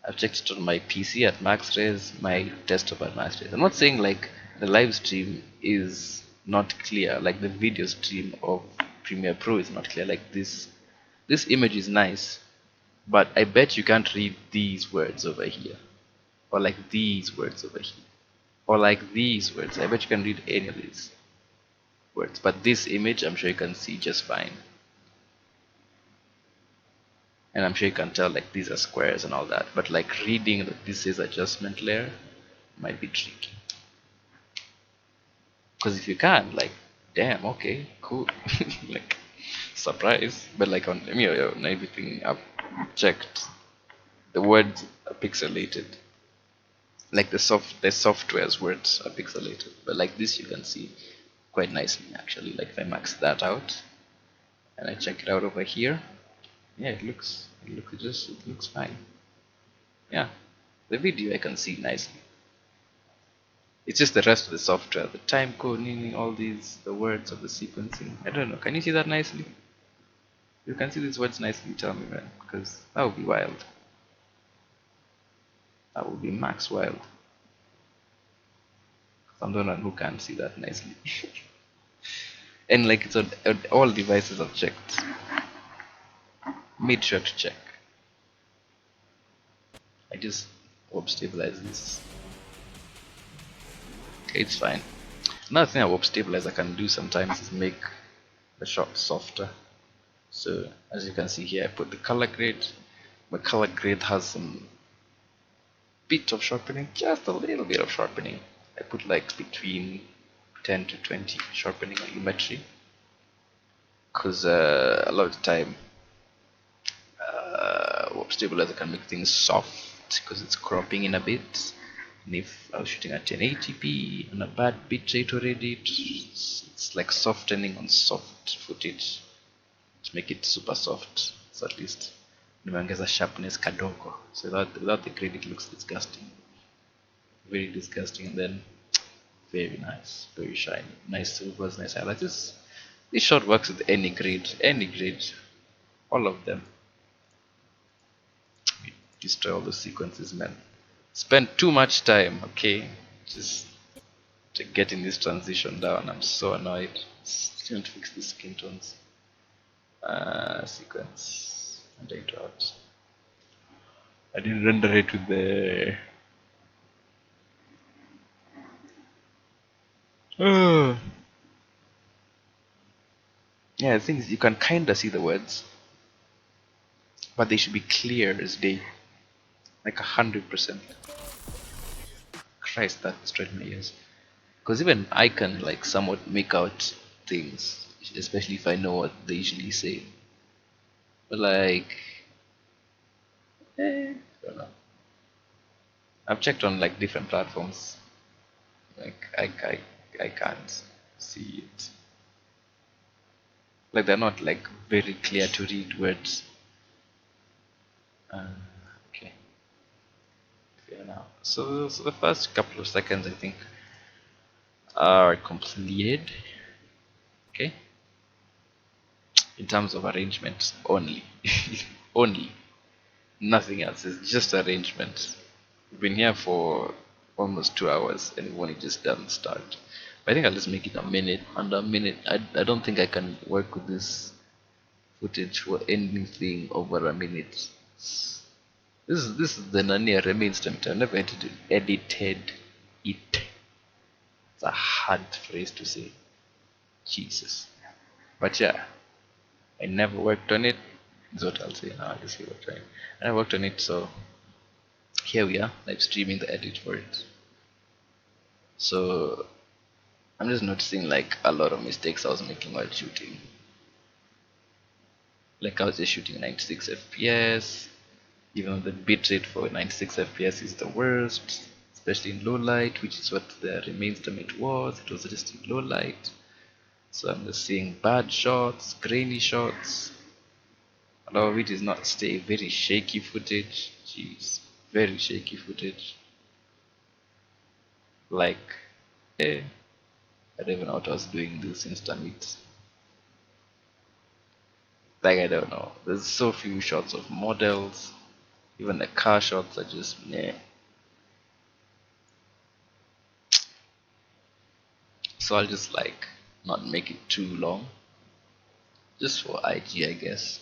I've checked it on my PC at max res, my desktop at max res. I'm not saying like the live stream is not clear, like the video stream of Premiere Pro is not clear. Like this image is nice, but I bet you can't read these words over here, or like these words over here, or like these words. I bet you can read any of these words, but this image I'm sure you can see just fine. And I'm sure you can tell like these are squares and all that, but like reading that this is adjustment layer might be tricky, because if you can, like damn, okay, cool. Like, surprise. But like on on everything I've checked, the words are pixelated. Like the software's words are pixelated. But like this, you can see quite nicely actually. Like if I max that out and I check it out over here, yeah, it looks fine. Yeah, the video I can see nicely. It's just the rest of the software, the time coding, all these, the words of the sequencing. I don't know. Can you see that nicely? You can see these words nicely. Tell me, man, because that would be wild. That would be max wild. I'm the one who can't see that nicely. And like it's on all devices I've checked. Made sure to check. I just warp stabilize this. Okay, it's fine. Another thing a warp stabilizer can do sometimes is make the shot softer. So as you can see here, I put the color grade. My color grade has some bit of sharpening, just a little bit of sharpening. I put like between 10 to 20 sharpening on Lumetri, because a lot of the time warp stabilizer can make things soft because it's cropping in a bit. And if I was shooting at 1080p on a bad bitrate already, it's like softening on soft footage to make it super soft. So at least nimeongeza sharpness kadogo. So without the grade it looks disgusting. Very disgusting, and then very nice, very shiny, nice silvers, nice highlights. This shot works with any grade, all of them. Destroy all the sequences, man. Spend too much time, okay, just to getting this transition down. I'm so annoyed. Still to fix the skin tones. Sequence and data out. I didn't render it with the yeah, the thing is you can kinda see the words, but they should be clear as day. Like 100%. Christ, that destroyed my ears. Because even I can like somewhat make out things, especially if I know what they usually say. But like, I don't know. I've checked on like different platforms. Like I can't see it. Like they're not like very clear to read words. Uh, okay, fair now. So the first couple of seconds I think are completed. Okay, in terms of arrangement only, only. Nothing else. It's just arrangement. We've been here for almost 2 hours and we've only just done the start. But I think I'll just make it a minute. Under a minute, I don't think I can work with this footage for anything over a minute. This is the Nania remains template. I've never edited it. It's a hard phrase to say. Jesus. But yeah, I never worked on it. That's what I'll say now. I just worked on it. I worked on it, so here we are, live streaming the edit for it. So I'm just noticing like a lot of mistakes I was making while shooting. Like I was just shooting 96 FPS, even though the bitrate for 96 FPS is the worst, especially in low light, which is what the remains damage was. It was just in low light. So I'm just seeing bad shots, grainy shots. A lot of it is not stay, very shaky footage. Jeez, very shaky footage. Like, I don't even know what I was doing this Instameet. Like, I don't know. There's so few shots of models. Even the car shots are just meh. So I'll just like not make it too long. Just for IG, I guess.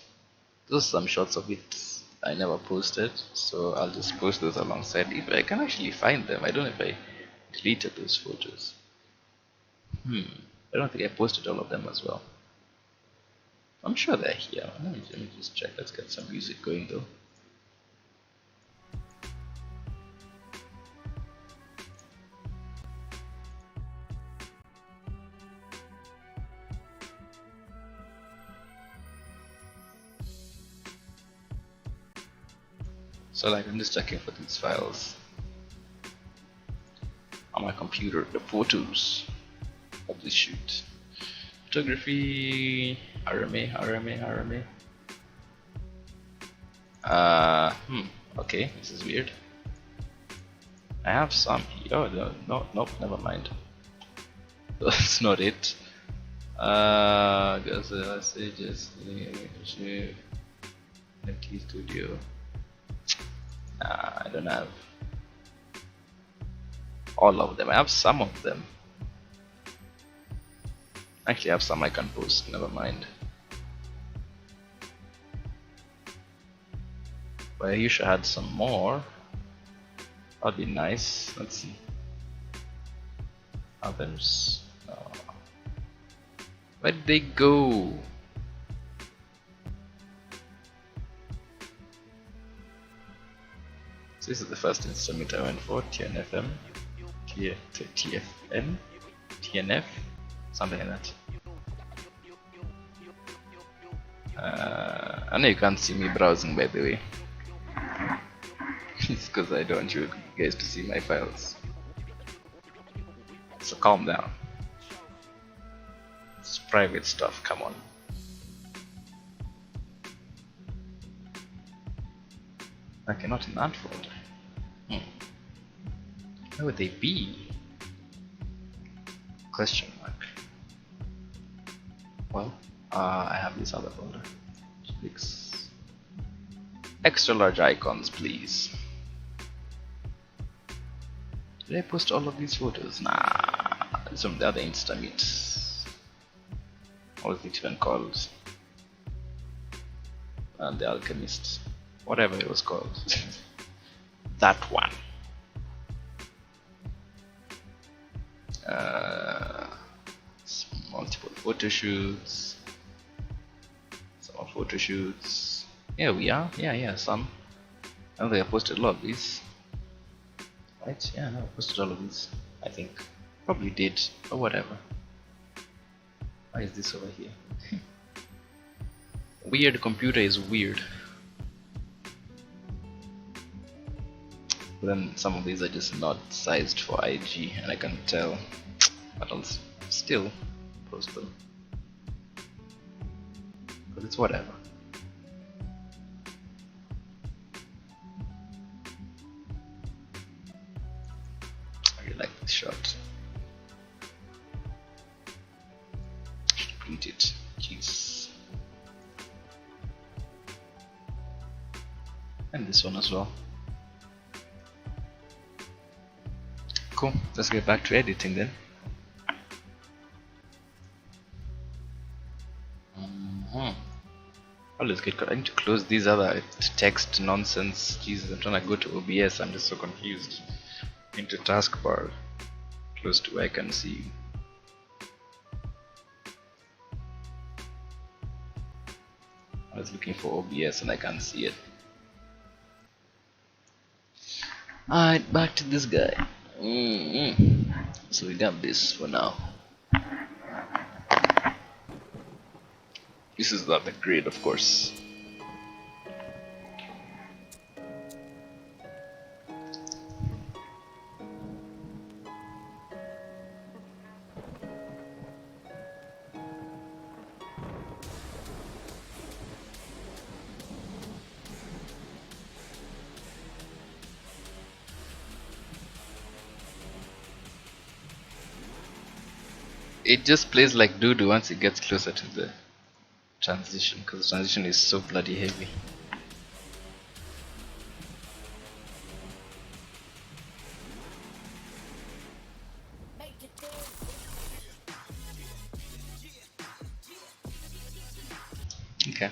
Those are some shots of it I never posted. So I'll just post those alongside. If I can actually find them. I don't know if I deleted those photos. I don't think I posted all of them as well. I'm sure they're here. Let me just check. Let's get some music going though. So like I'm just checking for these files on my computer, the photos of this shoot. Photography, RMA. Okay, this is weird. I have some here. Oh, nope, never mind. That's not it. Guess I say just NMK Studio. Nah, I don't have all of them. I have some of them. Actually, I have some I can post. Never mind. But I wish I had some more. That'd be nice. Let's see. Others. No. Where did they go? So this is the first instrument I went for. TNFM. TFM. TNF. Something like that. I know you can't see me browsing, by the way. It's because I don't want you guys to see my files. So calm down. It's private stuff, come on. Okay, not in that folder. Where would they be? Question mark. Well, I have this other folder. Fix. Extra large icons, please. Did I post all of these photos? Nah, it's from the other Instameet. What was it even called? And the Alchemist. Whatever it was called. That one. Multiple photo shoots. Some more photo shoots. Here we are. Yeah, some. I don't think I posted a lot of these. Right? Yeah, no, I posted all of these. I think. Probably did, or whatever. Why is this over here? Weird computer is weird. But then some of these are just not sized for IG, and I can tell. But I'll still post them. Because it's whatever. I really like this shot. Should print it. Jeez. And this one as well. Cool. Let's get back to editing then. I need to close these other text nonsense. Jesus, I'm trying to go to OBS. I'm just so confused. Into taskbar, close to where I can see. I was looking for OBS and I can't see it. Alright, back to this guy. So we got this for now. This is not the grade, of course. It just plays like doo-doo once it gets closer to the transition, because the transition is so bloody heavy. Okay.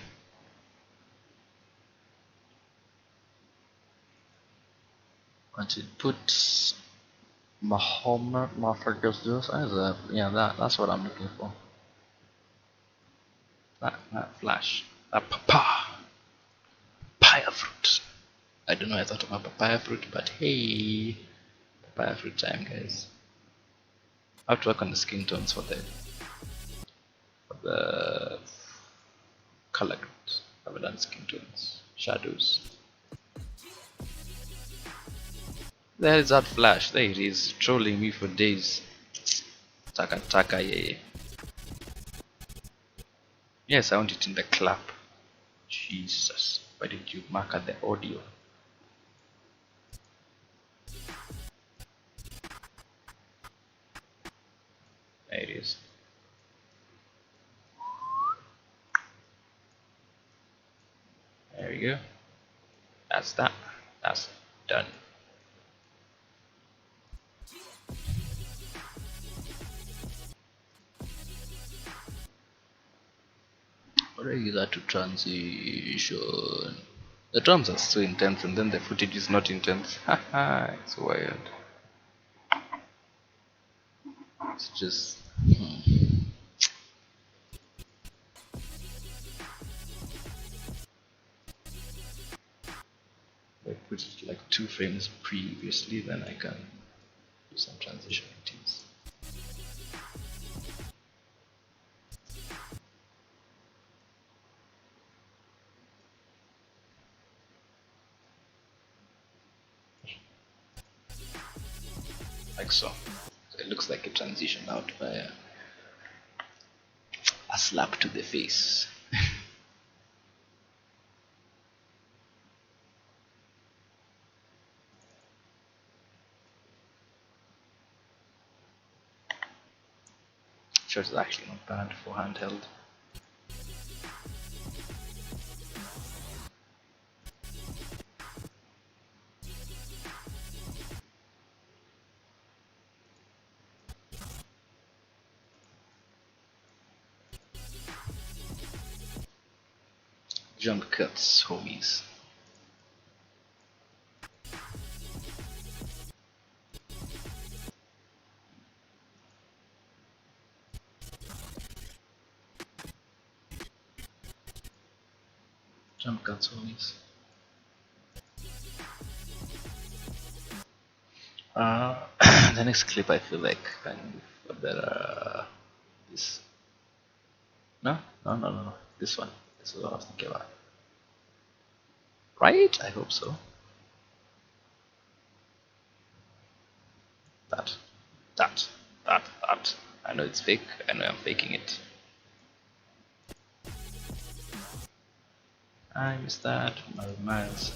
Once it puts Mahomet, yeah, that's what I'm looking for. That flash, that papaya fruit. I don't know. I thought about papaya fruit, but hey, papaya fruit time, guys. I have to work on the skin tones for the color grades. I haven't done skin tones, shadows. There is that flash. There it is, trolling me for days. Taka taka, yeah. Yes, I want it in the clap. Jesus, why did you mark at the audio? There it is. There we go. That's that. That's done. Already that to transition. The drums are so intense and then the footage is not intense. Haha, it's wild. It's just I put it like 2 frames previously, then I can do some transition things. Like so. So it looks like a transition out by a slap to the face. Sure, it's actually not bad for handheld. Jump cuts, homies. Jump cuts, homies. The next clip I feel like kind of a better this. No. This one. This is what I was thinking about. Right? I hope so. That. That. I know it's fake. I know I'm faking it. I miss that. Miles.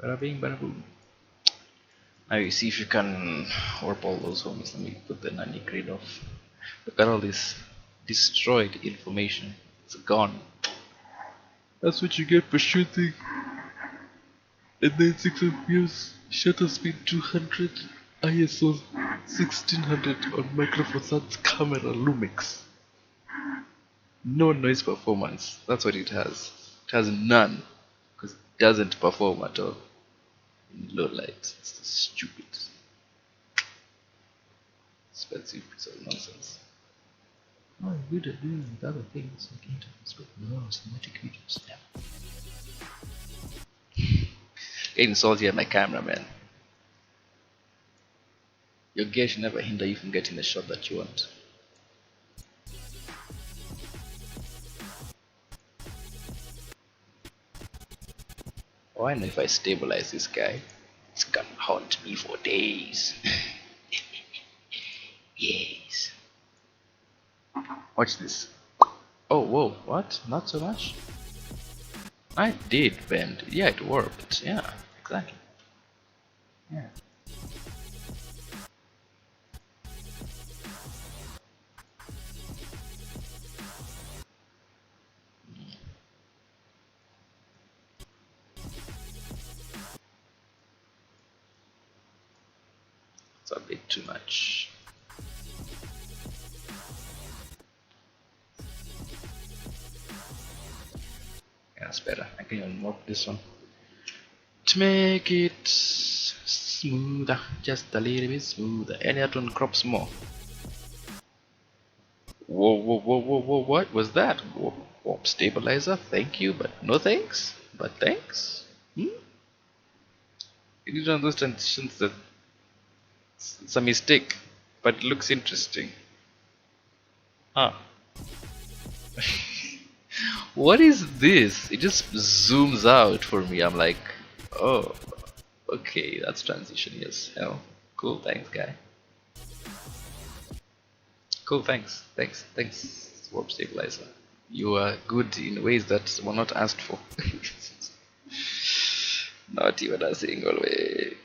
Bada bing, bada boom. Now you see if you can warp all those homies. Let me put the nanny grid off. Look at all this destroyed information. It's gone. That's what you get for shooting. And then 6 FPS, shutter speed 200, ISO 1600 on Micro Four Thirds camera Lumix. No noise performance. That's what it has. It has none. Because it doesn't perform at all. In low light. It's stupid. Expensive piece of nonsense. Oh, good at doing with other things like interface, but no cinematic videos. Yeah. Getting salty at my camera, man. Your gear should never hinder you from getting the shot that you want. Oh, I know if I stabilize this guy, it's gonna haunt me for days. Yes. Watch this. Oh, whoa, what? Not so much? I did bend. Yeah, it worked. Yeah, exactly. Yeah. It's a bit too much. Yeah, that's better. I can even work this one to make it smoother, just a little bit smoother. And that one crops more. Whoa, whoa, whoa, whoa, whoa, what was that? Warp stabilizer, thank you, but no thanks. But thanks? Hmm? You need to understand that it's a mistake, but it looks interesting. Huh. What is this? It just zooms out for me. I'm like, oh, okay, that's transition as hell. Cool, thanks, guy. Cool, thanks, Warp Stabilizer. You are good in ways that were not asked for. Not even a single way.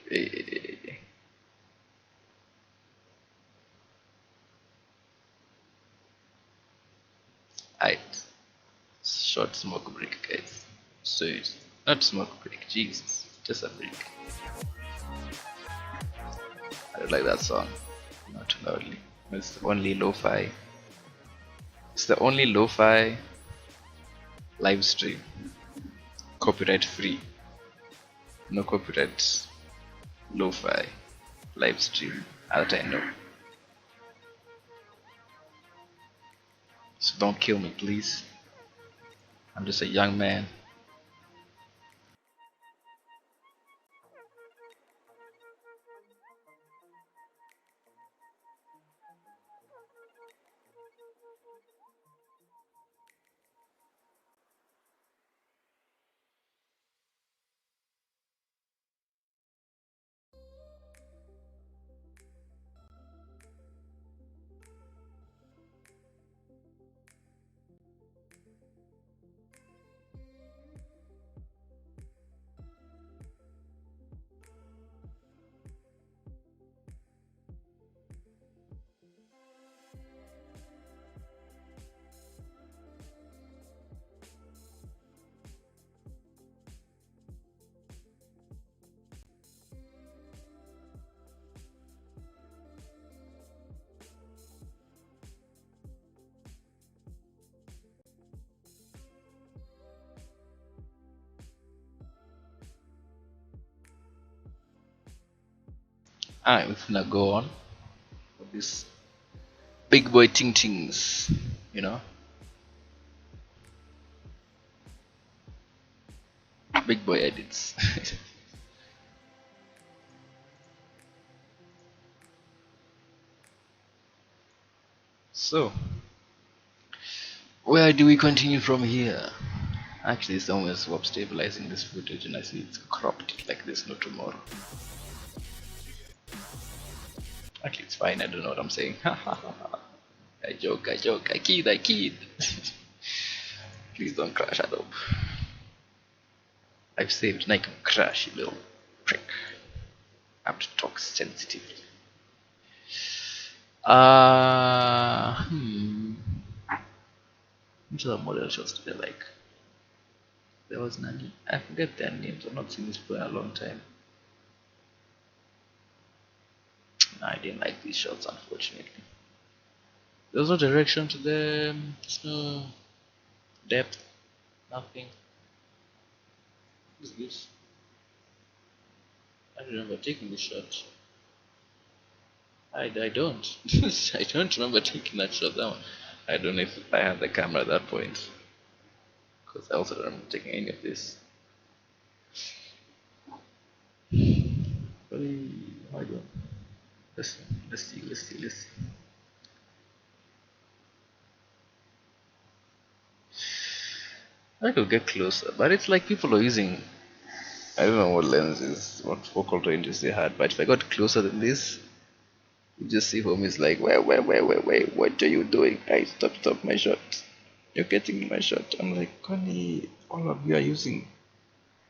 Aight. Short smoke break, guys. So, not smoke break, Jesus. Just a break. I don't like that song. Not too loudly. It's the only lo-fi. It's the only lo-fi live stream. Copyright free. No copyright lo-fi live stream that I know. So don't kill me, please. I'm just a young man. I'm gonna go on with this big boy ting tings, you know, big boy edits. So, where do we continue from here? Actually, someone swap stabilizing this footage and I see it's cropped like this, no tomorrow. Actually, it's fine, I don't know what I'm saying. I joke, I kid. Please don't crash, Adobe. I've saved and I can crash, you little prick. I have to talk sensitively. Which other model shots do they like? There was none. I forget their names. I've not seen this for a long time. I didn't like these shots, unfortunately. There's no direction to them. There's no depth. Nothing. What is this? I remember taking this shot. I don't. I don't remember taking that shot. That one. I don't know if I had the camera at that point. Because I also don't remember taking any of this. But hold on. Let's see. I could get closer, but it's like people are using, I don't know what lenses, what focal ranges they had, but if I got closer than this, you just see homies like, wait, what are you doing? Hey, stop my shot. You're getting my shot. I'm like, Connie, all of you are using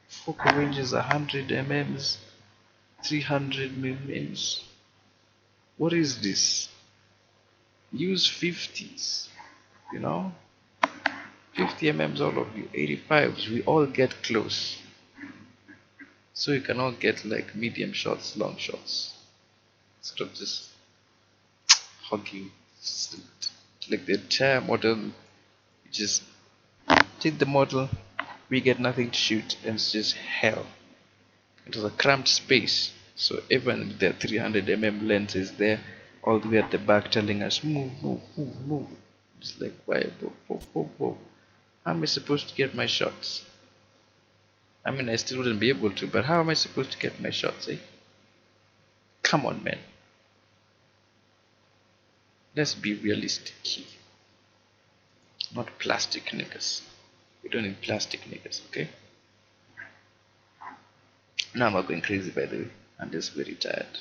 focal ranges 100 mm, 300 mm. What is this? Use 50s, you know? 50 mm all of you, 85s, we all get close. So you can all get like medium shots, long shots. Instead of just hugging. Like the entire model, you just take the model, we get nothing to shoot, and it's just hell. It was a cramped space, so even the 300 mm lens is there all the way at the back telling us move. It's like, why? Whoa. How am I supposed to get my shots? I mean, I still wouldn't be able to, but how am I supposed to get my shots, eh? Come on, man. Let's be realistic here. Not plastic niggas. We don't need plastic niggas, okay? Now I'm not going crazy, by the way. I'm just very tired.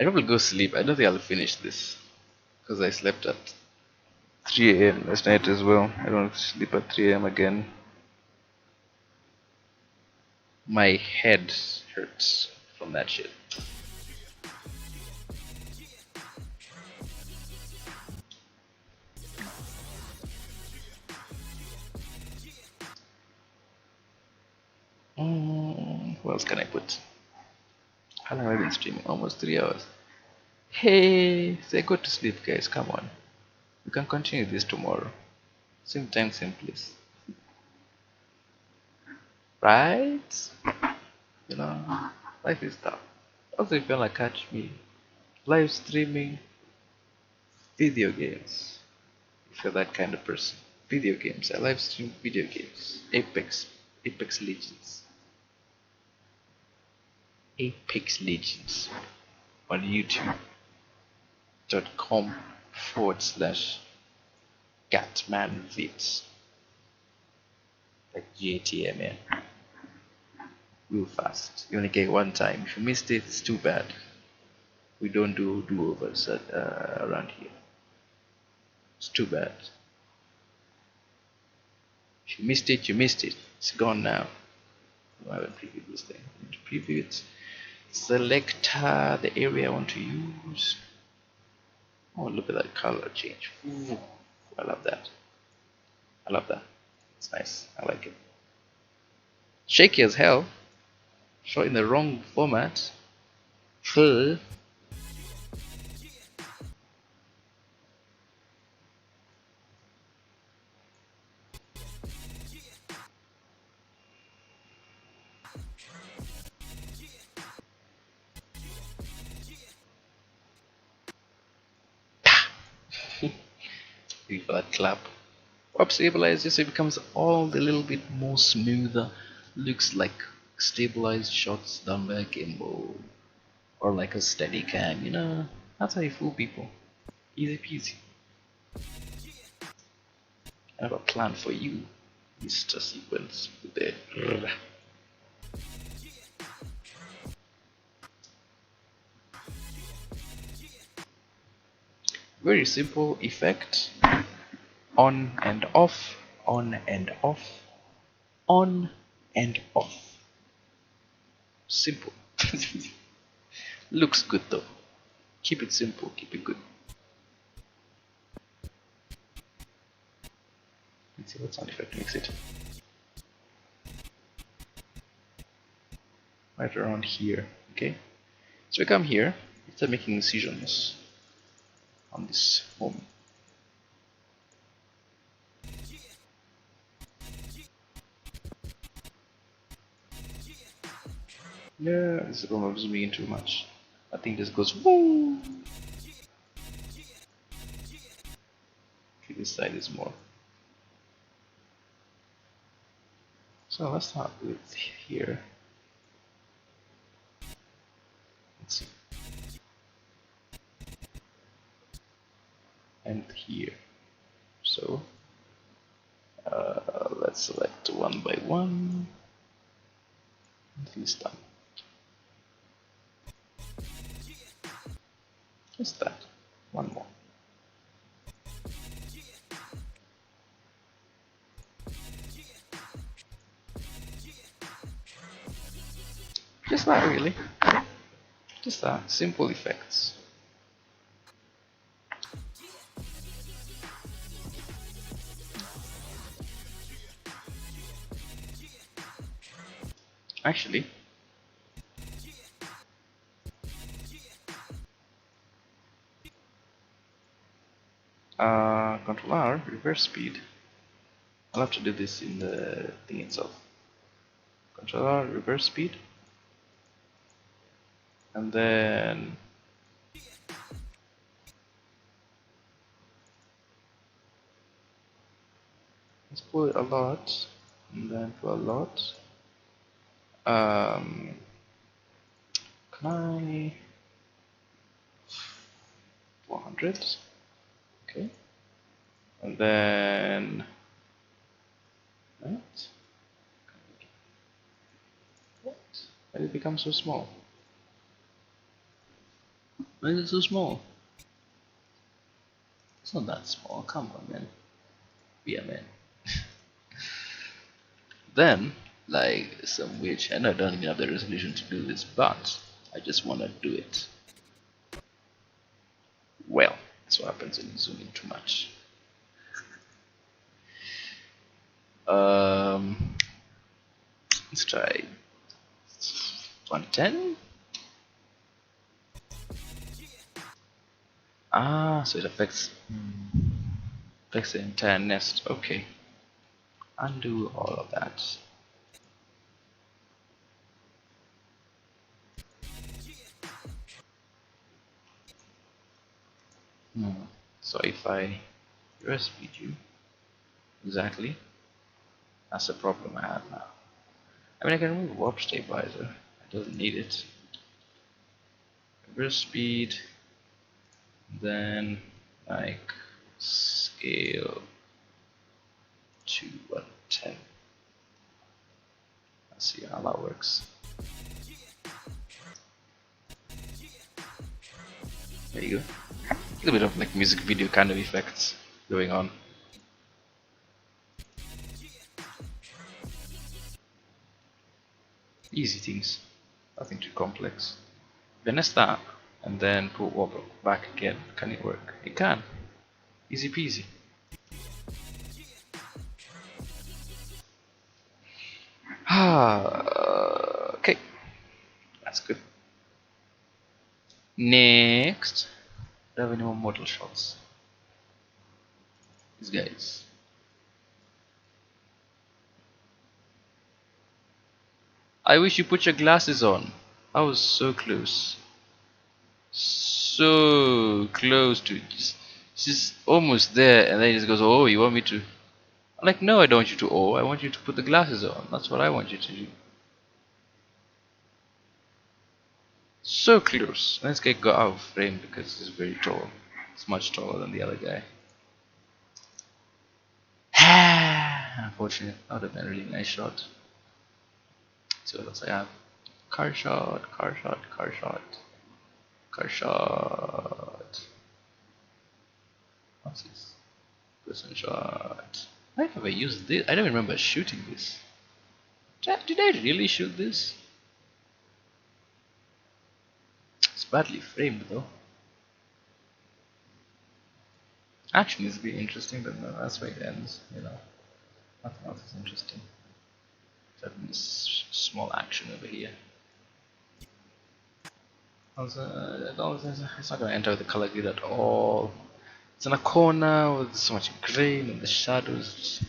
I probably go sleep. I don't think I'll finish this because I slept at 3 a.m. last night as well. I don't sleep at 3 a.m. again. My head hurts from that shit. What else can I put? How long have I been streaming? Almost 3 hours. Hey, say go to sleep, guys. Come on. We can continue this tomorrow. Same time, same place. Right? You know, life is tough. Also, if you wanna catch me live streaming video games, if you're that kind of person, video games. I live stream video games. Apex Legends, Apex Legends on YouTube.com/Gatmanvids, like GATMN. Real fast. You only get one time. If you missed it, it's too bad. We don't do do-overs around here. It's too bad. If you missed it, you missed it. It's gone now. I haven't previewed this thing. I need to preview it. Select the area I want to use. Oh, look at that color change. Ooh, I love that. I love that. It's nice. I like it. Shaky as hell. Shot in the wrong format. Full. For that clap. Up stabilized just so it becomes all a little bit more smoother. Looks like stabilized shots done by a gimbal. Or like a steady cam, you know. That's how you fool people. Easy peasy. I have a plan for you, Mr. Sequence. Very simple effect. On and off, on and off, on and off. Simple. Looks good though. Keep it simple, keep it good. Let's see what sound effect makes it. Right around here, okay? So we come here, start making incisions on this home. Yeah, this is not zooming in too much. I think this goes woo. Okay, this side is more. So let's start with here. Let's see. And here. So let's select one by one. This time. Just that. One more. Just that, really. Just that. Simple effects. Actually, Control R, reverse speed. I'll have to do this in the thing itself. Control R, reverse speed. And then Let's put a lot, and then put a lot. Can I 400? Okay, and then right. What? Why did it become so small? Why is it so small? It's not that small. Come on, man. Be a man. Then, like some weird. I know I don't even have the resolution to do this, but I just want to do it. Well, that's what happens when you zoom in too much. Let's try 110. Ah, so it affects the entire nest. Okay, undo all of that. So if I speed you exactly, that's the problem I have now. I mean, I can remove warp stabilizer. I don't need it. Reverse speed, then like scale to 110. Let's see how that works. There you go. A little bit of like music video kind of effects going on. Easy things, nothing too complex. Then that, and then put warp back again. Can it work? It can. Easy peasy. Okay, that's good. Next, do I have any more model shots? These guys. I wish you put your glasses on. I was so close. So close to just she's almost there, and then he just goes, "Oh, you want me to?" I'm like, "No, I don't want you to. Oh, I want you to put the glasses on. That's what I want you to do." So close. And this guy got out of frame because he's very tall. He's much taller than the other guy. Unfortunate. That would have been a really nice shot. Let's see what else I have. Car shot, car shot, car shot, car shot. What's this? Person shot. Why have I used this? I don't remember shooting this. Did I really shoot this? It's badly framed though. Action is really interesting, but no, that's where it ends. You know, nothing else is interesting. Except this small action over here. It's not going to enter with the color grid at all. It's in a corner with so much grain and the shadows.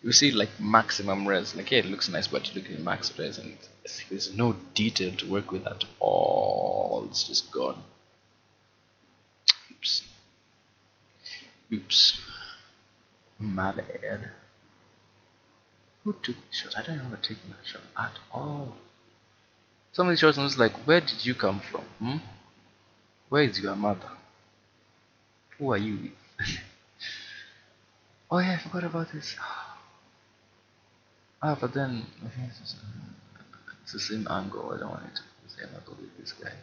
You see like maximum res. Like, yeah, it looks nice, but you look at max res and there's no detail to work with at all. It's just gone. Oops. Oops. My bad. Who took the shot? I don't remember taking that shot at all. Some of the shots was like, where did you come from? Where is your mother? Who are you with? Oh yeah, I forgot about this. Ah, but then I think it's the same angle. I don't want it to be the same angle with this guy.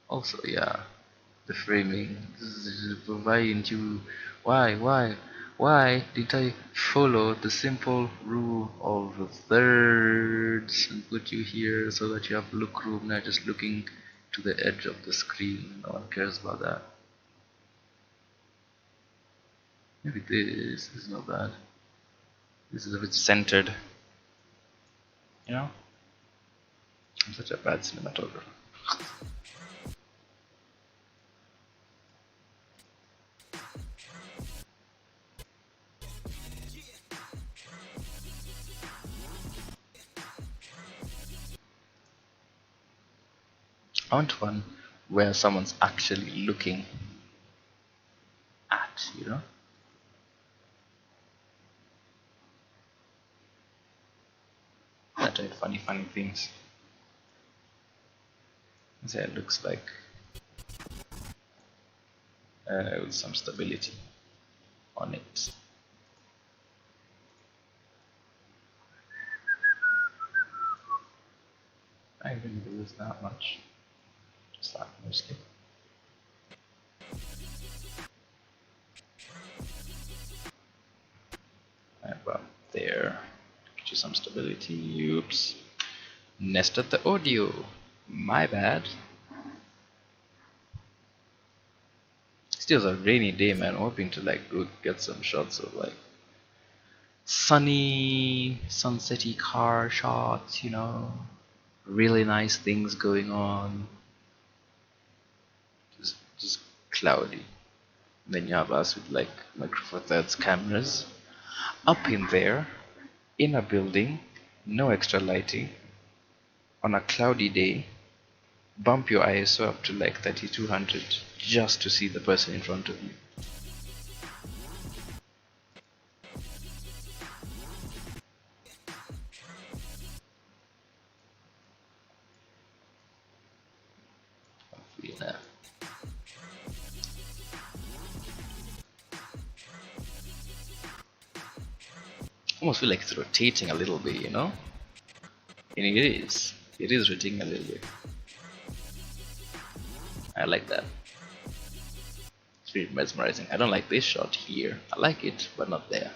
Also, yeah, the framing. Why didn't you? Why didn't I follow the simple rule of the thirds and put you here so that you have look room, not just looking to the edge of the screen? No one cares about that. Maybe this is not bad. This is a bit centered. You know? I'm such a bad cinematographer. I want one where someone's actually looking at, you know? I tried funny things. So it looks like with some stability on it. I didn't do this that much. Just that mostly. About there. Get you some stability. Oops. Nested the audio. My bad. Still a rainy day, man. Hoping to like go get some shots of like sunny, sunsetty car shots, you know. Really nice things going on. Just cloudy. Then you have us with like Micro Four Thirds cameras up in there, in a building, no extra lighting, on a cloudy day. Bump your ISO up to like 3200 just to see the person in front of you. Yeah. Almost feel like it's rotating a little bit, you know? And it is. It is rotating a little bit. I like that. It's very mesmerizing. I don't like this shot here. I like it, but not there.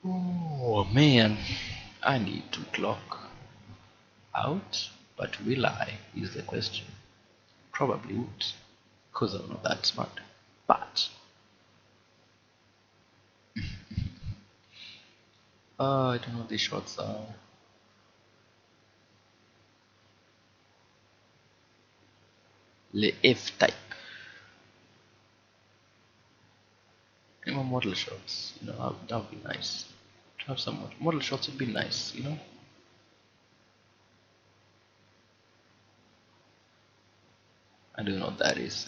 Oh man, I need to clock out, but will I? Is the question. Probably would, because I'm not that smart. But I don't know what these shots are. Le F type. Any more model shots? You know, that would be nice. To have some model shots would be nice, you know? I don't know what that is.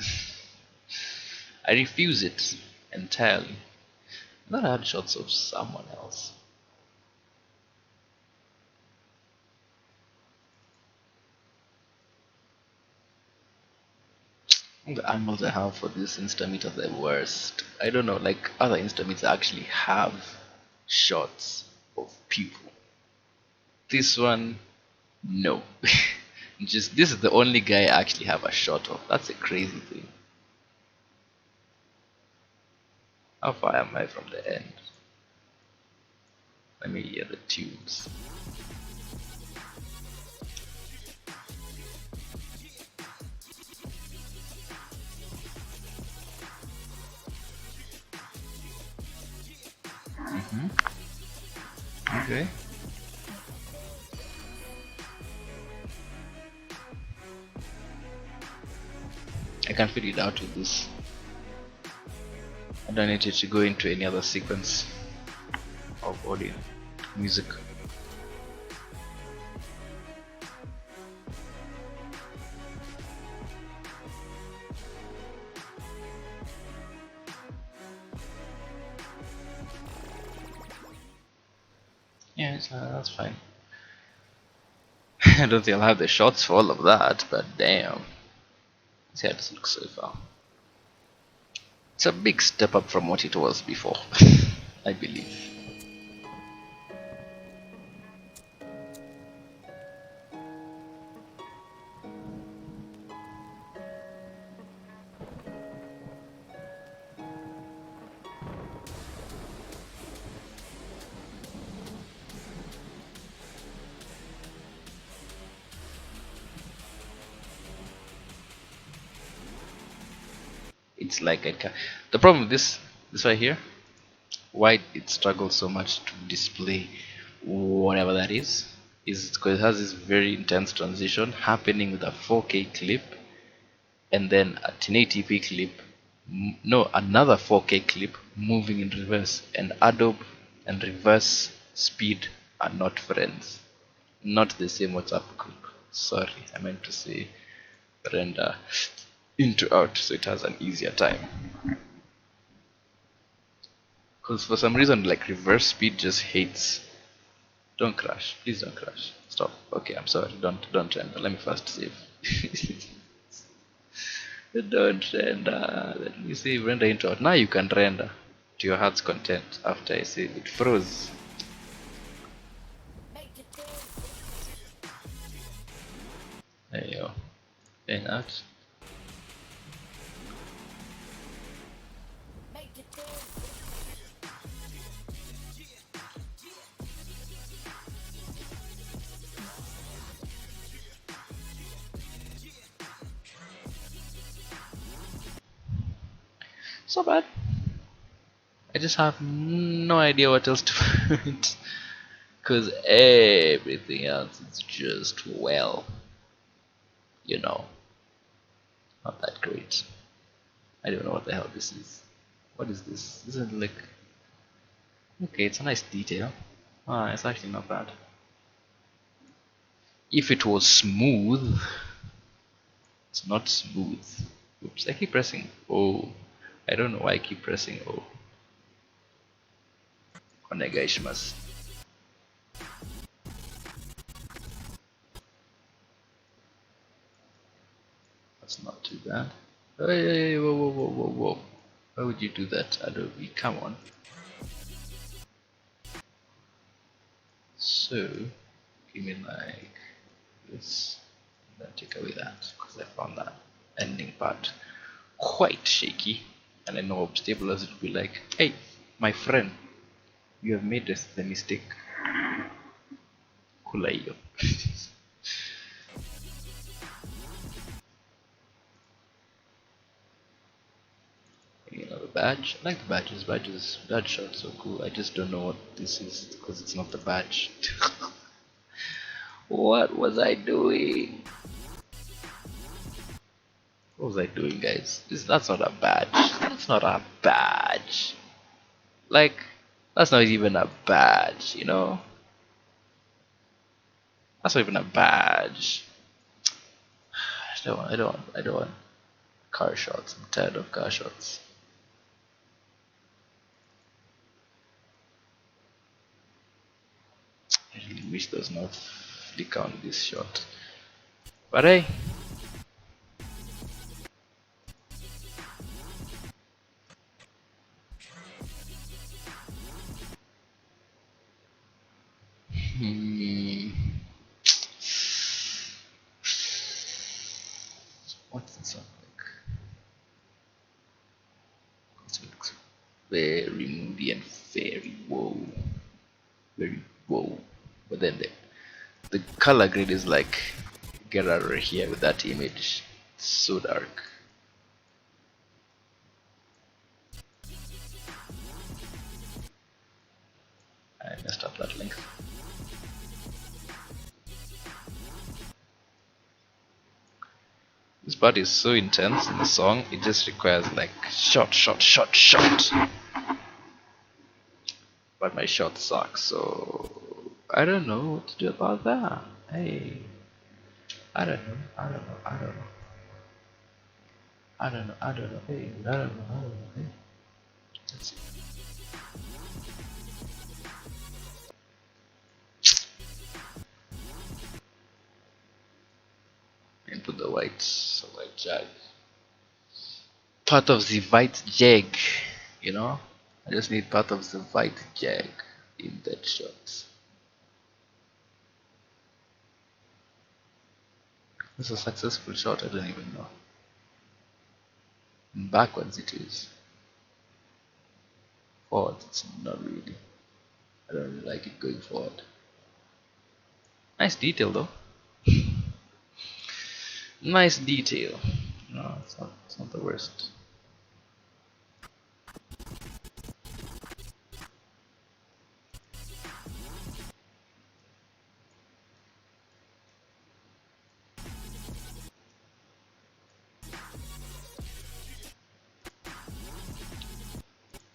I refuse it entirely. I thought I had shots of someone else. The angles I have for this Instameter are the worst. I don't know, like other Instameters actually have shots of people. This one, no. Just this is the only guy I actually have a shot of. That's a crazy thing. How far am I from the end? Let me hear the tunes. Okay. I can figure it out with this. I don't need it to go into any other sequence of audio, music. Yeah, that's fine. I don't think I'll have the shots for all of that, but damn. See how this looks so far. It's a big step up from what it was before, I believe. It's like the problem with this right here, why it struggles so much to display whatever that is because it has this very intense transition happening with a 4K clip and then a 1080p clip, no, another 4K clip moving in reverse, and Adobe and reverse speed are not friends. Not the same WhatsApp group. Sorry, I meant to say render into out so it has an easier time. Because for some reason, like reverse speed just hates. Don't crash. Please don't crash. Stop. Okay, I'm sorry. Don't render. Let me first save. Don't render. Let me save. Render into out. Now you can render to your heart's content after I save it. Froze. There you go. In out. So bad. I just have no idea what else to put. Because everything else is just, well, you know, not that great. I don't know what the hell this is. What is this? This is like, okay, it's a nice detail. Ah, it's actually not bad. If it was smooth, it's not smooth. Oops, I keep pressing O. I don't know why I keep pressing O. Onegaishimasu. That's not too bad. Hey, whoa, whoa, whoa, whoa, whoa. Why would you do that, Adobe? Come on. So, give me like this. Then take away that, because I found that ending part quite shaky. And I know stabilizers would be like, hey, my friend, you have made this the mistake. Kulayo. You know, the badge. I like the badges. Badge shots so cool. I just don't know what this is because it's not the badge. What was I doing? What was I doing, guys? That's not a badge. That's not a badge. Like, that's not even a badge, you know? That's not even a badge. I don't want car shots. I'm tired of car shots. I really wish there was not flicker on this shot. But hey. What's this sound like? It looks very moody and very whoa. Very whoa. But then the color grade is like, get out of here with that image. It's so dark. I messed up that length. This part is so intense in the song, it just requires like shot, shot, shot, shot. But my shot sucks, so I don't know what to do about that. Hey, I don't know, I don't know, I don't know. I don't know, I don't know, hey, I don't know, I don't know, hey. Let's see. And put the white jag. Part of the white jag, you know? I just need part of the white jag in that shot. This is a successful shot, I don't even know. Backwards it is. Forward, it's not really. I don't really like it going forward. Nice detail though. Nice detail. No, it's not the worst.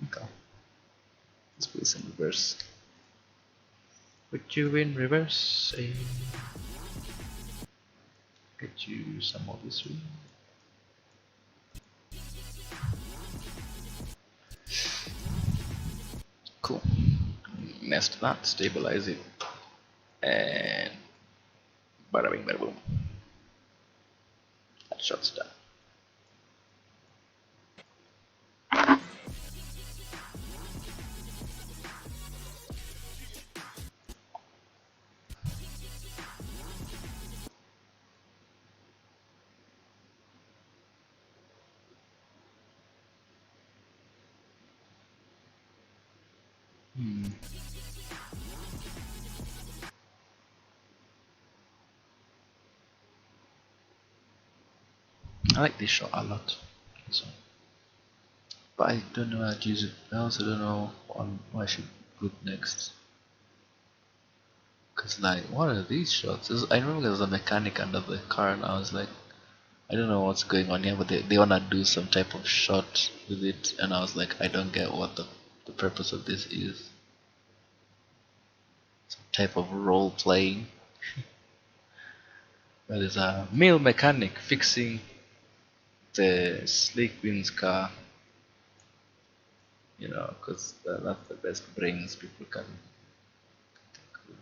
Okay. Let's put this in reverse. Put you in reverse. Get you some of this room. Cool. Nest that, stabilize it, and bada bing bada boom. That shot's done. I like this shot a lot. So, but I don't know how to use it. I also don't know what I should put next. Cause like, what are these shots? I remember there was a mechanic under the car, and I was like, I don't know what's going on here, but they wanna do some type of shot with it, and I was like, I don't get what the purpose of this is. Some type of role playing. There is a male mechanic fixing the Slick Wins car, you know, because that's the best brains people can think.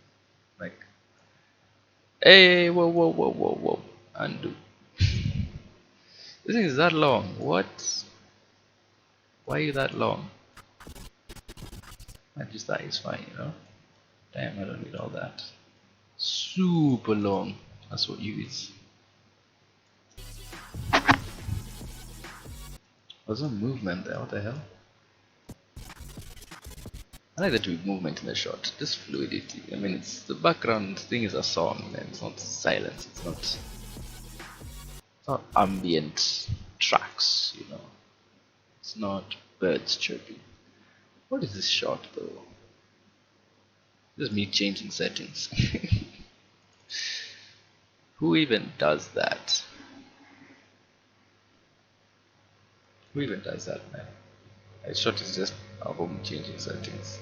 Like, hey, whoa, whoa, whoa, whoa, whoa, undo. This thing is that long. What? Why are you that long? I just that is fine, you know. Damn, I don't need all that. Super long. That's what you is. There's no movement there. What the hell? I like the movement in the shot. Just fluidity. I mean, it's the background thing is a song, man. It's not silence. It's not ambient tracks. You know. It's not birds chirping. What is this shot though? This is me changing settings. Who even does that? Who even does that, man? A shot is just album changing settings.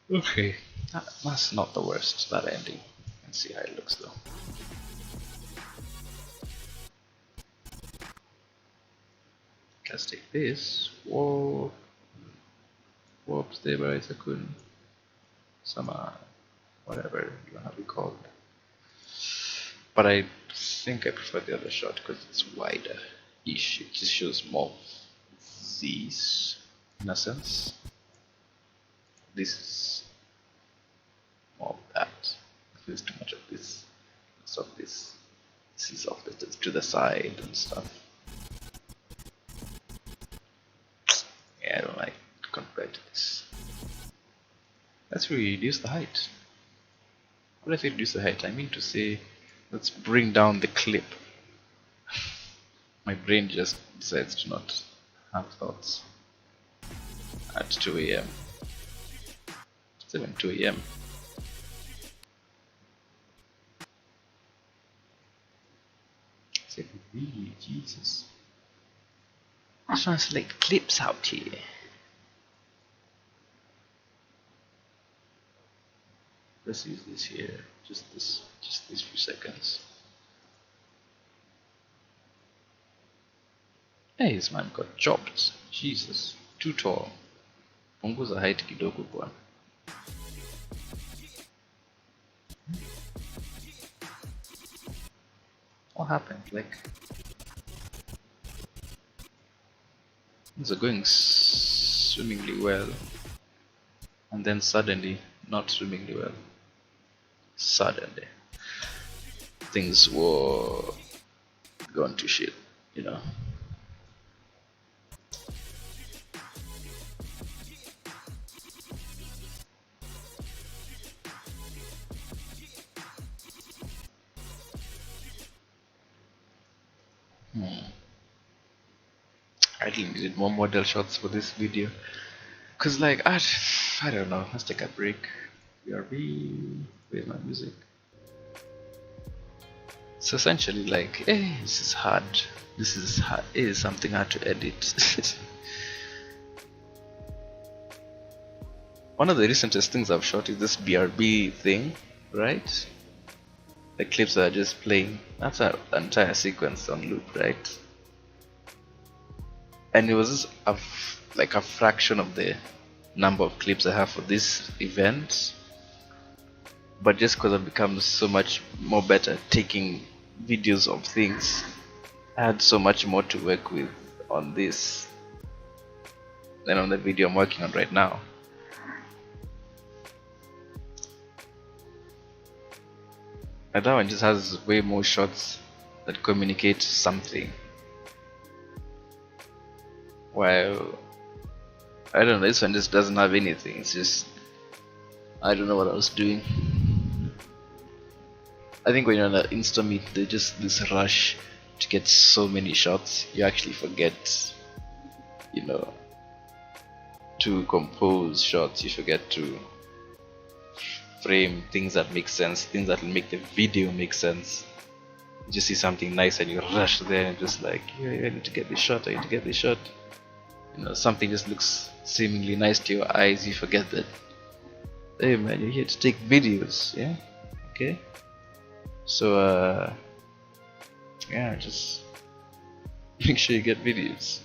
Okay, that's not the worst, that ending. Let's see how it looks though. Let's take this. Whoa. Warp stabilizer couldn't. Some whatever you have it called. But I think I prefer the other shot because it's wider ish. It just shows more Z's in a sense. This is more of that. There's too much of this. Less of this. This is off to the side and stuff. Yeah, I don't like compared to this. Let's reduce the height. What if I reduce the height? I mean to say, let's bring down the clip. My brain just decides to not have thoughts at 2 a.m. It's even 2 a.m. It's like, really, Jesus. Translate clips out here. Let's use this here, just these few seconds. Hey, this man got chopped. Jesus, too tall. Punguza height kidogo bwana. What happened? Like, things are going swimmingly well, and then suddenly not swimmingly well. Suddenly, things were gone to shit, you know. I really needed more model shots for this video, cause like I don't know. Let's take a break. BRB. Where's my music? So essentially, like, hey, this is hard. This is hard. It is something hard to edit. One of the recentest things I've shot is this BRB thing, right? The clips that are just playing. That's an entire sequence on loop, right? And it was just like a fraction of the number of clips I have for this event. But just because I've become so much more better at taking videos of things, I had so much more to work with on this than on the video I'm working on right now. And that one just has way more shots that communicate something. While I don't know, this one just doesn't have anything. It's just, I don't know what I was doing. I think when you're on an Insta meet, there's just this rush to get so many shots, you actually forget, you know, to compose shots. You forget to frame things that make sense, things that will make the video make sense. You just see something nice and you rush there and just like, yeah, I need to get this shot, I need to get this shot. You know, something just looks seemingly nice to your eyes, you forget that, hey man, you're here to take videos, yeah? Okay? So, yeah, just make sure you get videos.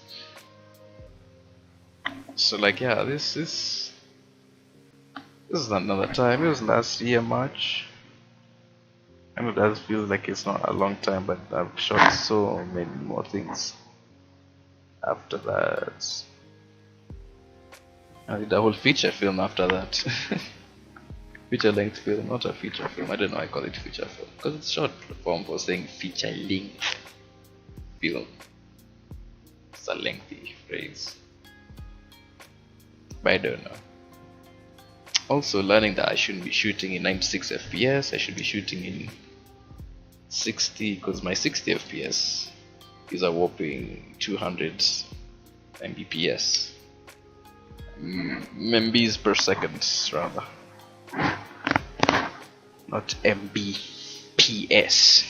So like, yeah, this is another time. It was last year March. I know that feels like it's not a long time, but I've shot so many more things after that. I did a whole feature film after that. Feature length film, not a feature film. I don't know why I call it feature film, because it's short form for saying feature length film. It's a lengthy phrase, but I don't know. Also learning that I shouldn't be shooting in 96 FPS, I should be shooting in 60, because my 60 FPS is a whopping 200 Mbps. MBs per second rather, not Mbps.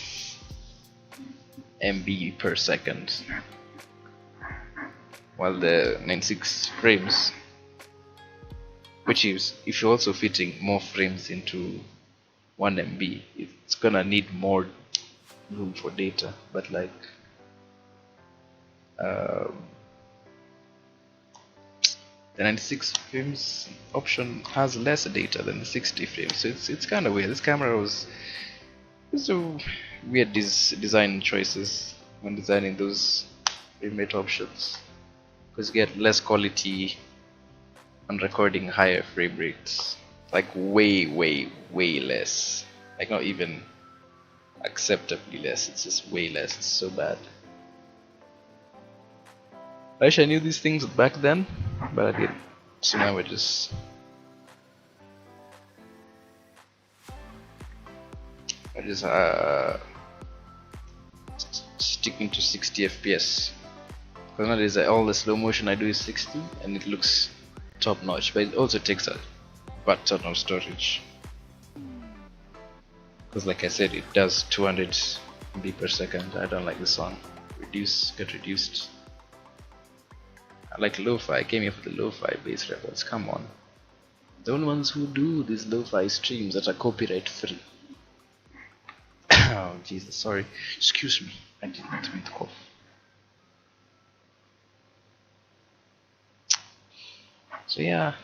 MB per second, while the 96 frames, which is, if you're also fitting more frames into 1 MB, it's gonna need more room for data. But like the 96 frames option has less data than the 60 frames, so it's kind of weird. This camera was so weird, design choices when designing those frame rate options, because you get less quality on recording higher frame rates, like way less, like not even acceptably less, it's just way less. It's so bad. I wish I knew these things back then, but I didn't. So now we're just sticking to 60 FPS, because nowadays all the slow motion I do is 60 and it looks top notch, but it also takes a butt ton of storage, because like I said, it does 200 MB per second. I don't like this one. Get reduced. I like lo-fi. I came here for the lo-fi bass records. Come on, the only ones who do these lo-fi streams that are copyright free. Oh Jesus, sorry, excuse me, I did not mean to cough. So yeah,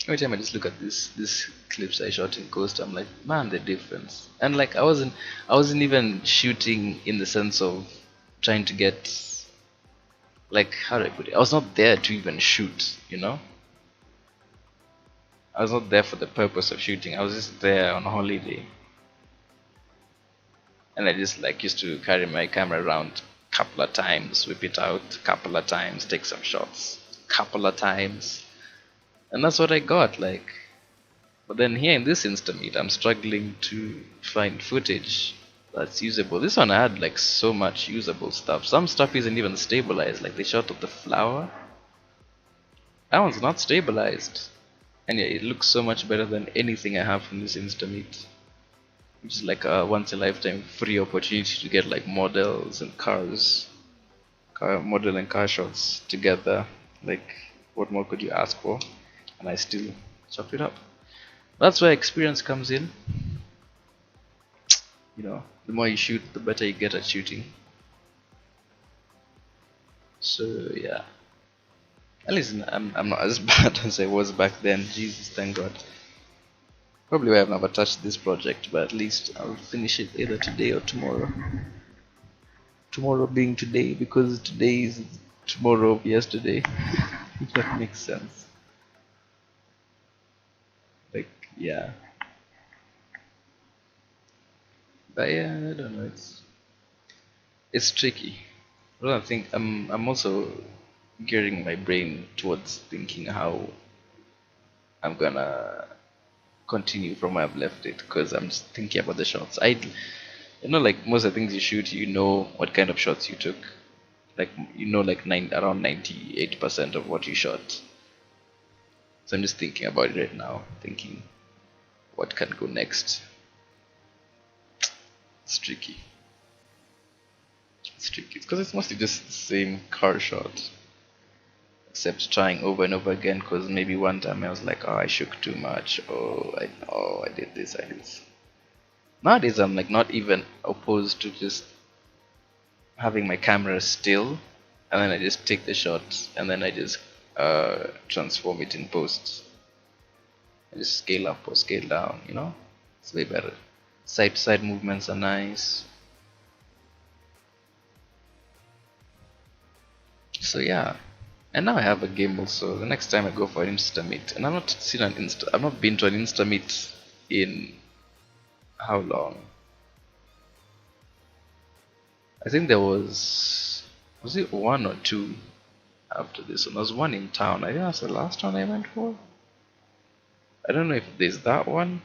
every time I just look at this clips I shot in Coast, I'm like, man, the difference. And like I wasn't even shooting in the sense of trying to get, like, how do I put it? I was not there to even shoot, you know? I was not there for the purpose of shooting. I was just there on holiday. And I just like used to carry my camera around a couple of times, whip it out a couple of times, take some shots couple of times. And that's what I got, like. But then here in this Insta meet, I'm struggling to find footage that's usable. This one I had like so much usable stuff. Some stuff isn't even stabilized, like the shot of the flower. That one's not stabilized. And yeah, it looks so much better than anything I have from this Insta meet. which is like a once in a lifetime free opportunity to get like models and cars, car model and car shots together. Like, what more could you ask for? And I still chopped it up. That's where experience comes in. You know, the more you shoot, the better you get at shooting. So yeah, at least I'm not as bad as I was back then. Jesus, thank God. Probably why I've never touched this project, but at least I'll finish it either today or tomorrow. Tomorrow being today, because today is tomorrow of yesterday. If that makes sense. Like, yeah. But yeah, I don't know. It's tricky. Well, I think I'm also gearing my brain towards thinking how I'm gonna continue from where I've left it, because I'm just thinking about the shots. Like most of the things you shoot, you know what kind of shots you took. Like like around 98% of what you shot. So I'm just thinking about it right now, thinking what can go next. It's tricky. It's tricky because it's mostly just the same car shot, except trying over and over again. Because maybe one time I was like, oh, I shook too much. I did this. I did this. Nowadays, I'm like not even opposed to just having my camera still, and then I just take the shot, and then I just transform it in post. I just scale up or scale down. It's way better. Side to side movements are nice. So yeah, and now I have a gimbal. So the next time I go for an Insta meet, and I've not been to an Insta meet in how long? I think there was it one or two after this one? There was one in town. I think that's the last one I went for. I don't know if there's that one,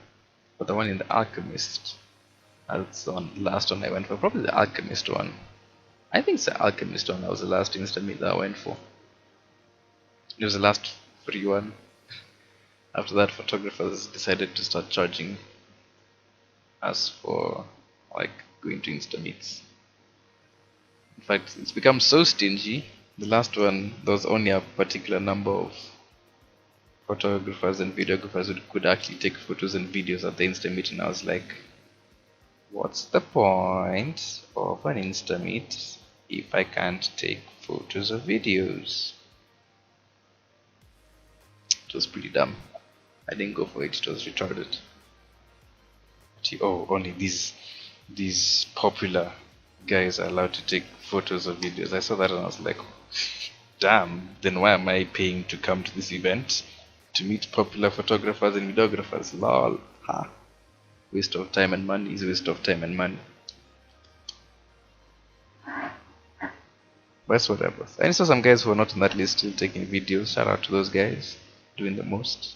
but the one in the Alchemist. That's the last one I went for. Probably the Alchemist one. I think it's the Alchemist one. That was the last Insta meet that I went for. It was the last free one. After that, photographers decided to start charging us for like going to Insta meets. In fact, it's become so stingy. The last one, there was only a particular number of photographers and videographers who could actually take photos and videos at the Insta meet, and I was like, what's the point of an Insta meet if I can't take photos or videos? It was pretty dumb. I didn't go for it. It was retarded. Oh, only these popular guys are allowed to take photos or videos. I saw that and I was like, damn, then why am I paying to come to this event? To meet popular photographers and videographers? Lol. Ha. Waste of time and money is waste of time and money. But it's whatever. I saw some guys who are not on that list still taking videos. Shout out to those guys doing the most.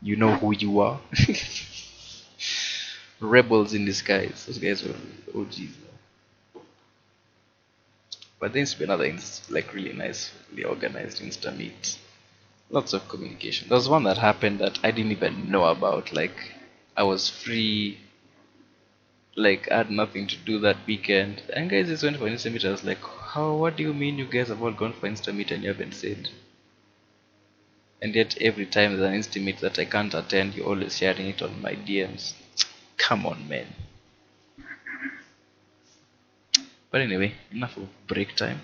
You know who you are. Rebels in disguise. Those guys were OGs. But there needs to be another like really nice, really organized Insta meet. Lots of communication. There was one that happened that I didn't even know about. Like I was free, like I had nothing to do that weekend. And guys just went for Insta meet. I was like, how? What do you mean you guys have all gone for Insta meet and you haven't said? And yet every time there's an Insta meet that I can't attend, you're always sharing it on my DMs. Come on, man. But anyway, enough of break time.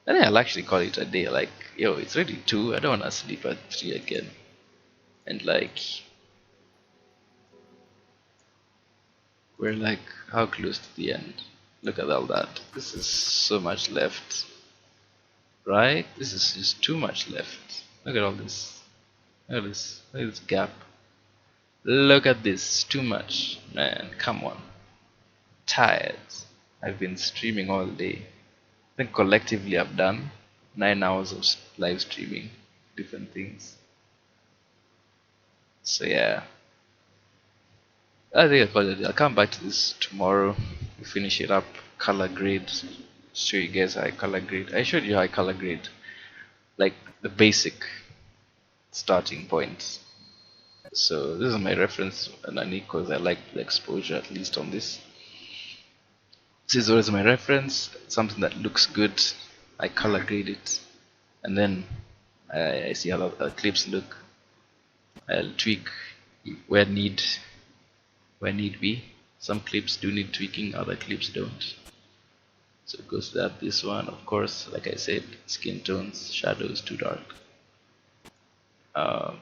I think I'll actually call it a day. Like, yo, it's already 2. I don't want to sleep at 3 again. And like, we're like, how close to the end? Look at all that. This is so much left. Right? This is just too much left. Look at all this. Look at this. Look at this gap. Look at this. Too much. Man, come on. Tired. I've been streaming all day. I think collectively I've done 9 hours of live streaming different things. So yeah, I think I'll come back to this tomorrow. We finish it up, color grade, show you guys how I color grade. I showed you how I color grade, like the basic starting points. So this is my reference underneath because I like the exposure at least on this. This is always my reference, something that looks good. I color grade it, and then I see how the clips look. I'll tweak where need be. Some clips do need tweaking, other clips don't. So it goes that this one, of course, like I said, skin tones, shadows too dark.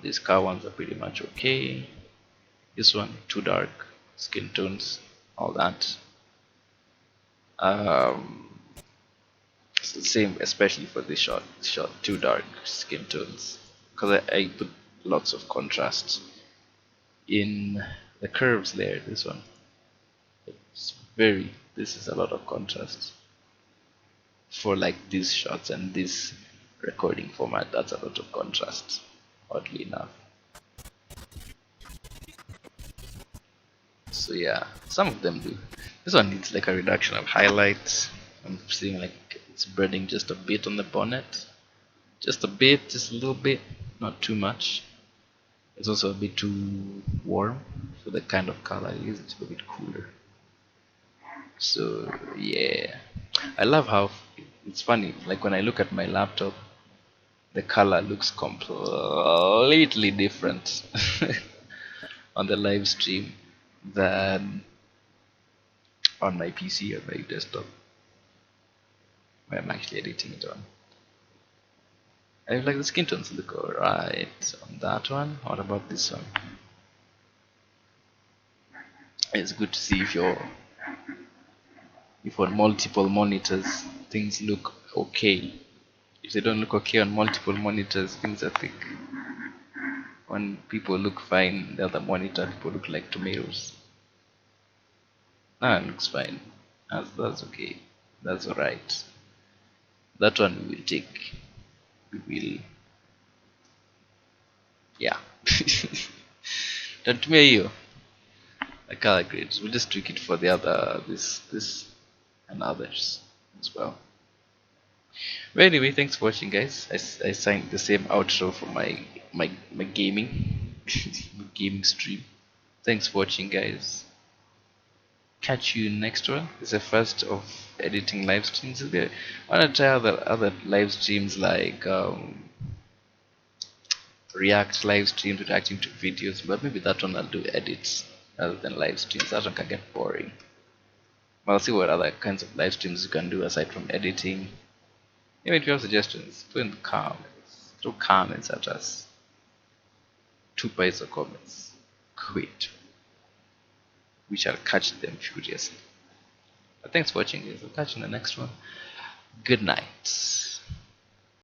These car ones are pretty much okay. This one too dark, skin tones, all that. It's the same, especially for this shot too dark, skin tones, because I put lots of contrast in the curves layer. This one, this is a lot of contrast for like these shots and this recording format. That's a lot of contrast, oddly enough. So yeah, some of them do. This one needs like a reduction of highlights. I'm seeing like it's burning just a bit on the bonnet, just a bit, just a little bit, not too much. It's also a bit too warm for the kind of color it is. It's a bit cooler. So yeah, I love how it's funny. Like when I look at my laptop, the color looks completely different on the live stream than on my PC or my desktop where I'm actually editing it on. I like the skin tones look alright on that one. What about this one? It's good to see if on multiple monitors things look okay. If they don't look okay on multiple monitors, things are thick. When people look fine, the other monitor people look like tomatoes. It looks fine. That's okay. That's alright. That one we will take. We will, yeah. Don't hiyo. The color grades. We'll just tweak it for the other this and others as well. But anyway, thanks for watching, guys. I signed the same outro for my gaming gaming stream. Thanks for watching, guys. Catch you next one. It's the first of editing live streams. I wanna try other live streams like React live streams reacting to videos, but maybe that one I'll do edits rather than live streams. That one can get boring. But I'll see what other kinds of live streams you can do aside from editing. Even if you have suggestions, put in the comments. Throw comments at us. 2 pies of comments. Quit. We shall catch them furiously. But thanks for watching, guys. I'll catch you in the next one. Good night.